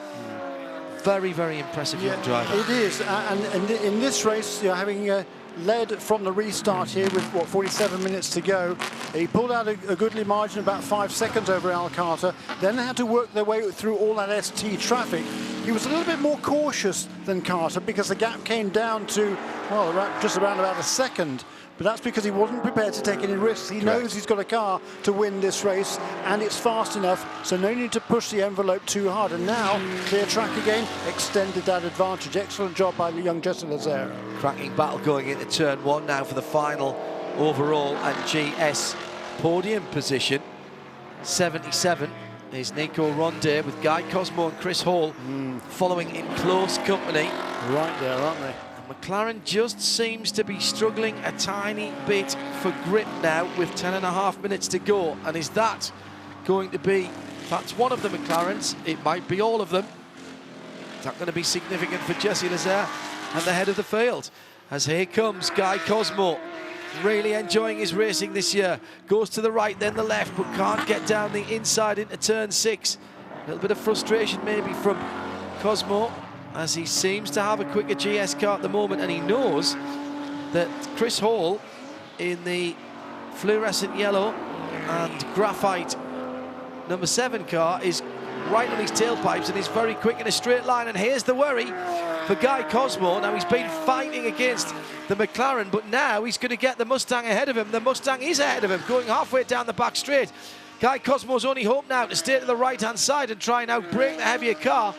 Very, very impressive young driver. It is, and in this race, having led from the restart here with, 47 minutes to go, he pulled out a goodly margin, about 5 seconds over Al Carter, then they had to work their way through all that ST traffic. He was a little bit more cautious than Carter because the gap came down to, well, just around about a second. But that's because he wasn't prepared to take any risks. He knows he's got a car to win this race, and it's fast enough, so no need to push the envelope too hard. And now, clear track again, extended that advantage. Excellent job by the young Jesse Lazaire. Cracking battle going into turn 1 now for the final overall and GS podium position. 77 is Nico Ronde with Guy Cosmo and Chris Hall following in close company. Right there, aren't they? McLaren just seems to be struggling a tiny bit for grip now with 10.5 minutes to go. And is that going to be, that's one of the McLarens, it might be all of them. Is that going to be significant for Jesse Lazare and the head of the field? As here comes Guy Cosmo, really enjoying his racing this year. Goes to the right, then the left, but can't get down the inside into turn 6. A little bit of frustration maybe from Cosmo, as he seems to have a quicker GS car at the moment, and he knows that Chris Hall in the fluorescent yellow and graphite number 7 car is right on his tailpipes and is very quick in a straight line. And here's the worry for Guy Cosmo. Now, he's been fighting against the McLaren, but now he's going to get the Mustang ahead of him. The Mustang is ahead of him, going halfway down the back straight. Guy Cosmo's only hope now to stay to the right-hand side and try and outbrake the heavier car.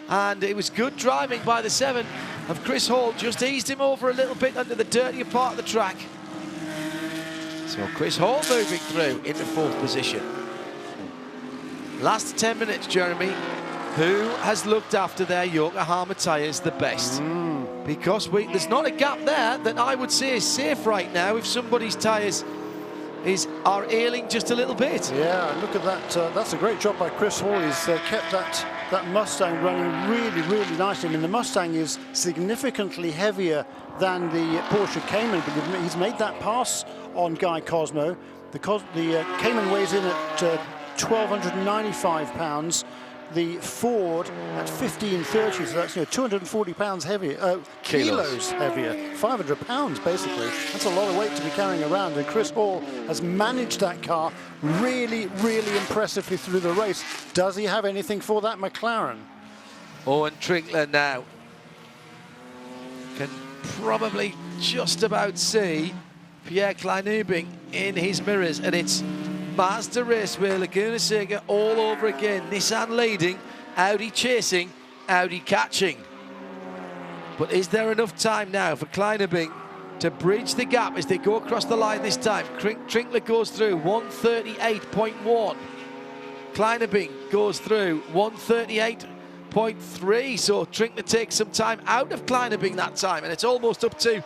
And it was good driving by the 7 of Chris Hall, just eased him over a little bit under the dirtier part of the track. So Chris Hall moving through into 4th position. Last 10 minutes, Jeremy. Who has looked after their Yokohama tyres the best? Because there's not a gap there that I would say is safe right now if somebody's tyres are ailing just a little bit. Yeah, look at that. That's a great job by Chris Hall. He's kept that Mustang running really, really nicely. I mean, the Mustang is significantly heavier than the Porsche Cayman, but he's made that pass on Guy Cosmo. The Cayman weighs in at 1,295 pounds. The Ford at 1,530, so that's 240 pounds heavier, kilos heavier, 500 pounds basically. That's a lot of weight to be carrying around, and Chris Hall has managed that car really, really impressively through the race. Does he have anything for that McLaren? Owen Trinkler now can probably just about see Pierre Kleinubing in his mirrors, and it's Mazda Raceway, Laguna Seca all over again. Nissan leading, Audi chasing, Audi catching. But is there enough time now for Kleinubing to bridge the gap as they go across the line this time? Trinkler goes through 138.1. Kleinubing goes through 138.3. So Trinkler takes some time out of Kleinubing that time, and it's almost up to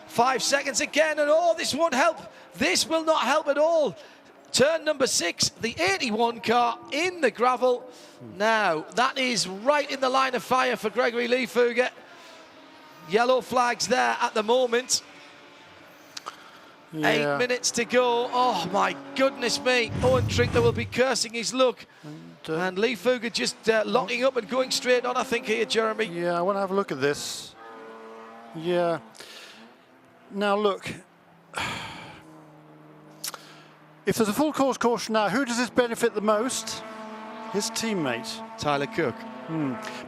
5 seconds again. And oh, this won't help. This will not help at all. Turn number 6, the 81 car in the gravel. Now, that is right in the line of fire for Gregory Liefeuger. Yellow flags there at the moment. Yeah. 8 minutes to go. Oh, my goodness me. Owen Trinkler will be cursing his luck. And Liefeuger just locking up and going straight on, I think, here, Jeremy. Yeah, I want to have a look at this. Yeah. Now, look. If there's a full course caution now, who does this benefit the most? His teammate. Tyler Cook.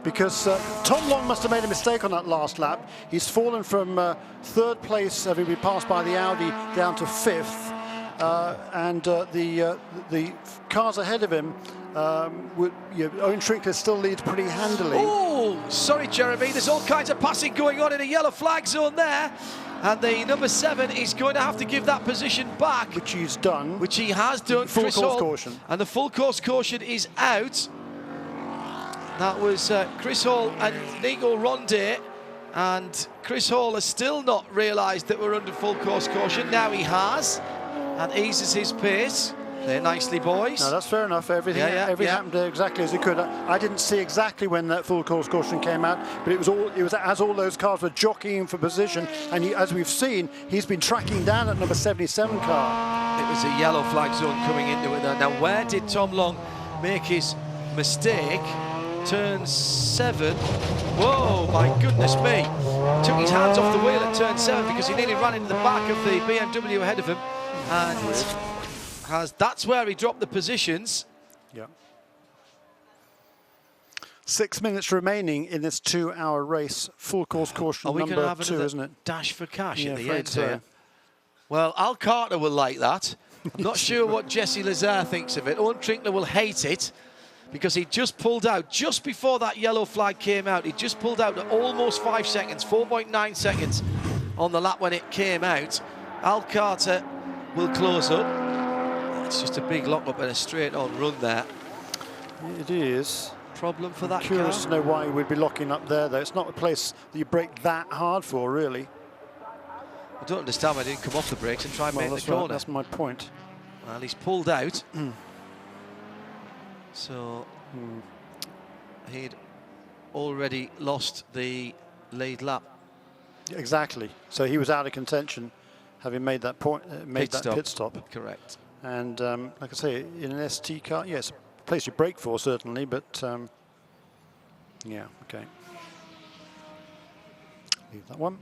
Because Tom Long must have made a mistake on that last lap. He's fallen from 3rd place, having been passed by the Audi, down to 5th. And the cars ahead of him, Owen Trinkler still leads pretty handily. Oh, sorry, Jeremy. There's all kinds of passing going on in a yellow flag zone there. And the number 7 is going to have to give that position back. Which he's done. Which he has done. Full course caution. And the full course caution is out. That was Chris Hall and Nico Ronde. And Chris Hall has still not realised that we're under full course caution. Now he has. And eases his pace. There, nicely, boys. No, that's fair enough. Everything happened exactly as it could. I didn't see exactly when that full course caution came out, but it was as all those cars were jockeying for position, and as we've seen, he's been tracking down that number 77 car. It was a yellow flag zone coming into it there. Now, where did Tom Long make his mistake? Turn 7. Whoa, my goodness me. Took his hands off the wheel at turn 7 because he nearly ran into the back of the BMW ahead of him. And that's where he dropped the positions. Yeah. 6 minutes remaining in this 2-hour race. Full course caution number 2, isn't it? Dash for cash at the end so. here. Well, Al Carter will like that. I'm not sure what Jesse Lazare thinks of it. Owen Trinkler will hate it because he just pulled out just before that yellow flag came out. He just pulled out at almost 5 seconds, 4.9 seconds on the lap when it came out. Al Carter will close up. It's just a big lock-up and a straight-on run there. It is. Problem for that Curious car. to know why we'd be locking up there, though. It's not a place that you brake that hard for, really. I don't understand why he didn't come off the brakes and try and make the Right, corner. that's my point. Well, he's pulled out. So he'd already lost the lead lap. Exactly. So he was out of contention, having made that pit stop. Correct. And like I say, in an ST car, yes, a place you brake for certainly, but yeah, okay. Leave that one.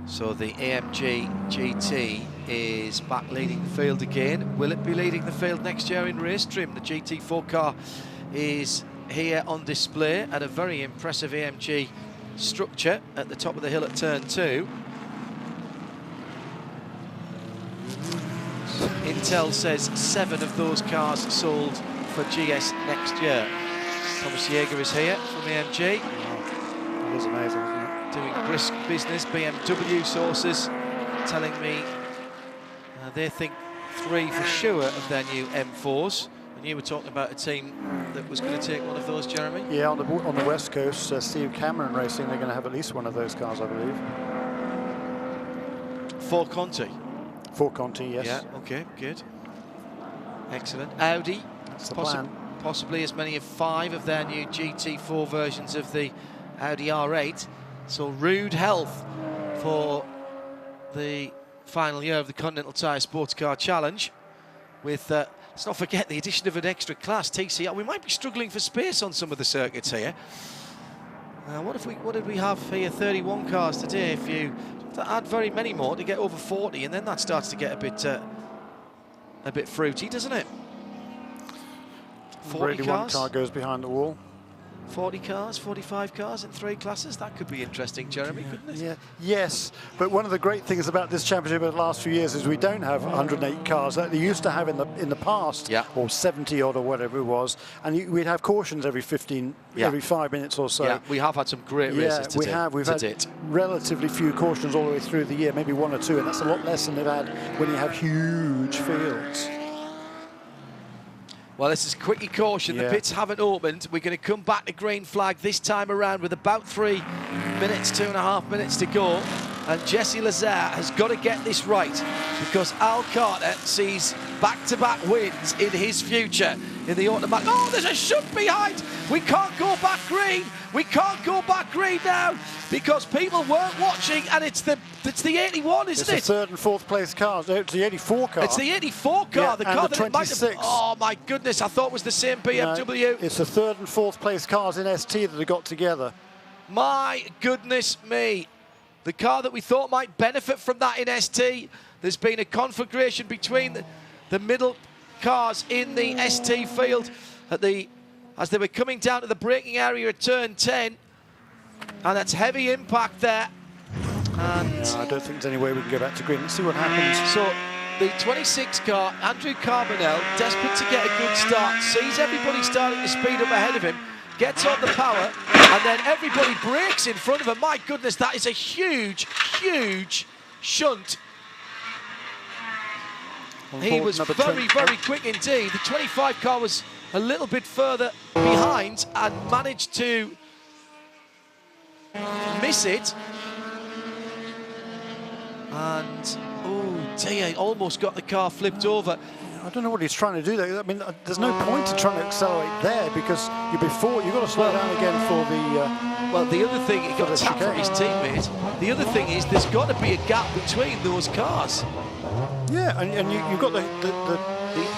So the AMG GT is back leading the field again. Will it be leading the field next year in race trim? The GT4 car is here on display at a very impressive AMG structure at the top of the hill at turn 2. Intel says 7 of those cars sold for GS next year. Thomas Jaeger is here from AMG. Wow. That is amazing, isn't it? Doing brisk business. BMW sources telling me they think 3 for sure of their new M4s. And you were talking about a team that was going to take one of those, Jeremy? Yeah, on the West Coast, Steve Cameron Racing, they're going to have at least one of those cars, I believe. For Conti? For Conti, yes. Yeah, okay, good. Excellent. Audi, that's the plan. Possibly as many as 5 of their new GT4 versions of the Audi R8. So rude health for the final year of the Continental Tire SportsCar Challenge. With, let's not forget, the addition of an extra class, TCR. We might be struggling for space on some of the circuits here. What did we have here? 31 cars today. If you add very many more to get over 40, and then that starts to get a bit fruity, doesn't it? 40 Brady cars. one car goes behind the wall. 40 cars, 45 cars in 3 classes. That could be interesting, Jeremy, couldn't it? Yeah. Yes, but one of the great things about this championship over the last few years is we don't have 108 cars that they used to have in the past, or 70 odd or whatever it was, and we'd have cautions every 5 minutes or so. Yeah, we have had some great races today. We have. We've had relatively few cautions all the way through the year, maybe 1 or 2, and that's a lot less than they've had when you have huge fields. Well, this is quickie caution. The pits haven't opened. We're going to come back to green flag this time around with about 3 minutes, 2.5 minutes to go. And Jesse Lazare has got to get this right because Al Carter sees back-to-back wins in his future in the automatic. Oh, there's a shunt behind. We can't go back green. We can't go back green now because people weren't watching, and it's the 81, isn't it? It's the 3rd and 4th place cars. No, it's the 84 car. It's the 84 car. Yeah, the and car the that 26. Might have, oh my goodness! I thought it was the same BMW. No, it's the 3rd and 4th place cars in ST that have got together. My goodness me. The car that we thought might benefit from that in ST, there's been a conflagration between the middle cars in the ST field as they were coming down to the braking area at turn 10. And that's heavy impact there. And no, I don't think there's any way we can go back to green. Let's see what happens. So the 26 car, Andrew Carbonell, desperate to get a good start, sees everybody starting to speed up ahead of him, gets on the power, and then everybody brakes in front of him. My goodness, that is a huge, huge shunt. He was very, very quick indeed. The 25 car was a little bit further behind and managed to miss it. And, oh dear, almost got the car flipped over. I don't know what he's trying to do there. I mean, there's no point in trying to accelerate there because you've got to slow down again for the... well, the other thing, he got tapped from his teammate. The other thing is there's got to be a gap between those cars. Yeah, and you've got the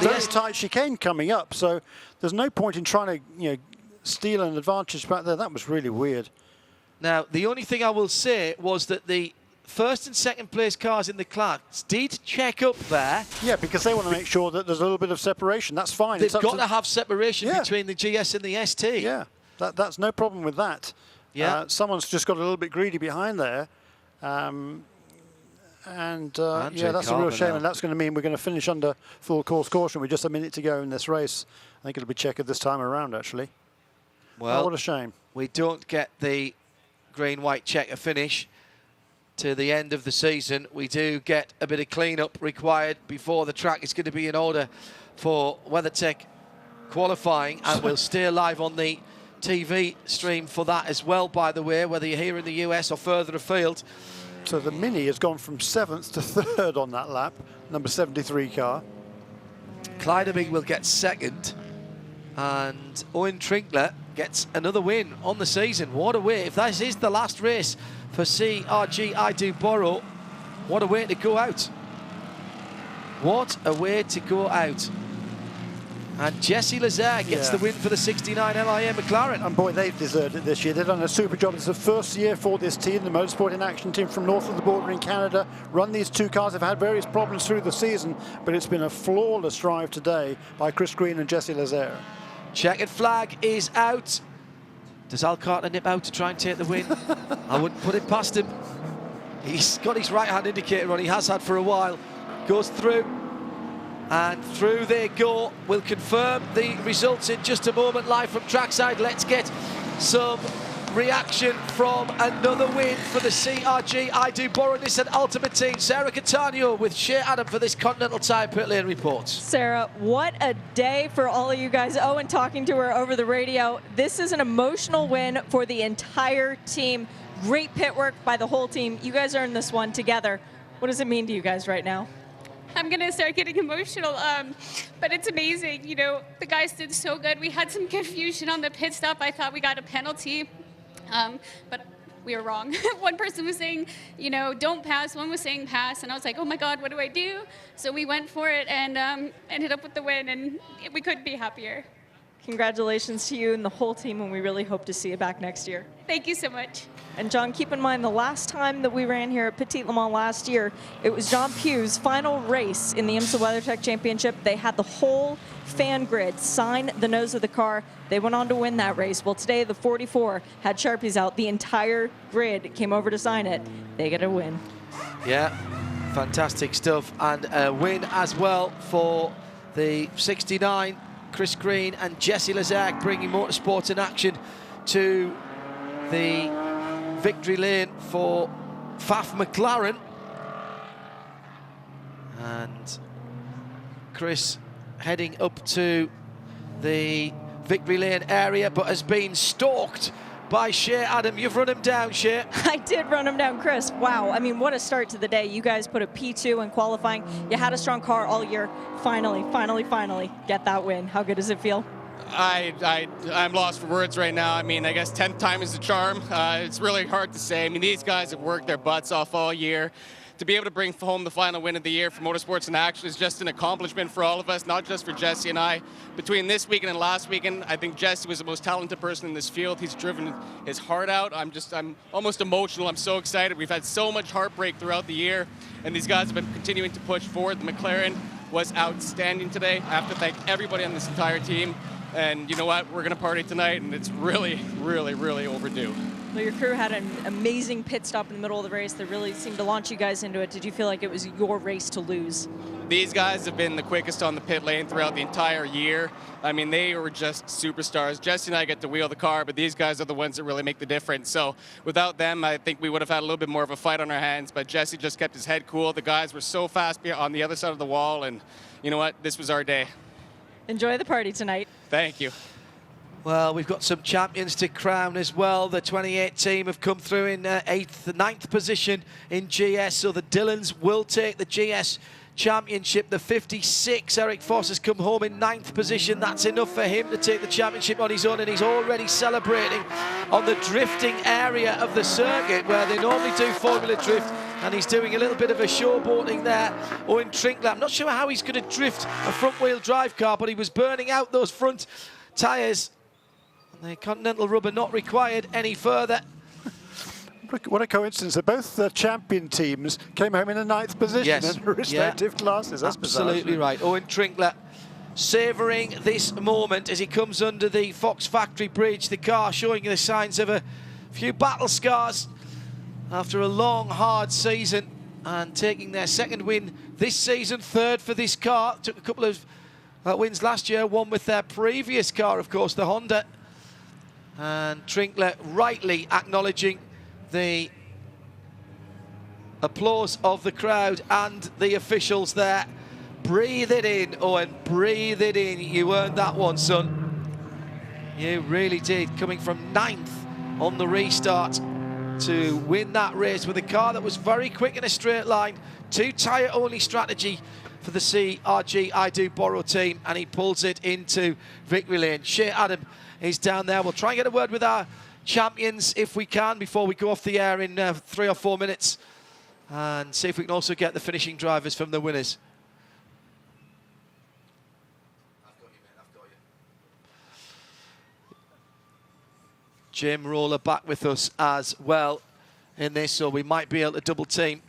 very tight chicane coming up, so there's no point in trying to steal an advantage back there. That was really weird. Now, the only thing I will say was that the 1st and 2nd place cars in the class did check up there. Yeah, because they want to make sure that there's a little bit of separation. That's fine. They've got to have separation between the GS and the ST. Yeah, that's no problem with that. Yeah. Someone's just got a little bit greedy behind there. Yeah, that's a real shame, and that's going to mean we're going to finish under full course caution with just a minute to go in this race. I think it'll be checkered this time around, actually. Well, what a shame. We don't get the green-white checker finish. to the end of the season, we do get a bit of clean-up required before the track is going to be in order for WeatherTech qualifying, and we'll stay live on the TV stream for that as well, by the way, whether you're here in the US or further afield. So the Mini has gone from 7th to 3rd on that lap, number 73 car. Kleiderming will get 2nd, and Owen Trinkler gets another win on the season. What a way. If this is the last race for CRG I Do Borrow, what a way to go out. What a way to go out. And Jesse Lazare gets the win for the 69 LIA McLaren. And boy, they've deserved it this year. They've done a super job. It's the first year for this team, the Motorsport in Action team from north of the border in Canada. Run these two cars. Have had various problems through the season, but it's been a flawless drive today by Chris Green and Jesse Lazare. Checkered flag is out. Does Al Carter nip out to try and take the win? I wouldn't put it past him. He's got his right-hand indicator on. He has had for a while. Goes through. And through they go. We'll confirm the results in just a moment live from trackside. Let's get some reaction from another win for the CRG I Do Borrow Nissan Ultimate Team. Sarah Catania with Shea Adam for this Continental Tire Pit Lane Report. Sarah, what a day for all of you guys. Owen talking to her over the radio. This is an emotional win for the entire team. Great pit work by the whole team. You guys are in this one together. What does it mean to you guys right now? I'm going to start getting emotional, but it's amazing. You know, the guys did so good. We had some confusion on the pit stop. I thought we got a penalty, but we were wrong. One person was saying, you know, don't pass. One was saying pass, and I was like, oh my God, what do I do? So we went for it and ended up with the win, and we couldn't be happier. Congratulations to you and the whole team, and we really hope to see you back next year. Thank you so much. And John, keep in mind the last time that we ran here at Petit Le Mans last year, it was John Pugh's final race in the IMSA WeatherTech Championship. They had the whole fan grid sign the nose of the car. They went on to win that race. Well, today the 44 had Sharpies out. The entire grid came over to sign it. They get a win. Yeah, fantastic stuff. And a win as well for the 69. Chris Green and Jesse Lazare bringing motorsport in action to the victory lane for Faf McLaren. And Chris heading up to the victory lane area, but has been stalked by Shea Adam. You've run him down, Shea. I did run him down, Chris. Wow, I mean, what a start to the day. You guys put a P2 in qualifying. You had a strong car all year. Finally get that win. How good does it feel? I'm lost for words right now. I mean, I guess 10th time is the charm. It's really hard to say. I mean, these guys have worked their butts off all year. To be able to bring home the final win of the year for Motorsports in Action is just an accomplishment for all of us, not just for Jesse and I. Between this weekend and last weekend, I think Jesse was the most talented person in this field. He's driven his heart out. I'm almost emotional. I'm so excited. We've had so much heartbreak throughout the year, and these guys have been continuing to push forward. The McLaren was outstanding today. I have to thank everybody on this entire team. And you know what? We're going to party tonight, and it's really, really, really overdue. Well, your crew had an amazing pit stop in the middle of the race that really seemed to launch you guys into it. Did you feel like it was your race to lose? These guys have been the quickest on the pit lane throughout the entire year. I mean, they were just superstars. Jesse and I get to wheel the car, but these guys are the ones that really make the difference. So without them, I think we would have had a little bit more of a fight on our hands, but Jesse just kept his head cool. The guys were so fast on the other side of the wall, and you know what? This was our day. Enjoy the party tonight. Thank you. Well, we've got some champions to crown as well. The 28 team have come through in 9th position in GS, so the Dylans will take the GS championship. The 56, Eric Foss, has come home in 9th position. That's enough for him to take the championship on his own, and he's already celebrating on the drifting area of the circuit where they normally do Formula Drift, and he's doing a little bit of a showboating there. Owen Trinkler, I'm not sure how he's going to drift a front-wheel drive car, but he was burning out those front tyres. The Continental rubber not required any further. What a coincidence that both the champion teams came home in the 9th position in respective classes. That's absolutely bizarre, right. Owen Trinkler savouring this moment as he comes under the Fox Factory Bridge. The car showing the signs of a few battle scars after a long, hard season, and taking their 2nd win this season, 3rd for this car. Took a couple of wins last year, one with their previous car, of course, the Honda. And Trinkler rightly acknowledging the applause of the crowd and the officials there. Breathe it in, Owen, breathe it in. You earned that one, son. You really did, coming from 9th on the restart to win that race with a car that was very quick in a straight line. 2-tyre only strategy for the CRG I Do Borrow team, and he pulls it into victory lane. Shea Adam is down there. We'll try and get a word with our champions if we can before we go off the air in 3 or 4 minutes, and see if we can also get the finishing drivers from the winners. Jim Roller back with us as well in this, so we might be able to double team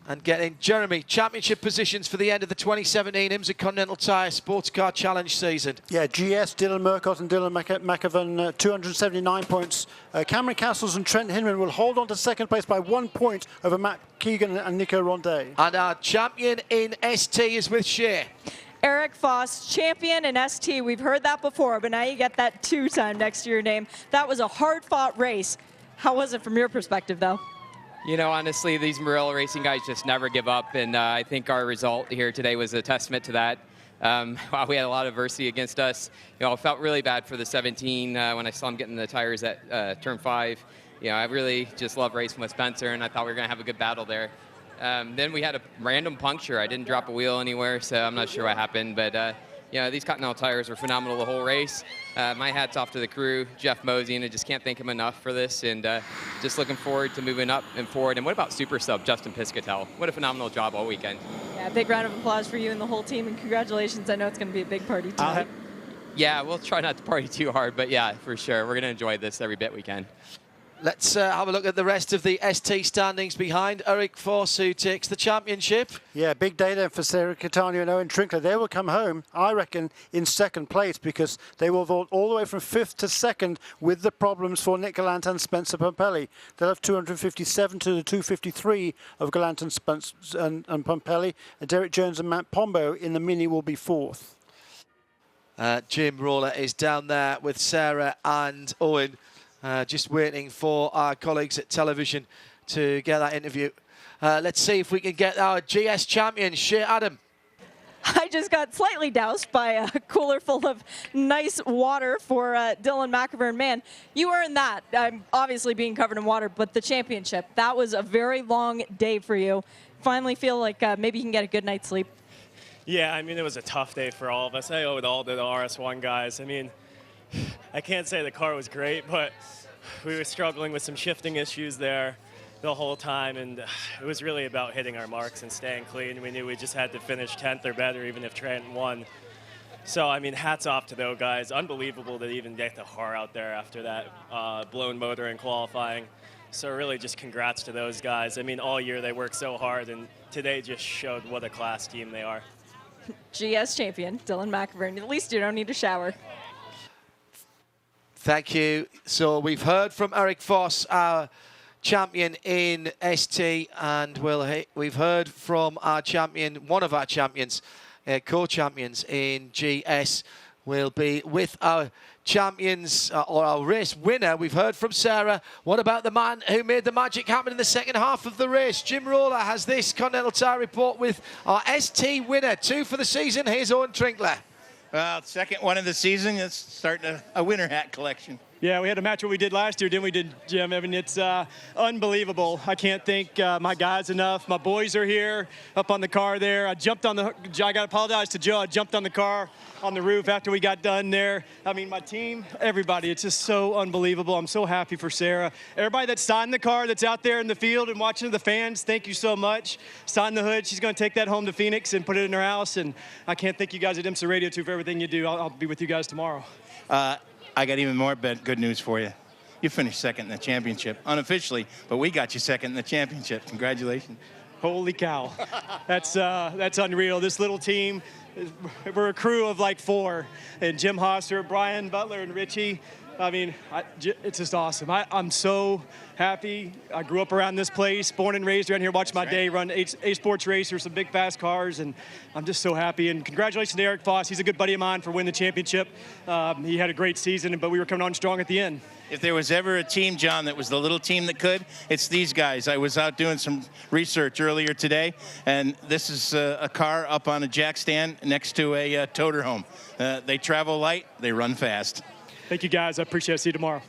and get in. Jeremy, championship positions for the end of the 2017 IMSA Continental Tire SportsCar Challenge season. Yeah, GS, Dylan Murcott and Dylan McAvan, 279 points. Cameron Castles and Trent Hinman will hold on to second place by 1 point over Matt Keegan and Nico Rondet. And our champion in ST is with Shea. Eric Foss, champion in ST. We've heard that before, but now you get that 2-time next to your name. That was a hard-fought race. How was it from your perspective, though? You know, honestly, these Murillo racing guys just never give up, and I think our result here today was a testament to that. We had a lot of adversity against us. You know, I felt really bad for the 17 when I saw him getting the tires at turn 5. You know, I really just love racing with Spencer, and I thought we were going to have a good battle there. Then we had a random puncture. I didn't drop a wheel anywhere, so I'm not sure what happened. But, you know, these Continental tires were phenomenal the whole race. My hat's off to the crew, Jeff Mosey, and I just can't thank him enough for this. And just looking forward to moving up and forward. And what about Super Sub, Justin Piscatel? What a phenomenal job all weekend. Yeah, big round of applause for you and the whole team, and congratulations. I know it's going to be a big party tonight. Yeah, we'll try not to party too hard, but yeah, for sure. We're going to enjoy this every bit we can. Let's have a look at the rest of the ST standings behind Eric Foss, who takes the championship. Yeah, big day then for Sarah Catania and Owen Trinkler. They will come home, I reckon, in second place, because they will vault all the way from 5th to 2nd with the problems for Nick Gallant and Spencer Pompelli. They'll have 257 to the 253 of Gallant and Spencer and Pompelli. And Derek Jones and Matt Pombo in the Mini will be 4th. Jim Roller is down there with Sarah and Owen. Just waiting for our colleagues at television to get that interview. Let's see if we can get our GS champion, Shea Adam. I just got slightly doused by a cooler full of nice water for Dylan McAvan. Man, you earned that. I'm obviously being covered in water, but the championship, that was a very long day for you. Finally feel like maybe you can get a good night's sleep. Yeah, I mean, it was a tough day for all of us. I owe it all to the RS1 guys. I mean, I can't say the car was great, but we were struggling with some shifting issues there the whole time, and it was really about hitting our marks and staying clean. We knew we just had to finish 10th or better, even if Trent won. So, I mean, hats off to those guys. Unbelievable to even get the car out there after that blown motor in qualifying. So really just congrats to those guys. I mean, all year they worked so hard, and today just showed what a class team they are. GS champion, Dylan McAvan. At least you don't need a shower. Thank you. So we've heard from Eric Foss, our champion in ST, and we've heard from our champion, one of our champions, co-champions in GS, will be with our champions or our race winner. We've heard from Sarah. What about the man who made the magic happen in the second half of the race? Jim Roller has this Continental Tire report with our ST winner, 2 for the season. Here's Owen Trinkler. Well, second one of the season. It's starting a winter hat collection. Yeah, we had to match what we did last year, didn't we, Jim? I mean, it's unbelievable. I can't thank my guys enough. My boys are here up on the car there. I got to apologize to Joe. I jumped on the car on the roof after we got done there. I mean, my team, everybody, it's just so unbelievable. I'm so happy for Sarah. Everybody that signed the car, that's out there in the field and watching the fans, thank you so much. Sign the hood. She's going to take that home to Phoenix and put it in her house. And I can't thank you guys at IMSA Radio, too, for everything you do. I'll be with you guys tomorrow. I got even more good news for you. You finished second in the championship, unofficially, but we got you second in the championship. Congratulations. Holy cow. That's unreal. This little team, we're a crew of like 4. And Jim Hosser, Brian Butler, and Richie. I mean, it's just awesome. I'm so happy. I grew up around this place, born and raised around here, watched my day run A Sports Racer, some big fast cars, and I'm just so happy. And congratulations to Eric Foss. He's a good buddy of mine for winning the championship. He had a great season, but we were coming on strong at the end. If there was ever a team, John, that was the little team that could, it's these guys. I was out doing some research earlier today, and this is a car up on a jack stand next to a toter home. They travel light, they run fast. Thank you, guys. I appreciate it. See you tomorrow.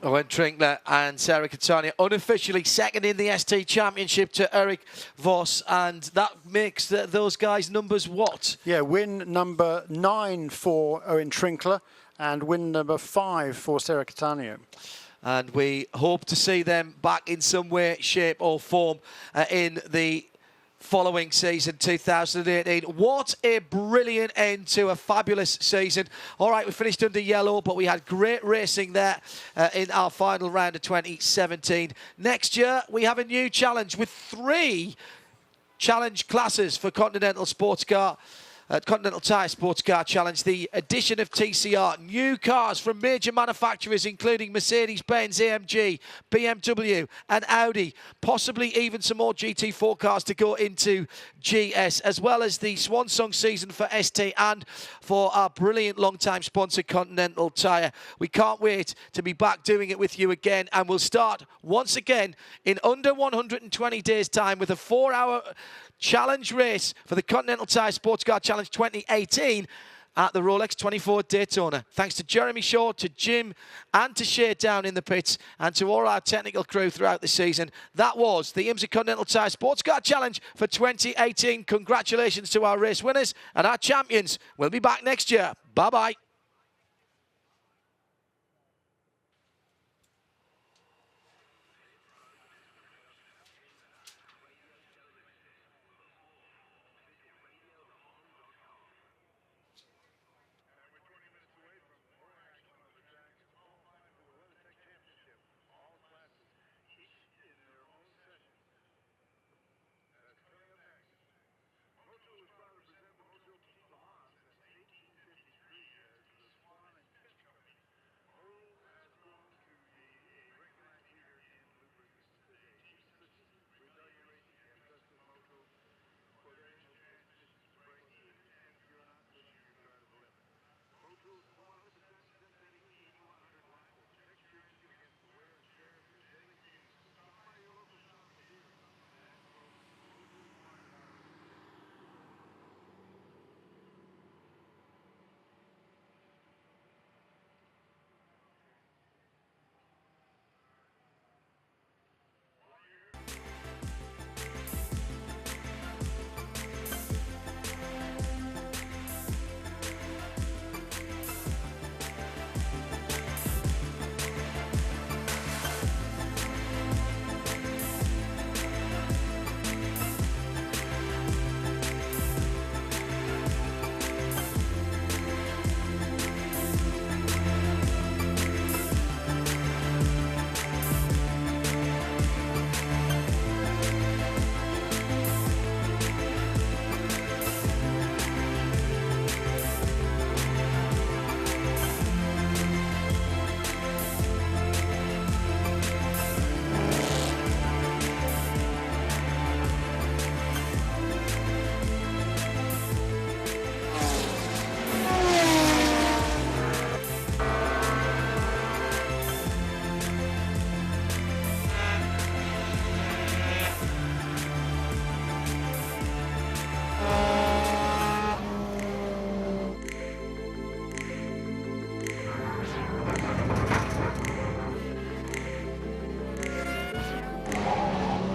Owen Trinkler and Sarah Catania unofficially second in the ST Championship to Eric Voss, and that makes those guys' numbers what? Yeah, win number 9 for Owen Trinkler and win number 5 for Sarah Catania. And we hope to see them back in some way, shape or form in the following season 2018. What a brilliant end to a fabulous season. All right, we finished under yellow, but we had great racing there in our final round of 2017. Next year, we have a new challenge with 3 challenge classes for Continental SportsCar. Continental Tire SportsCar Challenge, the addition of TCR, new cars from major manufacturers including Mercedes-Benz, AMG, BMW and Audi, possibly even some more GT4 cars to go into GS, as well as the Swan Song season for ST and for our brilliant long-time sponsor Continental Tire. We can't wait to be back doing it with you again, and we'll start once again in under 120 days' time with a 4-hour challenge race for the Continental Tire SportsCar Challenge 2018 at the Rolex 24 Daytona. Thanks to Jeremy Shaw, to Jim and to Shea down in the pits, and to all our technical crew throughout the season. That was the IMSA Continental Tire SportsCar Challenge for 2018. Congratulations to our race winners and our champions. We'll be back next year. Bye-bye.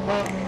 Well,